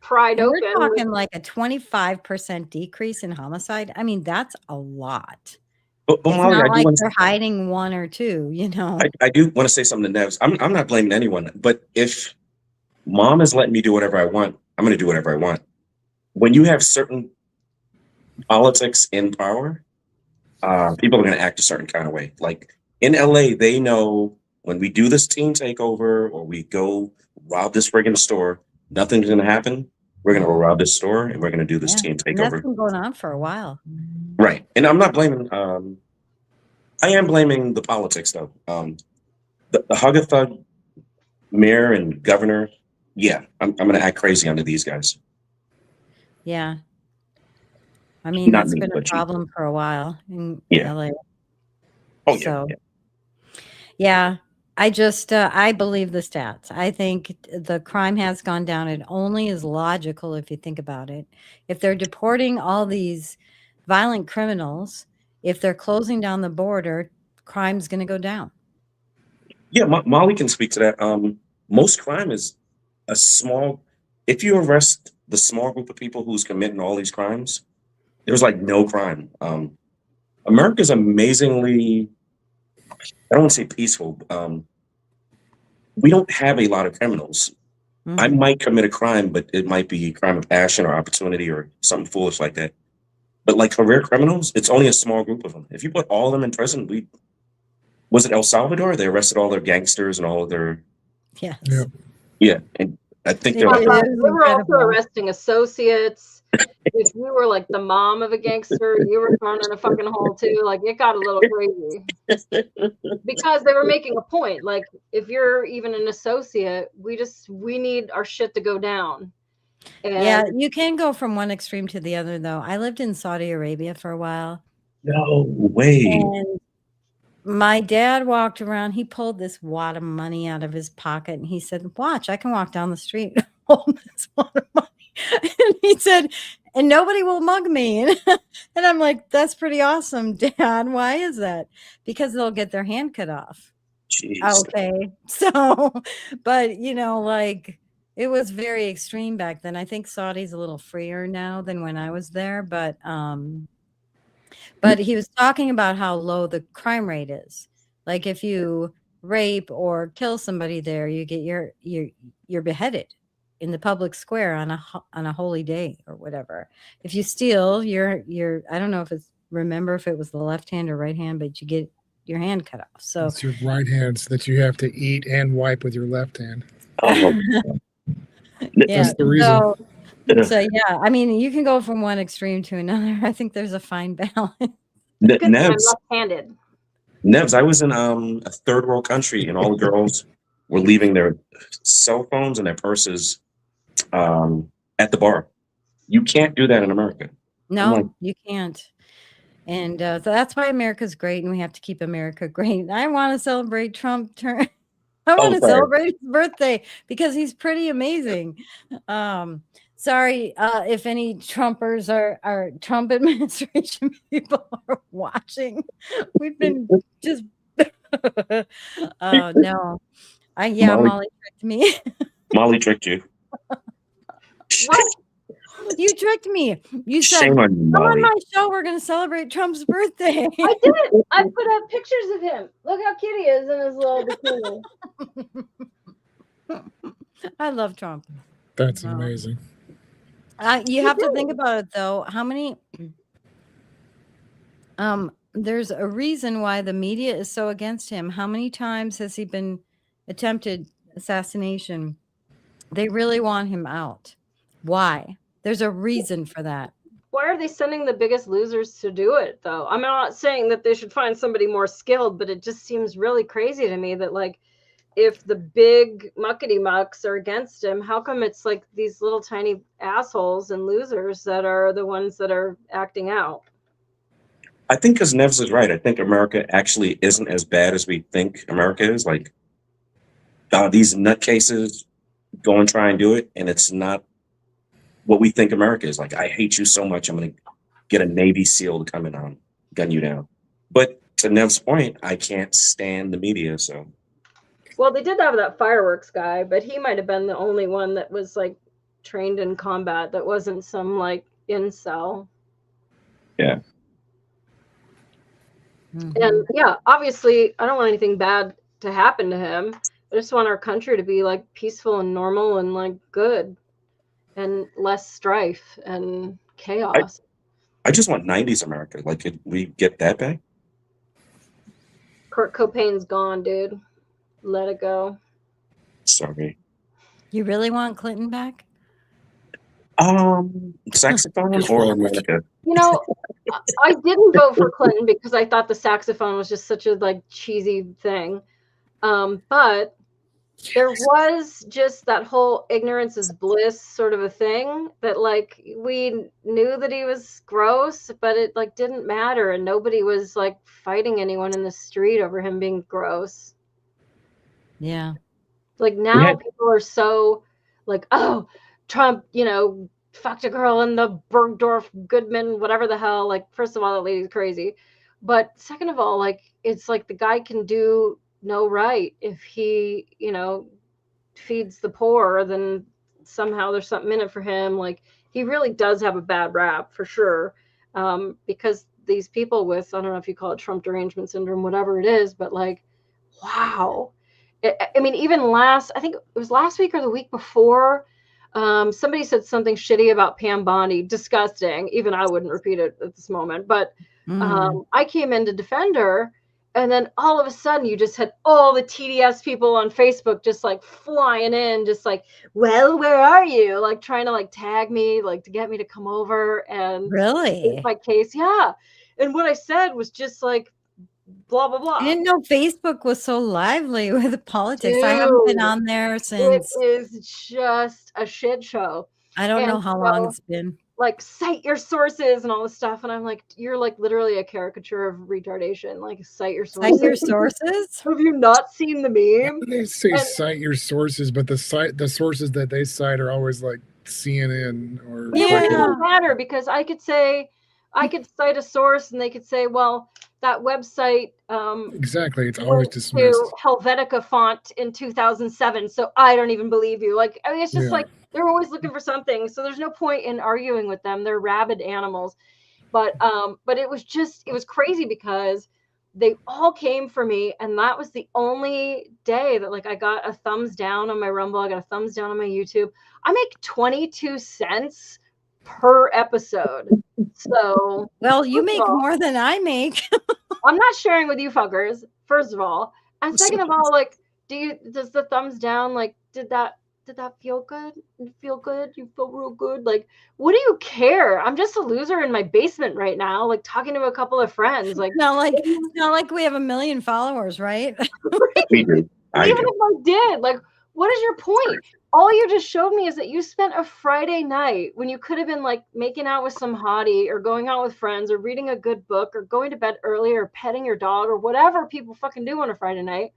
pried open. We're talking like a 25% decrease in homicide. I mean, that's a lot. But it's Molly, not like they're hiding one or two, you know. I do want to say something to Nevs. I'm not blaming anyone, but if mom is letting me do whatever I want, I'm going to do whatever I want. When you have certain politics in power, people are going to act a certain kind of way. Like in LA, they know when we do this teen takeover or we go rob this friggin' store, nothing's going to happen. We're going to go rob this store and we're going to do this teen takeover. That's been going on for a while. Right. And I'm not blaming, I am blaming the politics though. The hug-a-thug mayor and governor, yeah, I'm going to act crazy under these guys. Yeah. I mean, Not that's me, been a but you. problem for a while in Yeah. LA. Oh, yeah. So, yeah. yeah, I just, I believe the stats. I think the crime has gone down. It only is logical if you think about it. If they're deporting all these violent criminals, if they're closing down the border, crime's going to go down. Yeah, Molly can speak to that. Most crime is a small, if you arrest the small group of people who's committing all these crimes, there's like no crime. America's amazingly, I don't want to say peaceful. We don't have a lot of criminals. I might commit a crime, but it might be a crime of passion or opportunity or something foolish like that. But like career criminals, it's only a small group of them. If you put all of them in prison, was it El Salvador? They arrested all their gangsters and all of their. Yes. Yeah. And I think They they're like, were also arresting associates. If you were like the mom of a gangster, you were thrown in a fucking hole too. Like it got a little crazy because they were making a point. Like if you're even an associate, we need our shit to go down. And yeah, you can go from one extreme to the other, though. I lived in Saudi Arabia for a while. No way. And my dad walked around. He pulled this wad of money out of his pocket, and he said, "Watch, I can walk down the street and hold this wad of money." And he said, "And nobody will mug me." And I'm like, "That's pretty awesome, Dad. Why is that?" Because they'll get their hand cut off. Jeez. Okay, so, but you know, like. It was very extreme back then. I think Saudi's a little freer now than when I was there, but he was talking about how low the crime rate is. Like if you rape or kill somebody there, you get you're beheaded in the public square on a holy day or whatever. If you steal, you're I don't know if it was the left hand or right hand, but you get your hand cut off. So it's your right hand that you have to eat and wipe with your left hand. Oh. Yeah. That's the reason. So yeah, I mean, you can go from one extreme to another. I think there's a fine balance. I'm left-handed. Nevs, I was in a third world country and all the girls were leaving their cell phones and their purses at the bar. You can't do that in America. No, you can't. And so that's why America's great, and we have to keep America great. I want to celebrate Trump turn. I want to celebrate his birthday because he's pretty amazing. Sorry if any Trumpers are Trump administration people are watching. We've been just oh no. Molly tricked me. Molly tricked you. What? You tricked me. You said, "Shame on you, come Molly." on my show. We're going to celebrate Trump's birthday. I did. I put up pictures of him. Look how cute he is in his little bikini. I love Trump. That's amazing. You have to think about it, though. How many? There's a reason why the media is so against him. How many times has he been attempted assassination? They really want him out. Why? There's a reason for that. Why are they sending the biggest losers to do it, though? I'm not saying that they should find somebody more skilled, but it just seems really crazy to me that, like, if the big muckety mucks are against him, how come it's like these little tiny assholes and losers that are the ones that are acting out? I think because Nevs is right. I think America actually isn't as bad as we think America is. Like, these nutcases go and try and do it, and it's not what we think America is. Like, I hate you so much, I'm going to get a Navy SEAL to come in and gun you down. But to Nev's point, I can't stand the media, so. Well, they did have that fireworks guy, but he might have been the only one that was, like, trained in combat that wasn't some, like, incel. Yeah. And yeah, obviously, I don't want anything bad to happen to him. I just want our country to be, like, peaceful and normal and, like, good and less strife and chaos. I just want 90s America. Like, could we get that back? Kurt Cobain's gone, dude. Let it go. Sorry. You really want Clinton back? Saxophone or America? You know, I didn't vote for Clinton because I thought the saxophone was just such a, like, cheesy thing. But there was just that whole ignorance is bliss sort of a thing that, like, we knew that he was gross, but it, like, didn't matter, and nobody was, like, fighting anyone in the street over him being gross. Yeah. Like, now people are so, like, oh, Trump, you know, fucked a girl in the Bergdorf Goodman, whatever the hell. Like, first of all, that lady's crazy. But second of all, like, it's like the guy can do no right. If he, you know, feeds the poor, then somehow there's something in it for him. Like, he really does have a bad rap for sure. Because these people with, I don't know if you call it Trump derangement syndrome, whatever it is, but, like, wow. I mean, even I think it was last week or the week before, somebody said something shitty about Pam Bondi. Disgusting. Even I wouldn't repeat it at this moment. But I came in to defend her. And then all of a sudden, you just had all the TDS people on Facebook just, like, flying in, just like, well, where are you? Like, trying to, like, tag me, like, to get me to come over and Really? my case. Yeah. And what I said was just like, blah, blah, blah. I didn't know Facebook was so lively with politics. I haven't been on there since. It is just a shit show. I don't know how long it's been. Like, cite your sources and all this stuff. And I'm like, you're, like, literally a caricature of retardation. Like, cite your sources. Cite your sources? Have you not seen the meme? They say cite your sources, but the sources that they cite are always like CNN or. Yeah. It doesn't matter because I could cite a source and they could say, well, that website exactly, it's always dismissed to Helvetica font in 2007, so I don't even believe you. Like, I mean, it's just like they're always looking for something, so there's no point in arguing with them. They're rabid animals. But it was crazy because they all came for me, and that was the only day that, like, I got a thumbs down on my Rumble, I got a thumbs down on my YouTube. I make 22 cents per episode. So, well, you make more than I make. I'm not sharing with you fuckers, first of all. And second of all, like, does the thumbs down, like, did that feel good? Feel good? You feel real good? Like, what do you care? I'm just a loser in my basement right now, like, talking to a couple of friends. Like, not like we have 1 million followers, right? We do. Even if I did, like, what is your point? All you just showed me is that you spent a Friday night when you could have been, like, making out with some hottie or going out with friends or reading a good book or going to bed early or petting your dog or whatever people fucking do on a Friday night.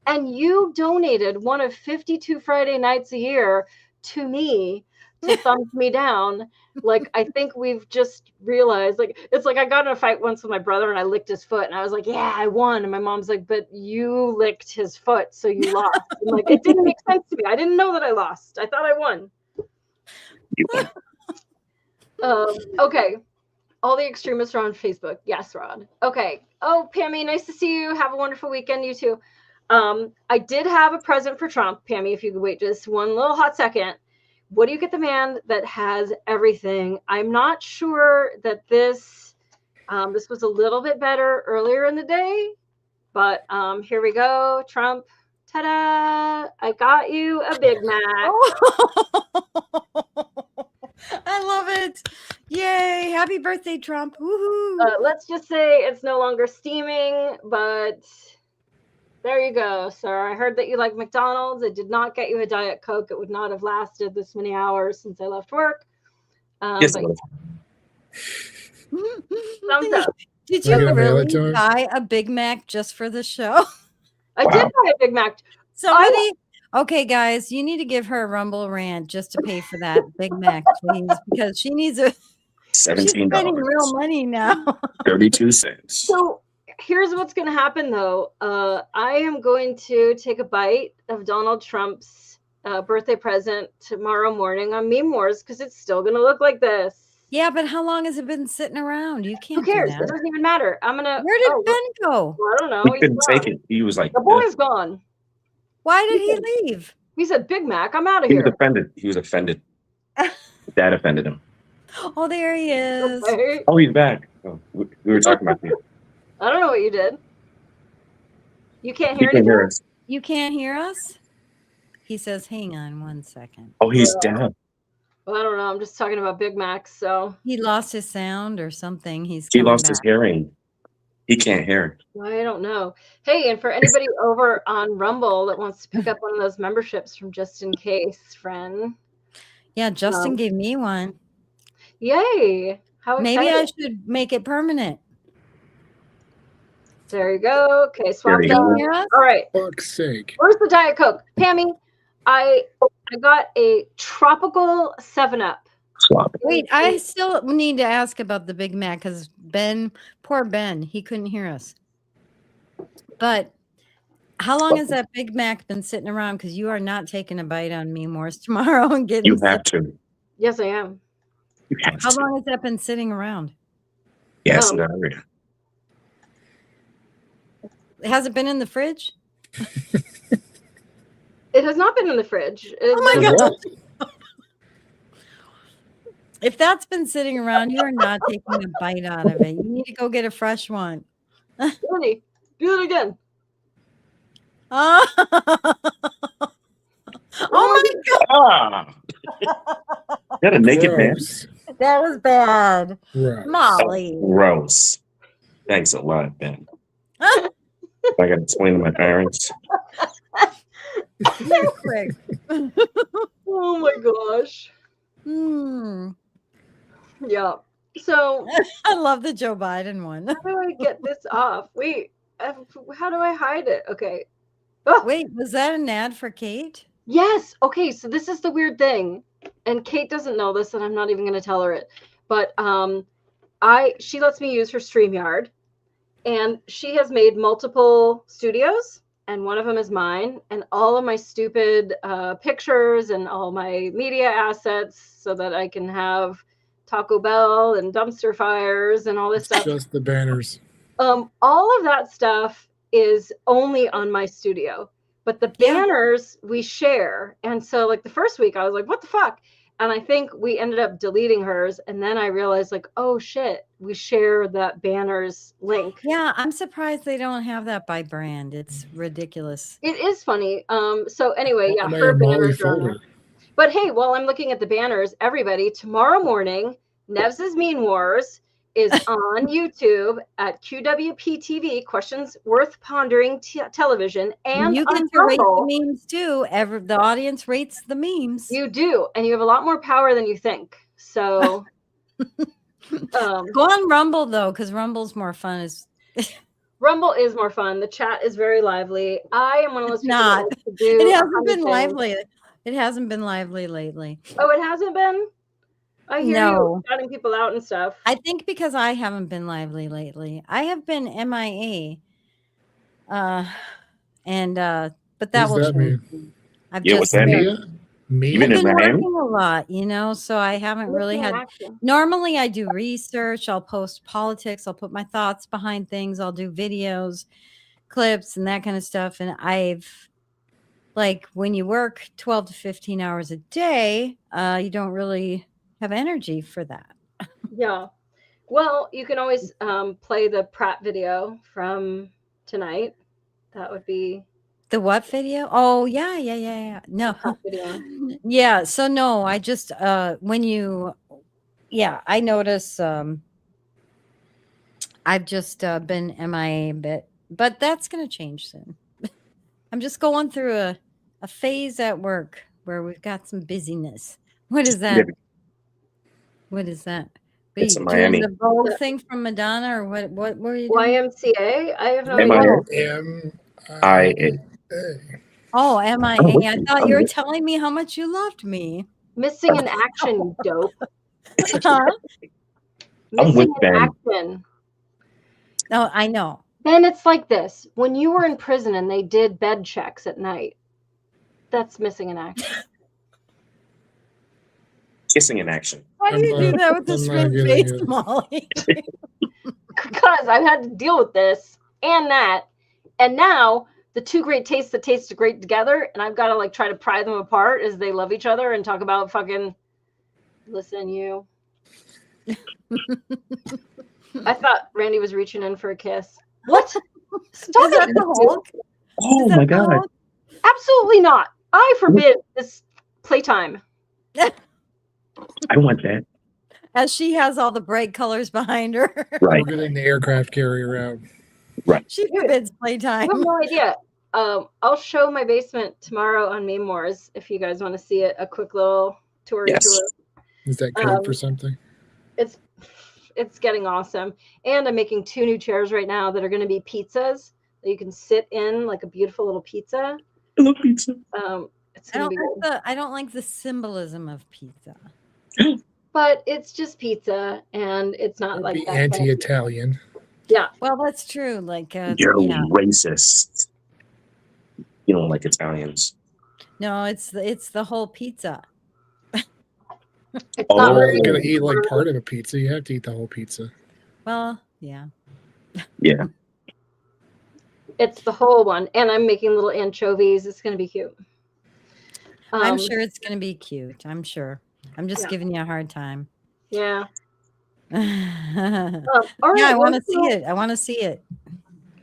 And you donated one of 52 Friday nights a year to me to thumb me down. Like, I think we've just realized, like, it's like I got in a fight once with my brother and I licked his foot and I was like, yeah, I won. And my mom's like, but you licked his foot, so you lost. And, like, it didn't make sense to me. I didn't know that I lost. I thought I won. Okay. All the extremists are on Facebook. Yes, Rod. Okay. Oh, Pammy, nice to see you. Have a wonderful weekend. You too. I did have a present for Trump. Pammy, if you could wait just one little hot second. What do you get the man that has everything? I'm not sure that this was a little bit better earlier in the day, but here we go. Trump, ta-da! I got you a Big Mac. I love it. Yay. Happy birthday, Trump. Woohoo. Let's just say it's no longer steaming, but there you go, sir. I heard that you like McDonald's. It did not get you a Diet Coke. It would not have lasted this many hours since I left work. Yes, But it would. thumbs up. Did We're you gonna mail it really to him? buy a Big Mac just for the show? I did buy a Big Mac. Somebody, okay, guys, you need to give her a Rumble rant just to pay for that Big Mac, please, because she needs a. She's $17. spending real money now. 32 cents. So here's what's going to happen, though. I am going to take a bite of Donald Trump's birthday present tomorrow morning on Meme Wars because it's still going to look like this. Yeah, but how long has it been sitting around? You can't. Who cares? Do It that. doesn't even matter. I'm gonna. Where did Ben go? Well, I don't know. He He's couldn't take gone. it. He was like, The boy's gone. Why did he leave? He said, "Big Mac, I'm out of he was here." offended. He was offended. Dad offended him. Oh, there he is. Okay. Oh, he's back. Oh, we were talking about you. I don't know what you did. You can't He hear can anything? hear us. You can't hear us? He says, hang on 1 second. Oh, he's down. Well, I don't know. I'm just talking about Big Macs. So He lost his sound or something. He coming lost his back. hearing. He can't hear. I don't know. Hey, and for anybody over on Rumble that wants to pick up one of those memberships from Just In Case, friend. Yeah, Justin gave me one. Yay. How Maybe exciting. I should make it permanent. There you go. Okay, swap There you that. go. Hear us? All right. Fuck's sake. Where's the Diet Coke? Pammy, I got a tropical 7-Up. Swap. Wait, I still need to ask about the Big Mac because poor Ben, he couldn't hear us. But how long has that Big Mac been sitting around? Because you are not taking a bite on Meme Wars tomorrow and getting You sick. have to. Yes, I am. You have How to. long has that been sitting around? Yes, Oh. diarrhea. Has it been in the fridge? It has not been in the fridge. Oh my The God. what? If that's been sitting around, you are not taking a bite out of it. You need to go get a fresh one. Tony, do it again. Oh, oh my God. Ah! Got a naked man? Gross. That was bad. Gross. Molly. Gross. Thanks a lot, Ben. I got to explain to my parents. Real quick. Oh my gosh. Hmm. Yeah. So I love the Joe Biden one. how do I get this off? Wait, how do I hide it? Okay. Oh, Wait, was that an ad for Kate? yes. Okay. So this is the weird thing, and Kate doesn't know this, and I'm not even going to tell her it. But she lets me use her StreamYard, and she has made multiple studios, and one of them is mine, and all of my stupid pictures and all my media assets, so that I can have Taco Bell and dumpster fires and all this stuff. Just the banners. All of that stuff is only on my studio, but the banners we share. And so like the first week I was like, what the fuck? And I think we ended up deleting hers. And then I realized like, oh shit, we share that banners link. Yeah, I'm surprised they don't have that by brand. It's ridiculous. It is funny. So anyway, yeah, On her a Molly banners are on there. folder. But hey, while I'm looking at the banners, everybody, tomorrow morning, Nevs Meme Wars is on YouTube at QWP-TV, Questions Worth Pondering Television, and you on get to rate Rumble. the memes too. The audience rates the memes. You do, and you have a lot more power than you think. So, Go on Rumble though, because Rumble's more fun. Rumble is more fun. The chat is very lively. I am one of those people that Not. likes to do It hasn't 100 been things. lively. It hasn't been lively lately. Oh, it hasn't been? I hear No. you shouting people out and stuff. I think because I haven't been lively lately. I have been MIA. But that What does will that change. mean? I've Yeah, what's that been, mean? Me? You've been I've in been Miami? working a lot, so I haven't really Looking at had. action. Normally, I do research. I'll post politics. I'll put my thoughts behind things. I'll do videos, clips, and that kind of stuff. And when you work 12 to 15 hours a day, you don't really have energy for that. Yeah. Well, you can always play the Pratt video from tonight. That would be The what video? Oh, yeah. No. Video. Yeah, so no, I just when you I notice I've just been MIA a bit, but that's going to change soon. I'm just going through a phase at work where we've got some busyness. What is that? What is that? Are It's you in doing Miami. the bold thing from Madonna, or what were you doing? YMCA? I have no MIA. idea. Oh, MIA. I'm with I you. thought I'm you were with telling me how much you loved me. Missing in action, you dope. Huh? I'm with Missing in Ben. action. Oh, I know. Then it's like this. When you were in prison and they did bed checks at night, that's missing in action. Kissing in action. Why do you do that with the I'm not straight getting face, it. Molly? Because I've had to deal with this and that. And now the two great tastes that taste great together, and I've got to like try to pry them apart as they love each other and talk about fucking listen, you. I thought Randy was reaching in for a kiss. What? Stop Is that it. the Hulk? Oh Is that my the God. Hulk? Absolutely not. I forbid this playtime. I want that. As she has all the bright colors behind her. Right. We're getting the aircraft carrier out. Right. She forbids I playtime. have no idea. I'll show my basement tomorrow on Meme Wars if you guys want to see it. A quick little tour Yes. into it. Is that code for something? It's getting awesome. And I'm making 2 new chairs right now that are going to be pizzas that you can sit in like a beautiful little pizza. I love pizza. It's going to be good. I don't like the symbolism of pizza. But it's just pizza and it's not like Be that anti-Italian. Yeah. Well, that's true. Like You're racist. You don't like Italians. No, it's the whole pizza. It's Oh. not If very you're gonna eat like part of a pizza, you have to eat the whole pizza. Well, yeah. Yeah. It's the whole one. And I'm making little anchovies. It's going to be cute. I'm sure it's going to be cute. I'm sure. I'm just giving you a hard time. Yeah. All right. Yeah, I want to well, see it. I want to see it.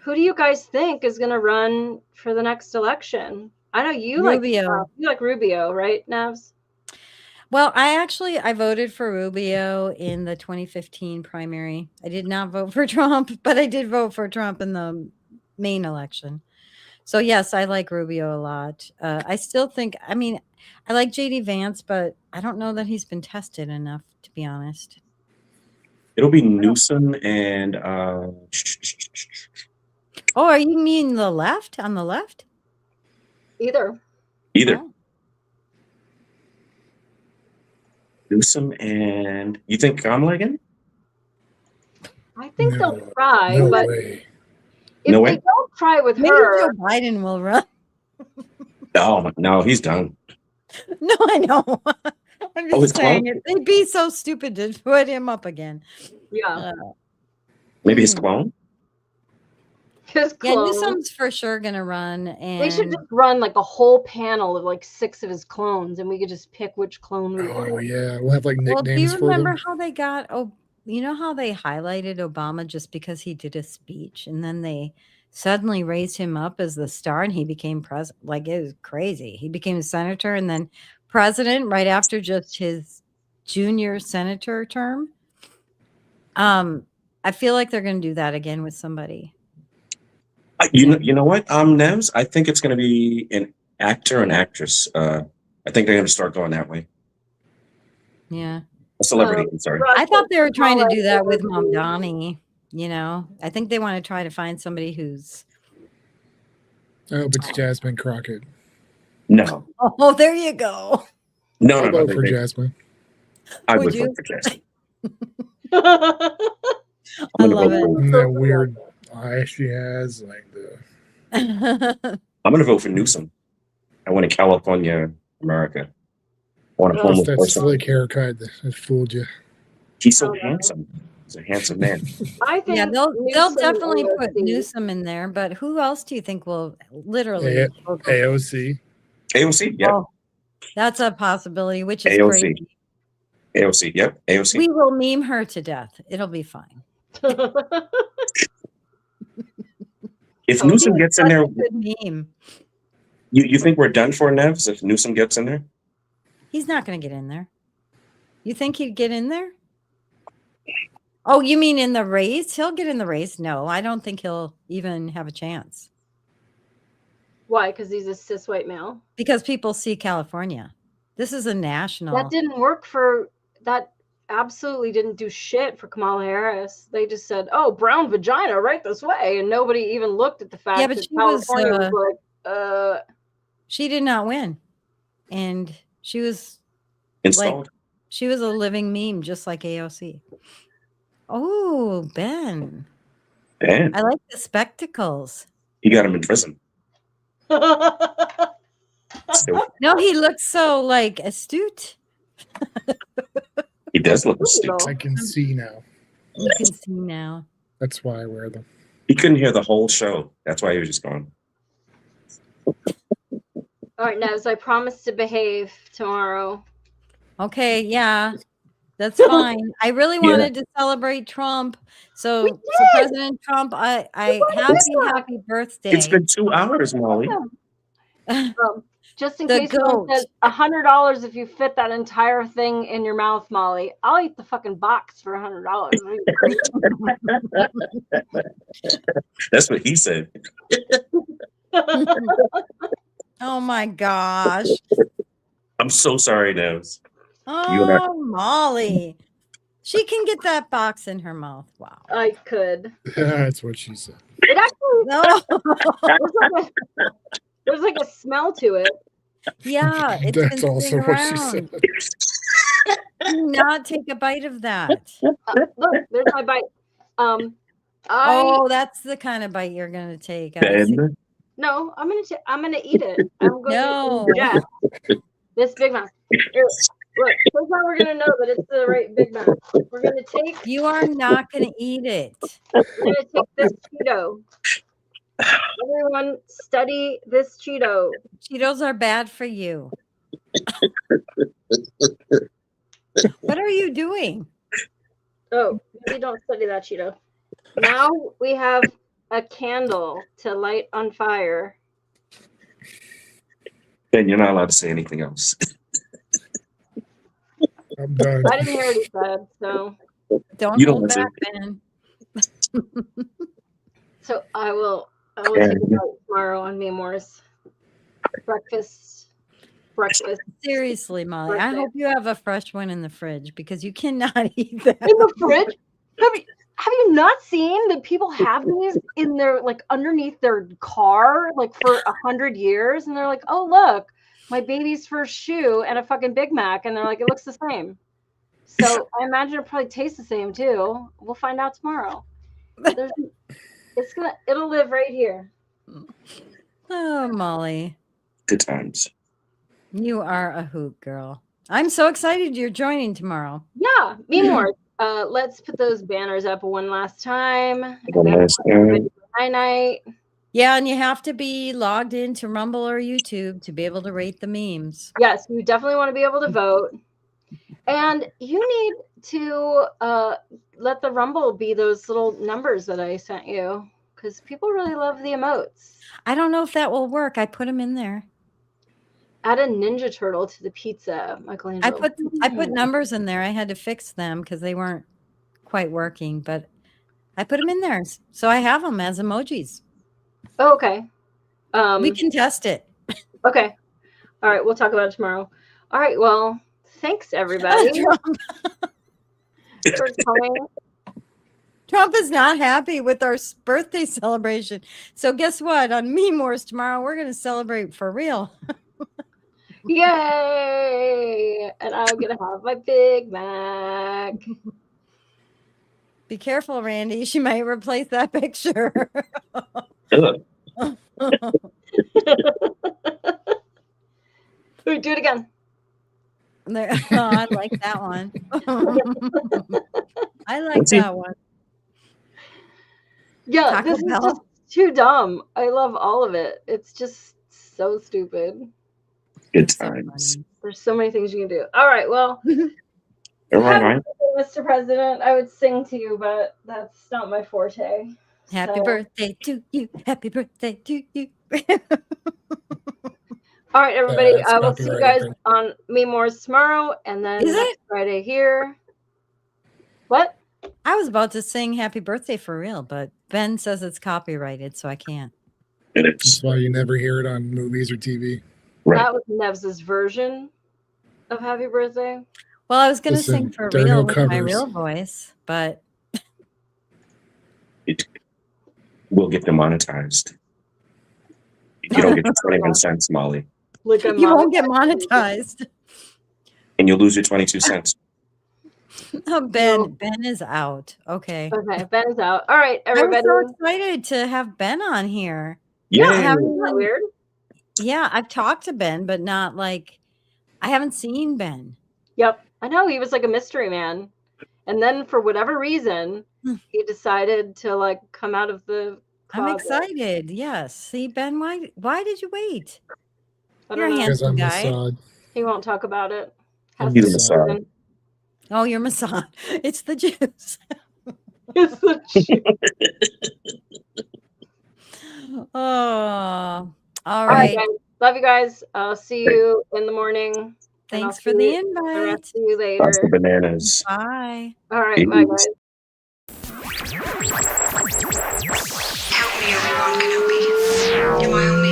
Who do you guys think is going to run for the next election? I know you Rubio. you like Rubio, right, Nevs? Well, I voted for Rubio in the 2015 primary. I did not vote for Trump, but I did vote for Trump in the main election. So yes, I like Rubio a lot. I still think, I mean, I like JD Vance, but I don't know that he's been tested enough, to be honest. It'll be Newsom and Oh, are you mean the left? On the left? Either. Oh. Newsom and you think Kamala again? I think No, they'll try, no but way. if No they way? don't try with Maybe her, Joe Biden will run. No, he's done. No, I know. I'm Oh, just it's saying clone? it. They'd be so stupid to put him up again. yeah, Maybe his clone? his Yeah, clone. Newsom's for sure gonna run, and They should just run like a whole panel of like 6 of his clones, and we could just pick which clone we want. Oh yeah, we'll have like well, do you nicknames for remember them. how they got? Oh, you know how they highlighted Obama just because he did a speech, and then they suddenly raised him up as the star, and he became president. Like it was crazy. He became a senator, and then president right after just his junior senator term. I feel like they're going to do that again with somebody. You know what, Nevs? I think it's going to be an actor and actress. I think they're going to start going that way. Yeah. A celebrity, I'm sorry. I thought they were trying to do that with Mamdani. You know, I think they want to try to find somebody who's. I hope it's Jasmine Crockett. No. Oh, there you go. No, I'll no, no. vote for Jasmine. I Would would you? vote for Jasmine. I love it. And that weird eye she has, like the. I'm going to vote for Newsom. I want a California, America. I want a Just homeless that person. slick haircut that fooled you. He's so handsome. He's a handsome man. I think Yeah, they'll Newsom definitely will put see. Newsom in there, but who else do you think will literally? AOC. AOC, yep. Oh, that's a possibility, which is AOC. crazy. AOC, yep. AOC. We will meme her to death. It'll be fine. If Newsom gets in there, Good meme. You think we're done for Nevs if Newsom gets in there? He's not going to get in there. You think he'd get in there? Oh, you mean in the race? He'll get in the race. No, I don't think he'll even have a chance. Why? Because he's a cis white male? Because people see California. This is a national. That didn't work for that. Absolutely didn't do shit for Kamala Harris. They just said, "Oh, brown vagina, right this way," and nobody even looked at the fact but that she California was like, she did not win, and she was installed. Like, she was a living meme, just like AOC. Oh, Ben. Ben. I like the spectacles. He got him in prison. No, he looks so like astute. He does look astute. I can see now. You can see now. That's why I wear them. He couldn't hear the whole show. That's why he was just gone. All right, Nevs, I promise to behave tomorrow. Okay, yeah, that's fine. I really wanted to celebrate Trump. So President Trump, happy birthday. It's been 2 hours, Molly. Just in case someone says $100 if you fit that entire thing in your mouth, Molly. I'll eat the fucking box for $100. That's what he said. Oh my gosh. I'm so sorry, Nevs. Oh, Molly. She can get that box in her mouth. Wow. I could. That's what she said. It actually No. there's like a smell to it. Yeah, it's That's been also sitting what she around. said. Do not take a bite of that. Look, there's my bite. That's the kind of bite you're gonna take. No, I'm gonna eat it. I'm going No. to ingest this Big Mac. Here, look, here's how we're gonna know that it's the right Big Mac. We're gonna take. You are not gonna eat it. We're gonna take this Cheeto. Everyone, study this Cheeto. Cheetos are bad for you. What are you doing? Oh, maybe don't study that Cheeto. Now we have a candle to light on fire. Ben, you're not allowed to say anything else. I'm done. I didn't hear what he said, so Don't hold back, Ben. so I will take a note tomorrow on Meme Wars. Breakfast. Seriously, Molly, I hope you have a fresh one in the fridge because you cannot eat that. In the fridge? Have you not seen that people have these in their like underneath their car like for 100 years, and they're like, oh look, my baby's first shoe and a fucking Big Mac, and they're like, it looks the same. So I imagine it probably tastes the same too. We'll find out tomorrow. It'll live right here. Oh, Molly. Good times. You are a hoot girl. I'm so excited you're joining tomorrow. Yeah, Meme Wars. Let's put those banners up one last time. Night. Yeah, and you have to be logged into Rumble or YouTube to be able to rate the memes. Yes, you definitely want to be able to vote. And you need to let the Rumble be those little numbers that I sent you, because people really love the emotes. I don't know if that will work. I put them in there. Add a Ninja Turtle to the pizza, Michelangelo. I put numbers in there. I had to fix them because they weren't quite working, but I put them in there. So I have them as emojis. Oh, okay. We can test it. Okay. All right. We'll talk about it tomorrow. All right. Well, thanks, everybody. For coming. Trump is not happy with our birthday celebration. So guess what? On Meme Wars tomorrow, we're going to celebrate for real. Yay! And I'm going to have my Big Mac. Be careful, Randy. She might replace that picture. Ooh, do it again. There, I like that one. I like that one. Yeah, Taco this Bell. is just too dumb. I love all of it. It's just so stupid. Good times. There's so many things you can do. All right, well, Right. Mr. President, I would sing to you, but that's not my forte. Happy birthday to you. Happy birthday to you. All right, everybody. it's We'll see you copyright guys on Meme Wars tomorrow, and then Is next it? Friday here. What? I was about to sing happy birthday for real, but Ben says it's copyrighted, so I can't. And That's it's why you never hear it on movies or TV. right. That was Nevs's version of Happy Birthday. Well, I was going to Listen, sing for there are real no with my covers. real voice, but It will get demonetized. You don't get 21 cents, Molly, Like a you won't get monetized- monetized. and you'll lose your 22 cents. Oh, Ben is out. Okay. Okay, Ben's out. All right, I was everybody. so excited to have Ben on here. Yeah. I haven't Isn't that even- weird? Yeah, I've talked to Ben, but not like I haven't seen Ben. Yep, I know he was like a mystery man, and then for whatever reason, he decided to like come out of the. I'm closet. excited. Yes. See, Ben, why did you wait? I You're a don't know. Because handsome I'm guy. Mossad. He won't talk about it. Has He's to a be Mossad. proven. Oh, you're Mossad. It's the Jews. It's the Oh, all All right, right. guys. Love you guys. I'll see you in the morning. and I'll Thanks see for the you- invite. I'll see you That's later. the bananas. Bye. All right, bye, Peace. guys. Help me, Obi-Wan Kenobi. You're my only